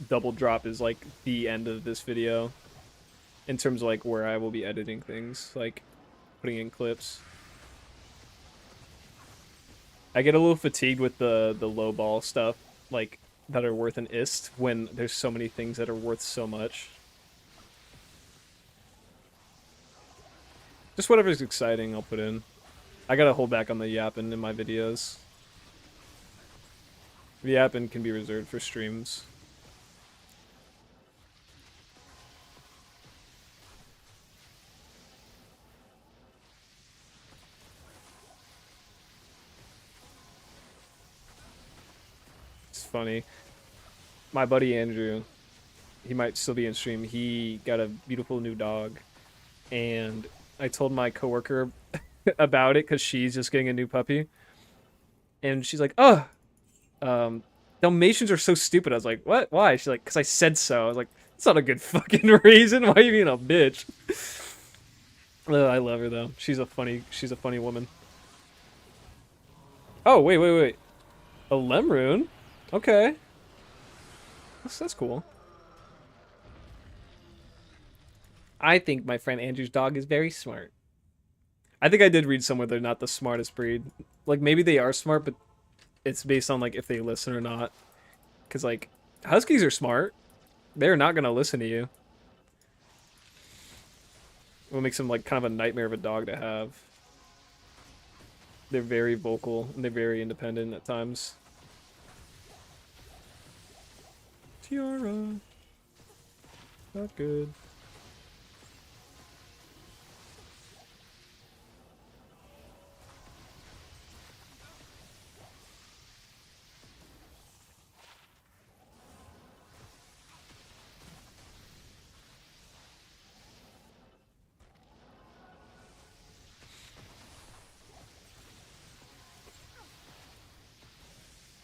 double drop is, like, the end of this video. In terms of, like, where I will be editing things, like, putting in clips. I get a little fatigued with the low ball stuff, like, that are worth an ist when there's so many things that are worth so much. Just whatever's exciting, I'll put in. I gotta hold back on the yapping in my videos. The yapping can be reserved for streams. funny. My buddy Andrew, he might still be in stream. He got a beautiful new dog, and I told my coworker about it because she's just getting a new puppy, and she's like, "Oh, um, Dalmatians are so stupid." I was like, "What? Why?" She's like, "Cause I said so." I was like, "That's not a good fucking reason. Why are you being a bitch?" I love her though. She's a funny woman. Oh, wait. A Lemrune? Okay. That's cool. I think my friend Andrew's dog is very smart. I think I did read somewhere they're not the smartest breed. Like maybe they are smart, but it's based on like if they listen or not. Cause like Huskies are smart. They're not gonna listen to you. What makes them like kind of a nightmare of a dog to have. They're very vocal and they're very independent at times. Tiara. Not good.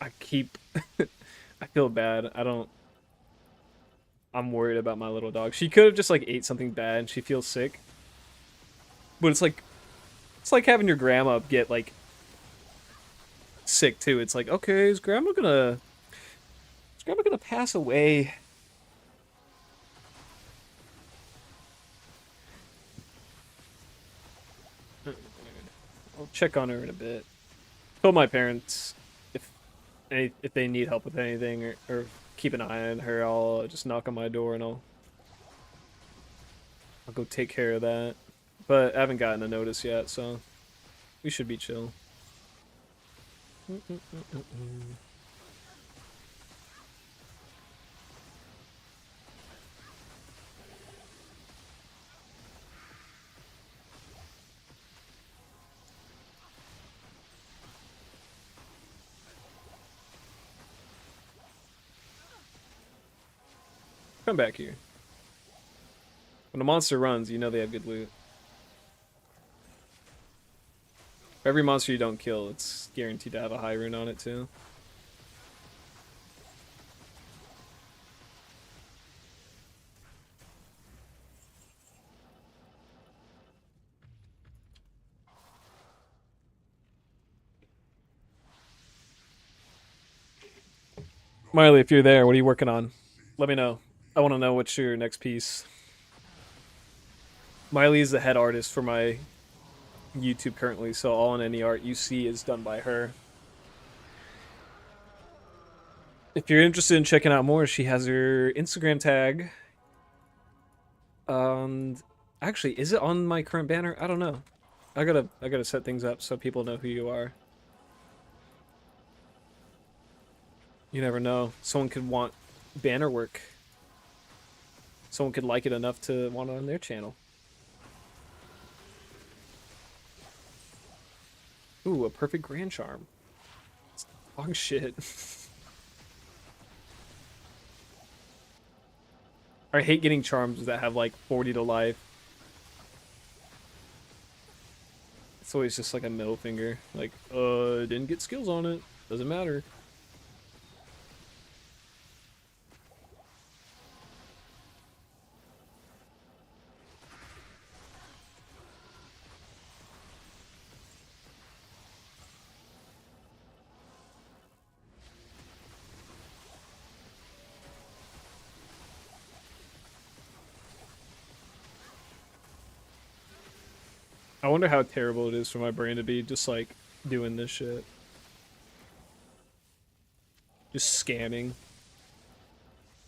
I keep I feel bad. I'm worried about my little dog. She could have just like ate something bad and she feels sick. But it's like having your grandma get like sick too. It's like, okay, is grandma gonna pass away? I'll check on her in a bit. Told my parents if they need help with anything or keep an eye on her, I'll just knock on my door and I'll go take care of that. But I haven't gotten a notice yet, so we should be chill. Come back here. When a monster runs, you know they have good loot. For every monster you don't kill, it's guaranteed to have a high rune on it too. Miley, if you're there, what are you working on? Let me know. I want to know what's your next piece. Miley is the head artist for my YouTube currently, so all and any art you see is done by her. If you're interested in checking out more, she has her Instagram tag. And actually, is it on my current banner? I don't know. I gotta set things up so people know who you are. You never know. Someone could want banner work. Someone could like it enough to want it on their channel. Ooh, a perfect grand charm. Dog shit. I hate getting charms that have like 40 to life. It's always just like a middle finger. Like, didn't get skills on it. Doesn't matter. I wonder how terrible it is for my brain to be just like doing this shit. Just scanning.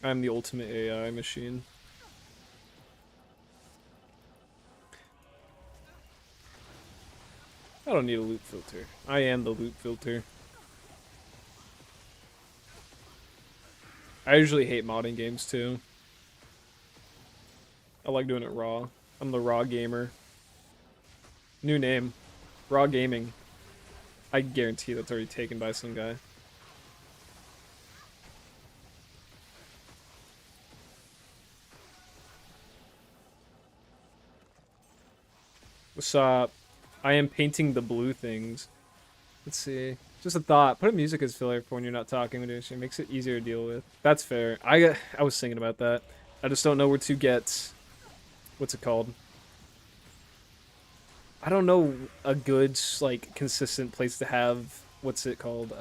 I'm the ultimate AI machine. I don't need a loot filter. I am the loot filter. I usually hate modding games too. I like doing it raw. I'm the raw gamer. New name. Raw gaming. I guarantee that's already taken by some guy. What's up? I am painting the blue things. Let's see. Just a thought. Put a music as filler for when you're not talking. It makes it easier to deal with. That's fair. I was thinking about that. I just don't know where to get. What's it called? I don't know a good like consistent place to have. What's it called?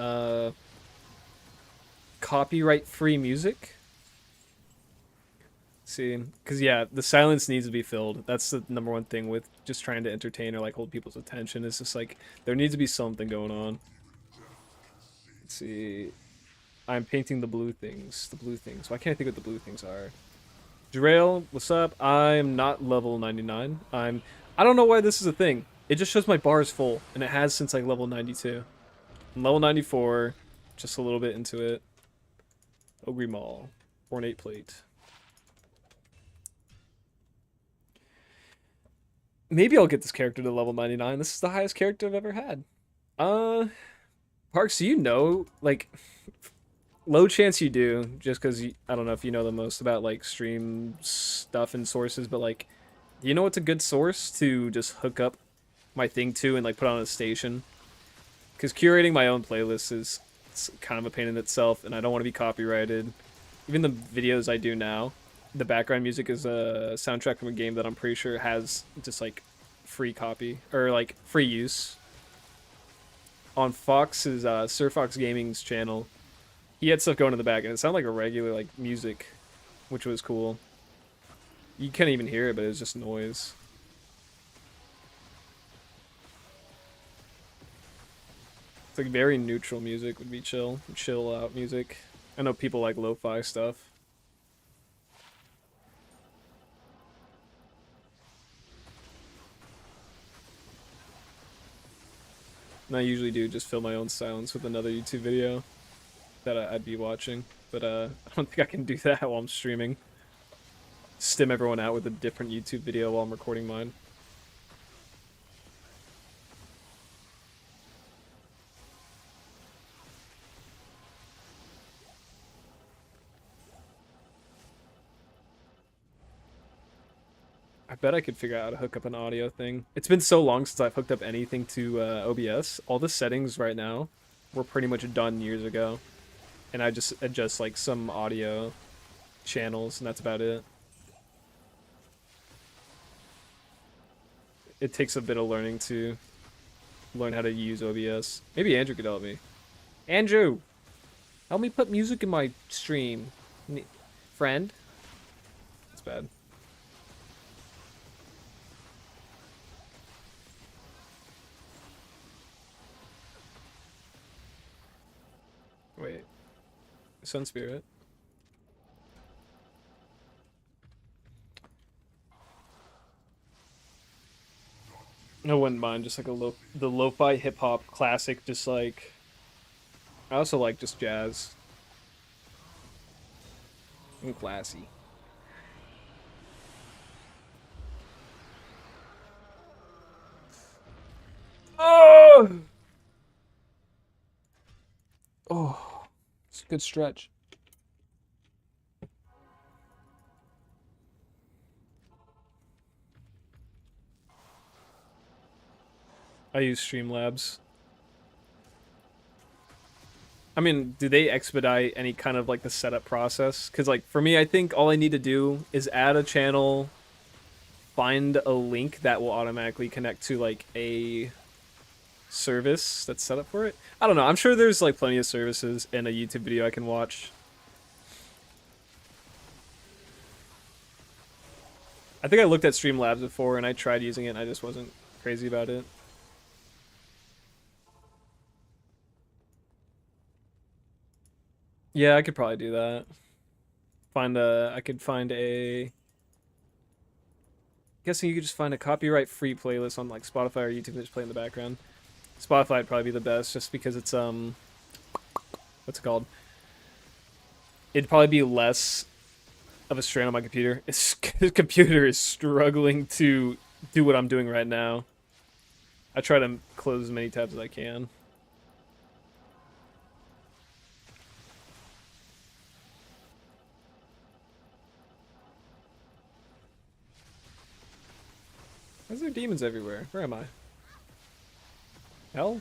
Copyright free music. See, because yeah, the silence needs to be filled. That's the number one thing with just trying to entertain or like hold people's attention. It's just like there needs to be something going on. Let's see. I'm painting the blue things. The blue things. Why can't I think what the blue things are? Drail, what's up? I'm not level 99. I don't know why this is a thing. It just shows my bar is full, and it has since like level 92. I'm level 94, just a little bit into it. Ogre Mall, ornate plate. Maybe I'll get this character to level 99. This is the highest character I've ever had. Uh, Parks, do you know, like, low chance you do, just because I don't know if you know the most about, like, stream stuff and sources, but, like, do you know what's a good source to just hook up my thing to and, like, put on a station? Because curating my own playlist is kind of a pain in itself, and I don't want to be copyrighted. Even the videos I do now, the background music is a soundtrack from a game that I'm pretty sure has just like free copy or like free use. On Fox's Sir Fox Gaming's channel, he had stuff going in the back, and it sounded like a regular like music, which was cool. You can't even hear it, but it's just noise. It's like very neutral music would be chill out music. I know people like lo-fi stuff. And I usually do just fill my own silence with another YouTube video that I'd be watching. But I don't think I can do that while I'm streaming. Stim everyone out with a different YouTube video while I'm recording mine. I bet I could figure out how to hook up an audio thing. It's been so long since I've hooked up anything to OBS. All the settings right now were pretty much done years ago. And I just adjust like some audio channels, and that's about it. It takes a bit of learning to learn how to use OBS. Maybe Andrew could help me. Andrew! Help me put music in my stream. Friend? That's bad. Wait. Sun Spirit. I wouldn't mind just like the lo-fi hip hop classic, just like I also like just jazz. And classy. Oh! Oh, it's a good stretch. I use Streamlabs. I mean, do they expedite any kind of like the setup process? Because like for me, I think all I need to do is add a channel, find a link that will automatically connect to like a service that's set up for it. I don't know. I'm sure there's like plenty of services and a YouTube video I can watch. I think I looked at Streamlabs before and I tried using it and I just wasn't crazy about it. Yeah, I could probably do that. I could find a guessing you could just find a copyright free playlist on like Spotify or YouTube and just play in the background. Spotify would probably be the best just because it's what's it called? It'd probably be less of a strain on my computer. This computer is struggling to do what I'm doing right now. I try to close as many tabs as I can. Why is there demons everywhere? Where am I? Hell?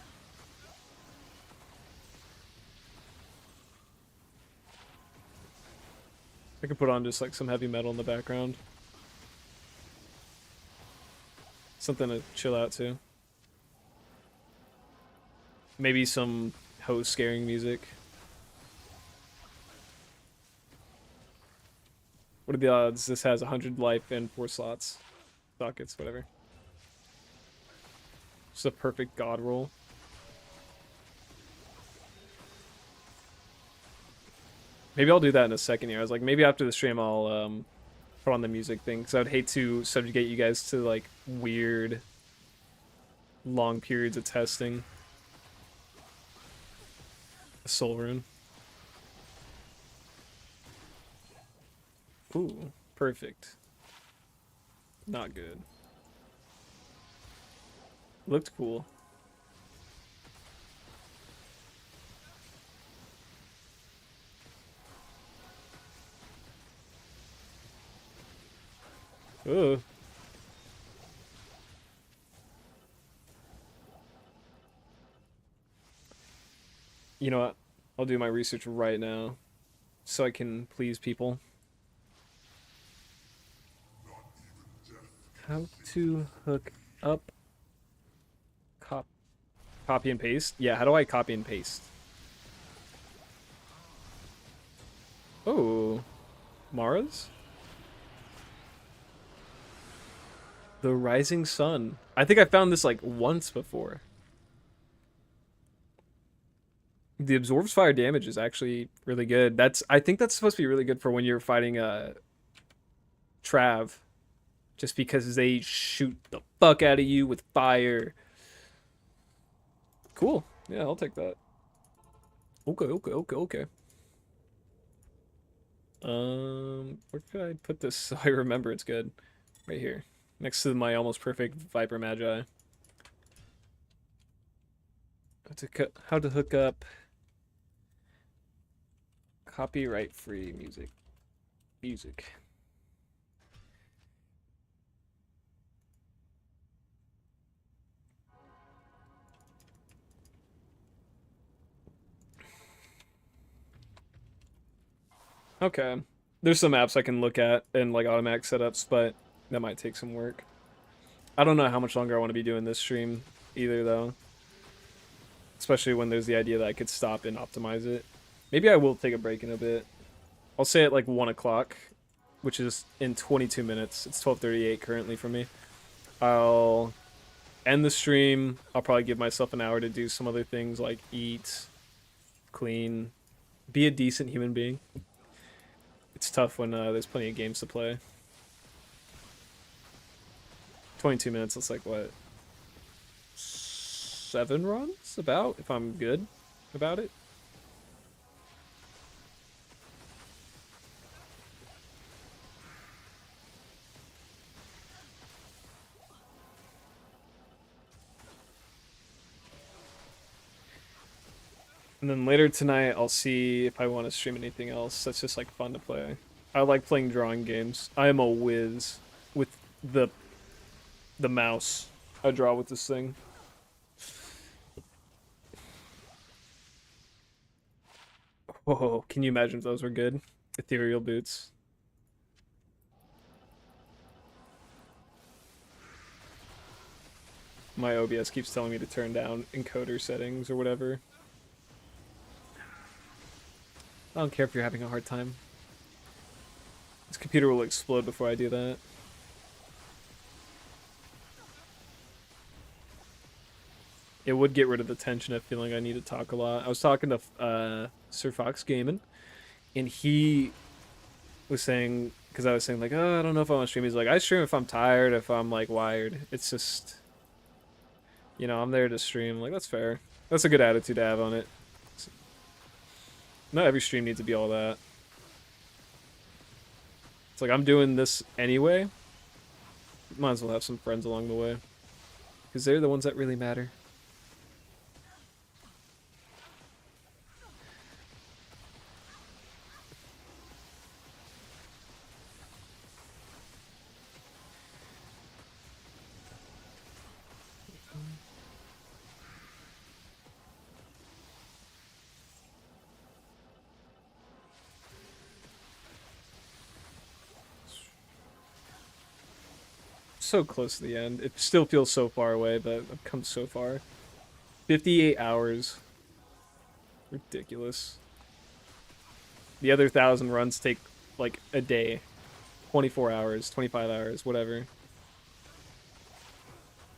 I could put on just like some heavy metal in the background. Something to chill out to. Maybe some host scaring music. What are the odds this has 100 life and 4 slots? Sockets, whatever. Just a perfect god roll. Maybe I'll do that in a second here. I was like, maybe after the stream I'll put on the music thing, because I would hate to subjugate you guys to like weird long periods of testing. A soul rune. Ooh, perfect. Not good. Looked cool. Ugh. You know what? I'll do my research right now so I can please people. How to hook up copy and paste? Yeah, how do I copy and paste? Oh, Mara's? The Rising Sun. I think I found this like once before. The absorbs fire damage is actually really good. I think that's supposed to be really good for when you're fighting Trav. Just because they shoot the fuck out of you with fire. Cool. Yeah, I'll take that. Okay. Where could I put this so I remember it's good? Right here. Next to my almost perfect Viper Magi. How to hook up copyright-free music. Okay. There's some apps I can look at and like automatic setups, but that might take some work. I don't know how much longer I want to be doing this stream either, though. Especially when there's the idea that I could stop and optimize it. Maybe I will take a break in a bit. I'll say at like 1 o'clock, which is in 22 minutes. It's 12:38 currently for me. I'll end the stream. I'll probably give myself an hour to do some other things like eat, clean, be a decent human being. It's tough when there's plenty of games to play. 22 minutes, that's like what? 7 runs? About, if I'm good about it. And then later tonight, I'll see if I want to stream anything else that's just like fun to play. I like playing drawing games. I am a whiz with the mouse. I draw with this thing. Whoa, can you imagine if those were good? Ethereal boots. My OBS keeps telling me to turn down encoder settings or whatever. I don't care if you're having a hard time. This computer will explode before I do that. It would get rid of the tension of feeling I need to talk a lot. I was talking to Sir Fox Gaming, and he was saying, because I was saying like, oh, I don't know if I want to stream. He's like, I stream if I'm tired, if I'm like wired. It's just, you know, I'm there to stream. Like, that's fair. That's a good attitude to have on it. Not every stream needs to be all that. It's like, I'm doing this anyway. Might as well have some friends along the way. Because they're the ones that really matter. So close to the end. It still feels so far away, but I've come so far. 58 hours. Ridiculous. The other 1,000 runs take like a day. 24 hours, 25 hours, whatever.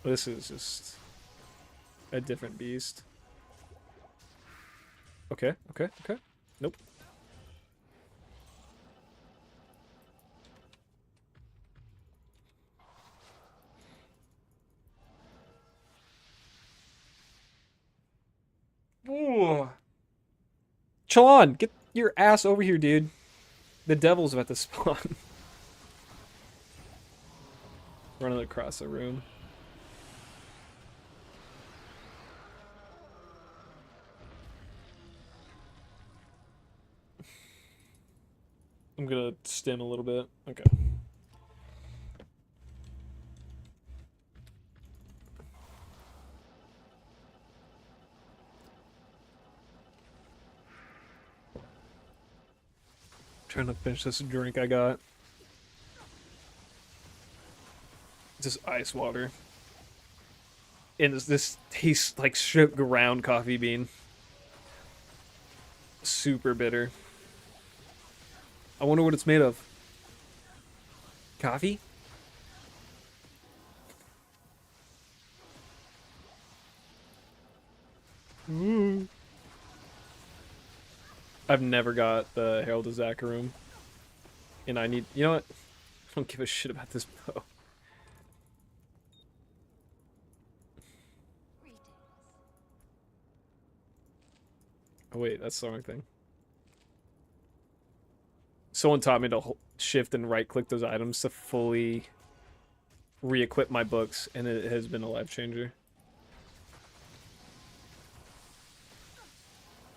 This is just a different beast. Okay, okay, okay. Nope. Ooh. Chalon, get your ass over here, dude. The devil's about to spawn. Running across the room. I'm gonna stim a little bit. Okay. Trying to finish this drink I got. Just ice water. And this tastes like straight ground coffee bean. Super bitter. I wonder what it's made of. Coffee? Ooh. I've never got the Herald of Zakarum. And I need... You know what? I don't give a shit about this bow. Oh wait, that's the wrong thing. Someone taught me to shift and right click those items to fully re-equip my books, and it has been a life changer.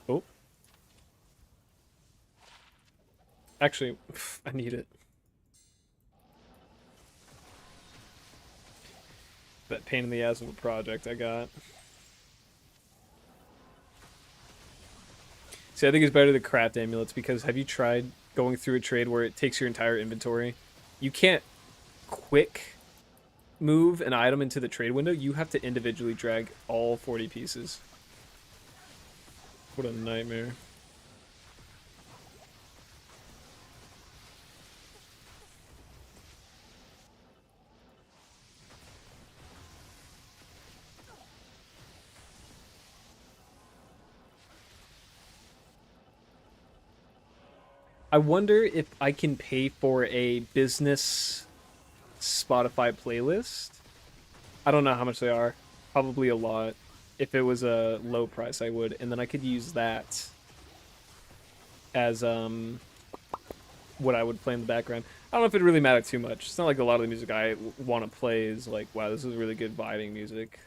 Oh. Actually, I need it. That pain in the ass of a project I got. See, I think it's better to craft amulets because have you tried going through a trade where it takes your entire inventory? You can't quick move an item into the trade window. You have to individually drag all 40 pieces. What a nightmare. I wonder if I can pay for a business Spotify playlist. I don't know how much they are. Probably a lot. If it was a low price, I would. And then I could use that as what I would play in the background. I don't know if it really mattered too much. It's not like a lot of the music I want to play is like, wow, this is really good vibing music.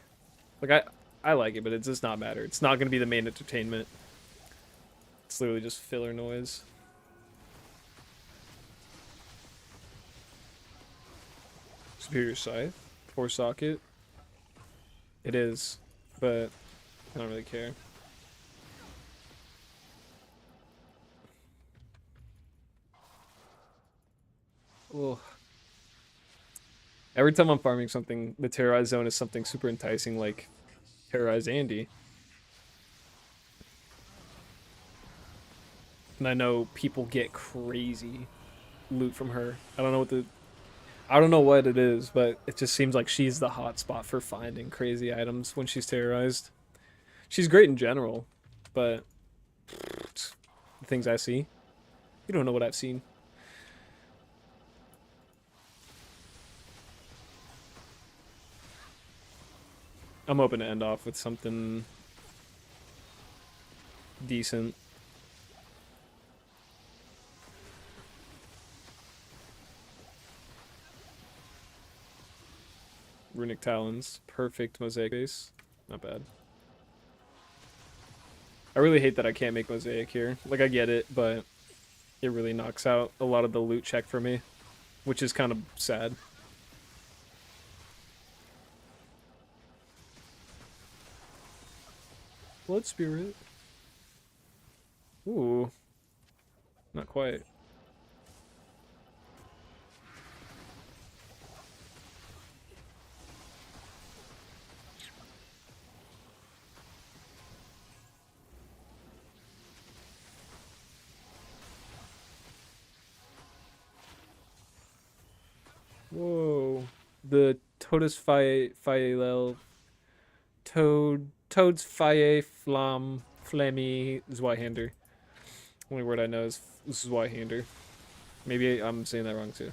Like, I like it, but it does not matter. It's not going to be the main entertainment. It's literally just filler noise. Superior Scythe? 4-socket? It is, but I don't really care. Ugh. Every time I'm farming something, the terrorized zone is something super enticing, like terrorize Andy. And I know people get crazy loot from her. I don't know what it is, but it just seems like she's the hot spot for finding crazy items when she's terrorized. She's great in general, but the things I see, you don't know what I've seen. I'm hoping to end off with something decent. Runic Talons. Perfect mosaic base. Not bad. I really hate that I can't make mosaic here. Like, I get it, but it really knocks out a lot of the loot check for me, which is kind of sad. Blood Spirit. Ooh. Not quite. the Toadus Toad's Faye Flam Flammy Zweihander. Only word I know is Zweihander. Maybe I'm saying that wrong too.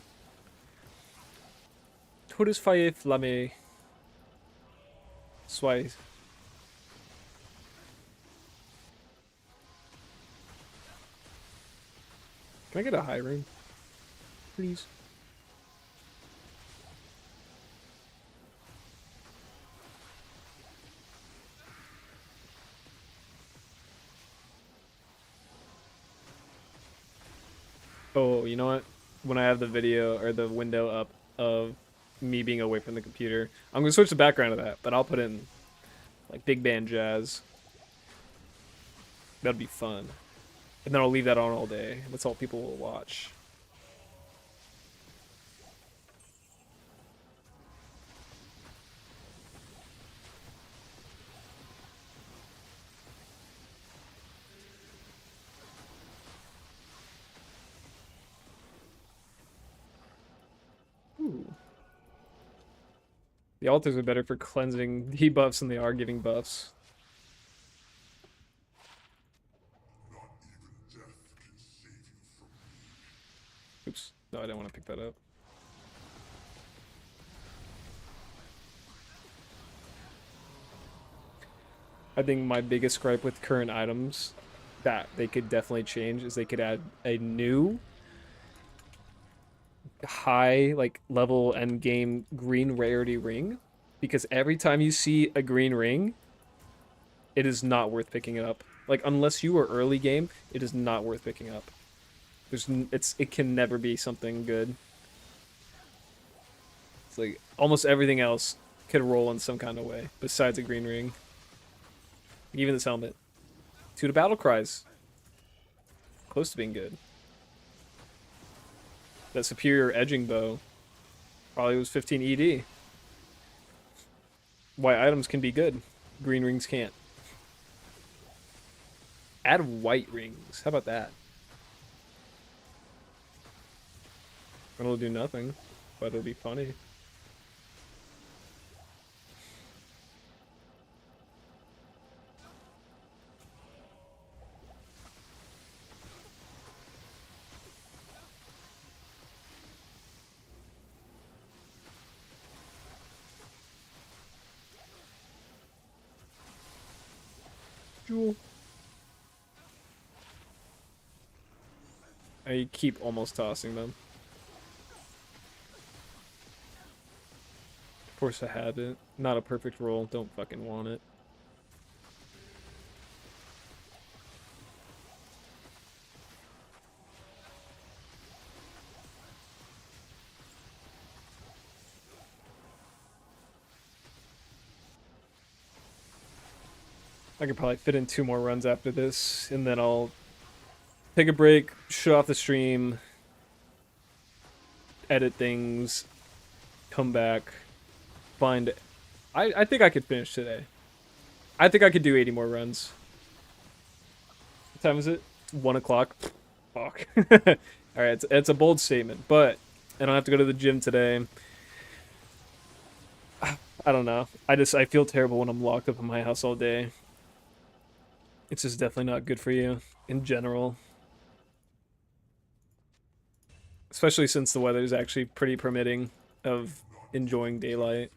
Toadus Faye Flamme Zwei. Can I get a high ring? Please. Oh, you know what? When I have the video or the window up of me being away from the computer, I'm gonna switch the background of that, but I'll put in like big band jazz. That'll be fun. And then I'll leave that on all day. That's all people will watch. Ooh. The altars are better for cleansing debuffs than they are giving buffs. Oops. No, I didn't want to pick that up. I think my biggest gripe with current items that they could definitely change is they could add a new high like level end game green rarity ring, because every time you see a green ring, it is not worth picking it up. Like unless you are early game, it is not worth picking up. It can never be something good. It's like almost everything else could roll in some kind of way besides a green ring. Even this helmet. 2 to battle cries. Close to being good. That superior edging bow probably was 15 ED. White items can be good. Green rings can't. Add white rings. How about that? It'll do nothing, but it'll be funny. Jewel. I keep almost tossing them. Force a habit. Not a perfect roll. Don't fucking want it. I could probably fit in 2 more runs after this, and then I'll take a break, shut off the stream, edit things, come back, find... I think I could finish today. I think I could do 80 more runs. What time is it? 1 o'clock? Fuck. Alright, it's a bold statement, but I don't have to go to the gym today. I don't know. I feel terrible when I'm locked up in my house all day. It's just definitely not good for you in general. Especially since the weather is actually pretty permitting of enjoying daylight.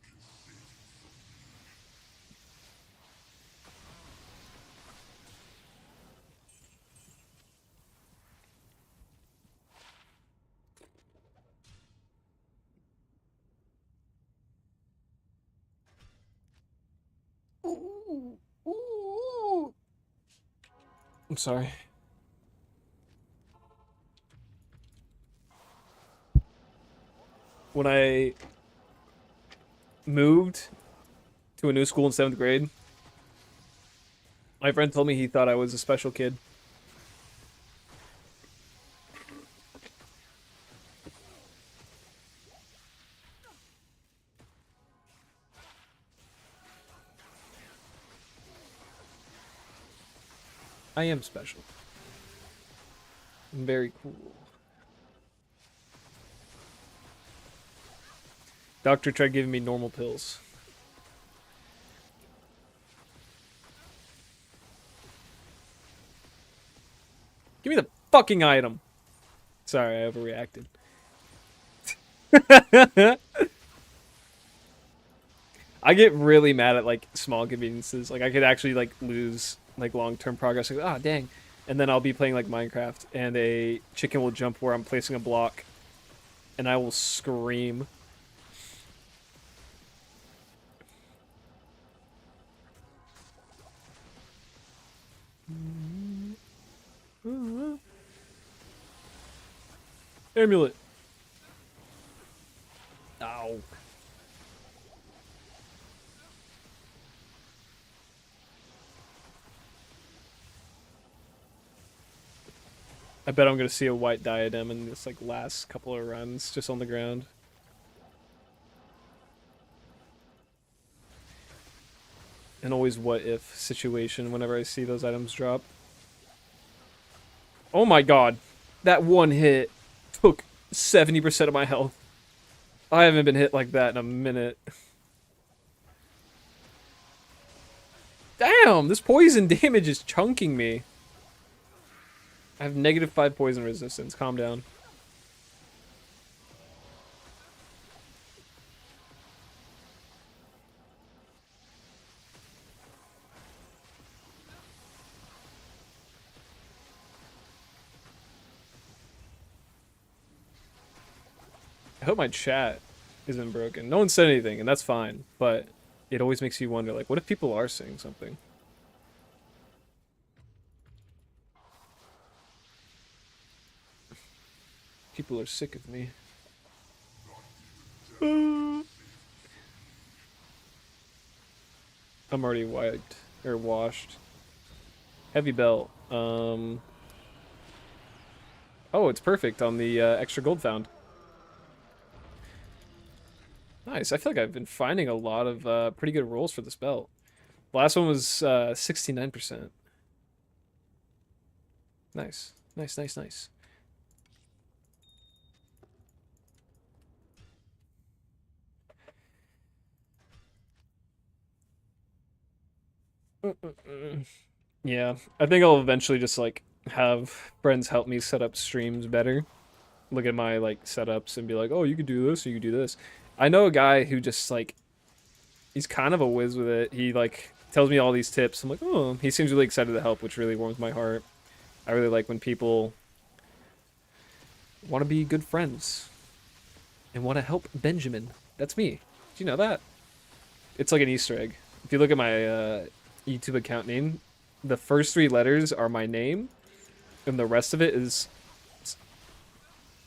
I'm sorry. When I moved to a new school in 7th grade, my friend told me he thought I was a special kid. I am special. I'm very cool. Doctor tried giving me normal pills. Give me the fucking item. Sorry, I overreacted. I get really mad at like small conveniences. Like I could actually like lose like long-term progress. Like, ah, dang. And then I'll be playing like Minecraft and a chicken will jump where I'm placing a block and I will scream. Amulet. Ow. I bet I'm gonna see a white diadem in this like last couple of runs just on the ground. An always what if situation whenever I see those items drop. Oh my god. That one hit took 70% of my health. I haven't been hit like that in a minute. Damn, this poison damage is chunking me. I have -5 poison resistance. Calm down. I hope my chat isn't broken. No one said anything, and that's fine. But it always makes you wonder, like, what if people are saying something? People are sick of me. I'm already wiped or washed. Heavy belt. Oh, it's perfect on the extra gold found. Nice. I feel like I've been finding a lot of pretty good rolls for this belt. The last one was 69%. Nice. Nice, nice, nice. Yeah, I think I'll eventually just like have friends help me set up streams better. Look at my like setups and be like, "Oh, you could do this, or you could do this." I know a guy who just like he's kind of a whiz with it. He like tells me all these tips. I'm like, "Oh," he seems really excited to help, which really warms my heart. I really like when people want to be good friends and want to help Benjamin. That's me. Do you know that? It's like an Easter egg. If you look at my YouTube account name, the first 3 letters are my name, and the rest of it is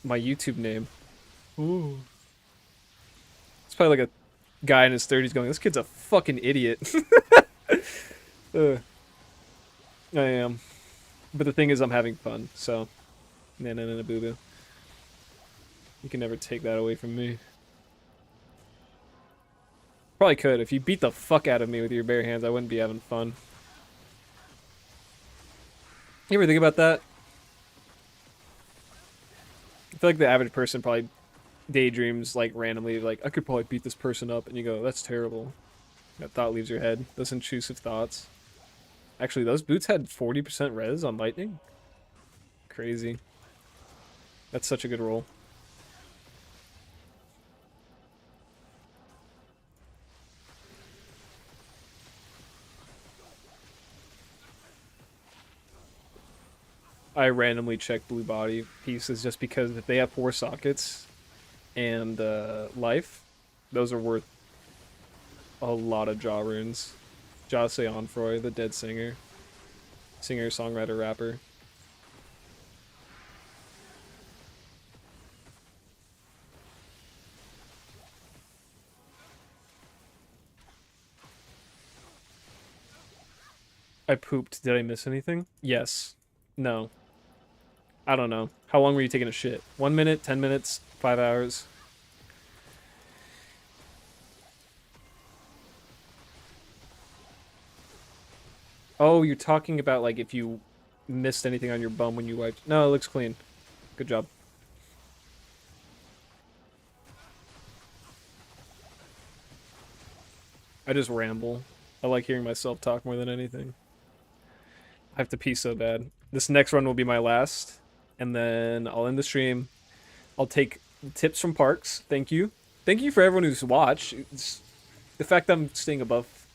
my YouTube name. Ooh. It's probably like a guy in his 30s going, "This kid's a fucking idiot." I am. But the thing is, I'm having fun, so. Nah, nah, nah, nah, boo boo. You can never take that away from me. Probably could. If you beat the fuck out of me with your bare hands, I wouldn't be having fun. You ever think about that? I feel like the average person probably daydreams like randomly, like, I could probably beat this person up, and you go, that's terrible. That thought leaves your head. Those intrusive thoughts. Actually, those boots had 40% res on lightning. Crazy. That's such a good roll. I randomly check blue body pieces just because if they have 4 sockets and life, those are worth a lot of jaw runes. Jose Onfroy, the dead singer. Singer, songwriter, rapper. I pooped. Did I miss anything? Yes. No. I don't know. How long were you taking a shit? 1 minute? 10 minutes? 5 hours? Oh, you're talking about like if you missed anything on your bum when you wiped. No, it looks clean. Good job. I just ramble. I like hearing myself talk more than anything. I have to pee so bad. This next run will be my last, and then I'll end the stream. I'll take tips from Parks. Thank you. Thank you for everyone who's watched. It's the fact that I'm staying above.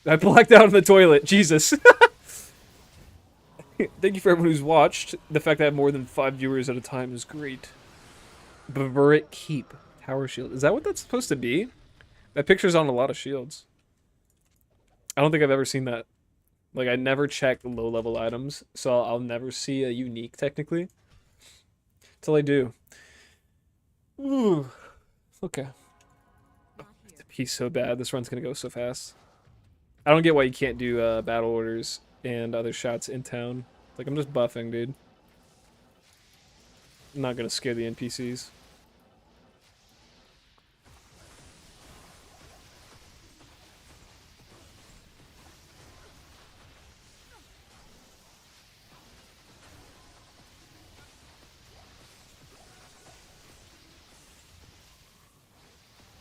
I blacked out in the toilet. Jesus. Thank you for everyone who's watched. The fact that I have more than 5 viewers at a time is great. Bavaric Keep. Tower Shield. Is that what that's supposed to be? That picture's on a lot of shields. I don't think I've ever seen that. Like, I never check low-level items, so I'll never see a unique, technically. Till I do. Ooh. Okay. The piece so bad. This run's gonna go so fast. I don't get why you can't do battle orders and other shots in town. Like, I'm just buffing, dude. I'm not gonna scare the NPCs.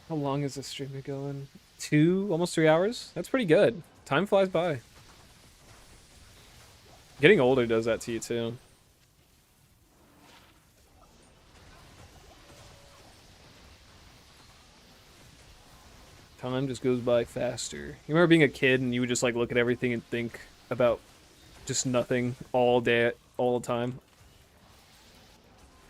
How long is this stream going? Almost 3 hours? That's pretty good. Time flies by. Getting older does that to you, too. Time just goes by faster. You remember being a kid and you would just, like, look at everything and think about just nothing all day, all the time?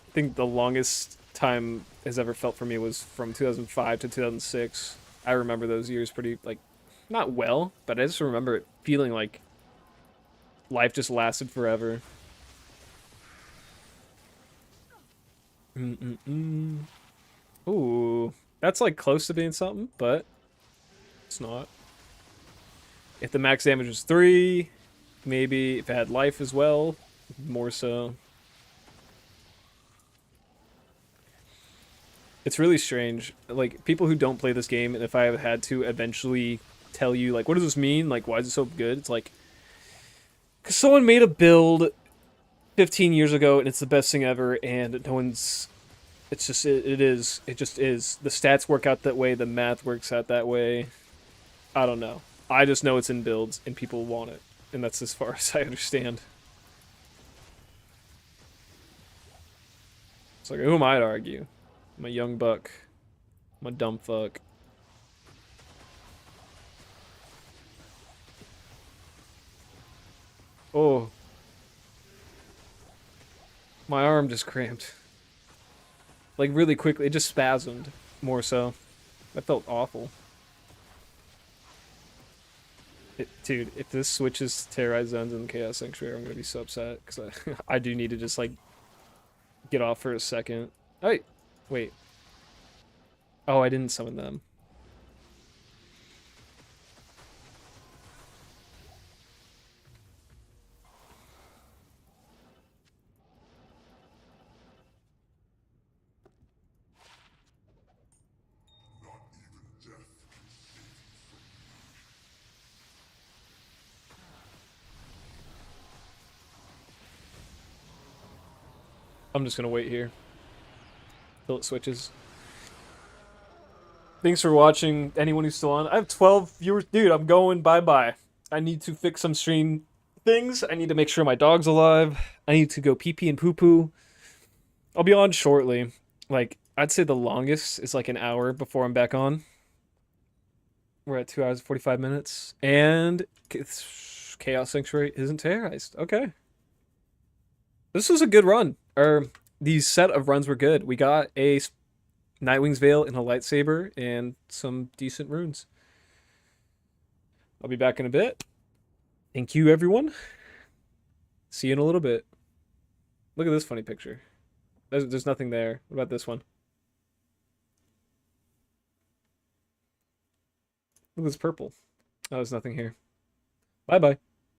I think the longest time has ever felt for me was from 2005 to 2006. I remember those years pretty, like, not well, but I just remember it feeling like life just lasted forever. Ooh, that's like close to being something, but it's not. If the max damage was 3, maybe if it had life as well, more so. It's really strange. Like, people who don't play this game, and if I had to eventually tell you, like, what does this mean? Like, why is it so good? It's like, because someone made a build 15 years ago, and it's the best thing ever, and no one's... It's just, it is. It just is. The stats work out that way, the math works out that way. I don't know. I just know it's in builds, and people want it. And that's as far as I understand. It's like, who am I to argue? I'm a young buck. I'm a dumb fuck. Oh. My arm just cramped. Like, really quickly. It just spasmed. More so. That felt awful. Dude, if this switches Terrorized Zones and Chaos Sanctuary, I'm gonna be so upset. Because I do need to just, like, get off for a second. Hey! Wait. Oh, I didn't summon them. I'm just gonna wait here till it switches. Thanks for watching, anyone who's still on. I have 12 viewers. Dude, I'm going bye-bye. I need to fix some stream things. I need to make sure my dog's alive. I need to go pee-pee and poo-poo. I'll be on shortly. Like, I'd say the longest is like an hour before I'm back on. We're at 2 hours and 45 minutes. And Chaos Sanctuary isn't terrorized. Okay. This was a good run. These set of runs were good. We got a Nightwing's Veil and a lightsaber and some decent runes. I'll be back in a bit. Thank you, everyone. See you in a little bit. Look at this funny picture. There's nothing there. What about this one? Look at this purple. Oh, there's nothing here. Bye-bye.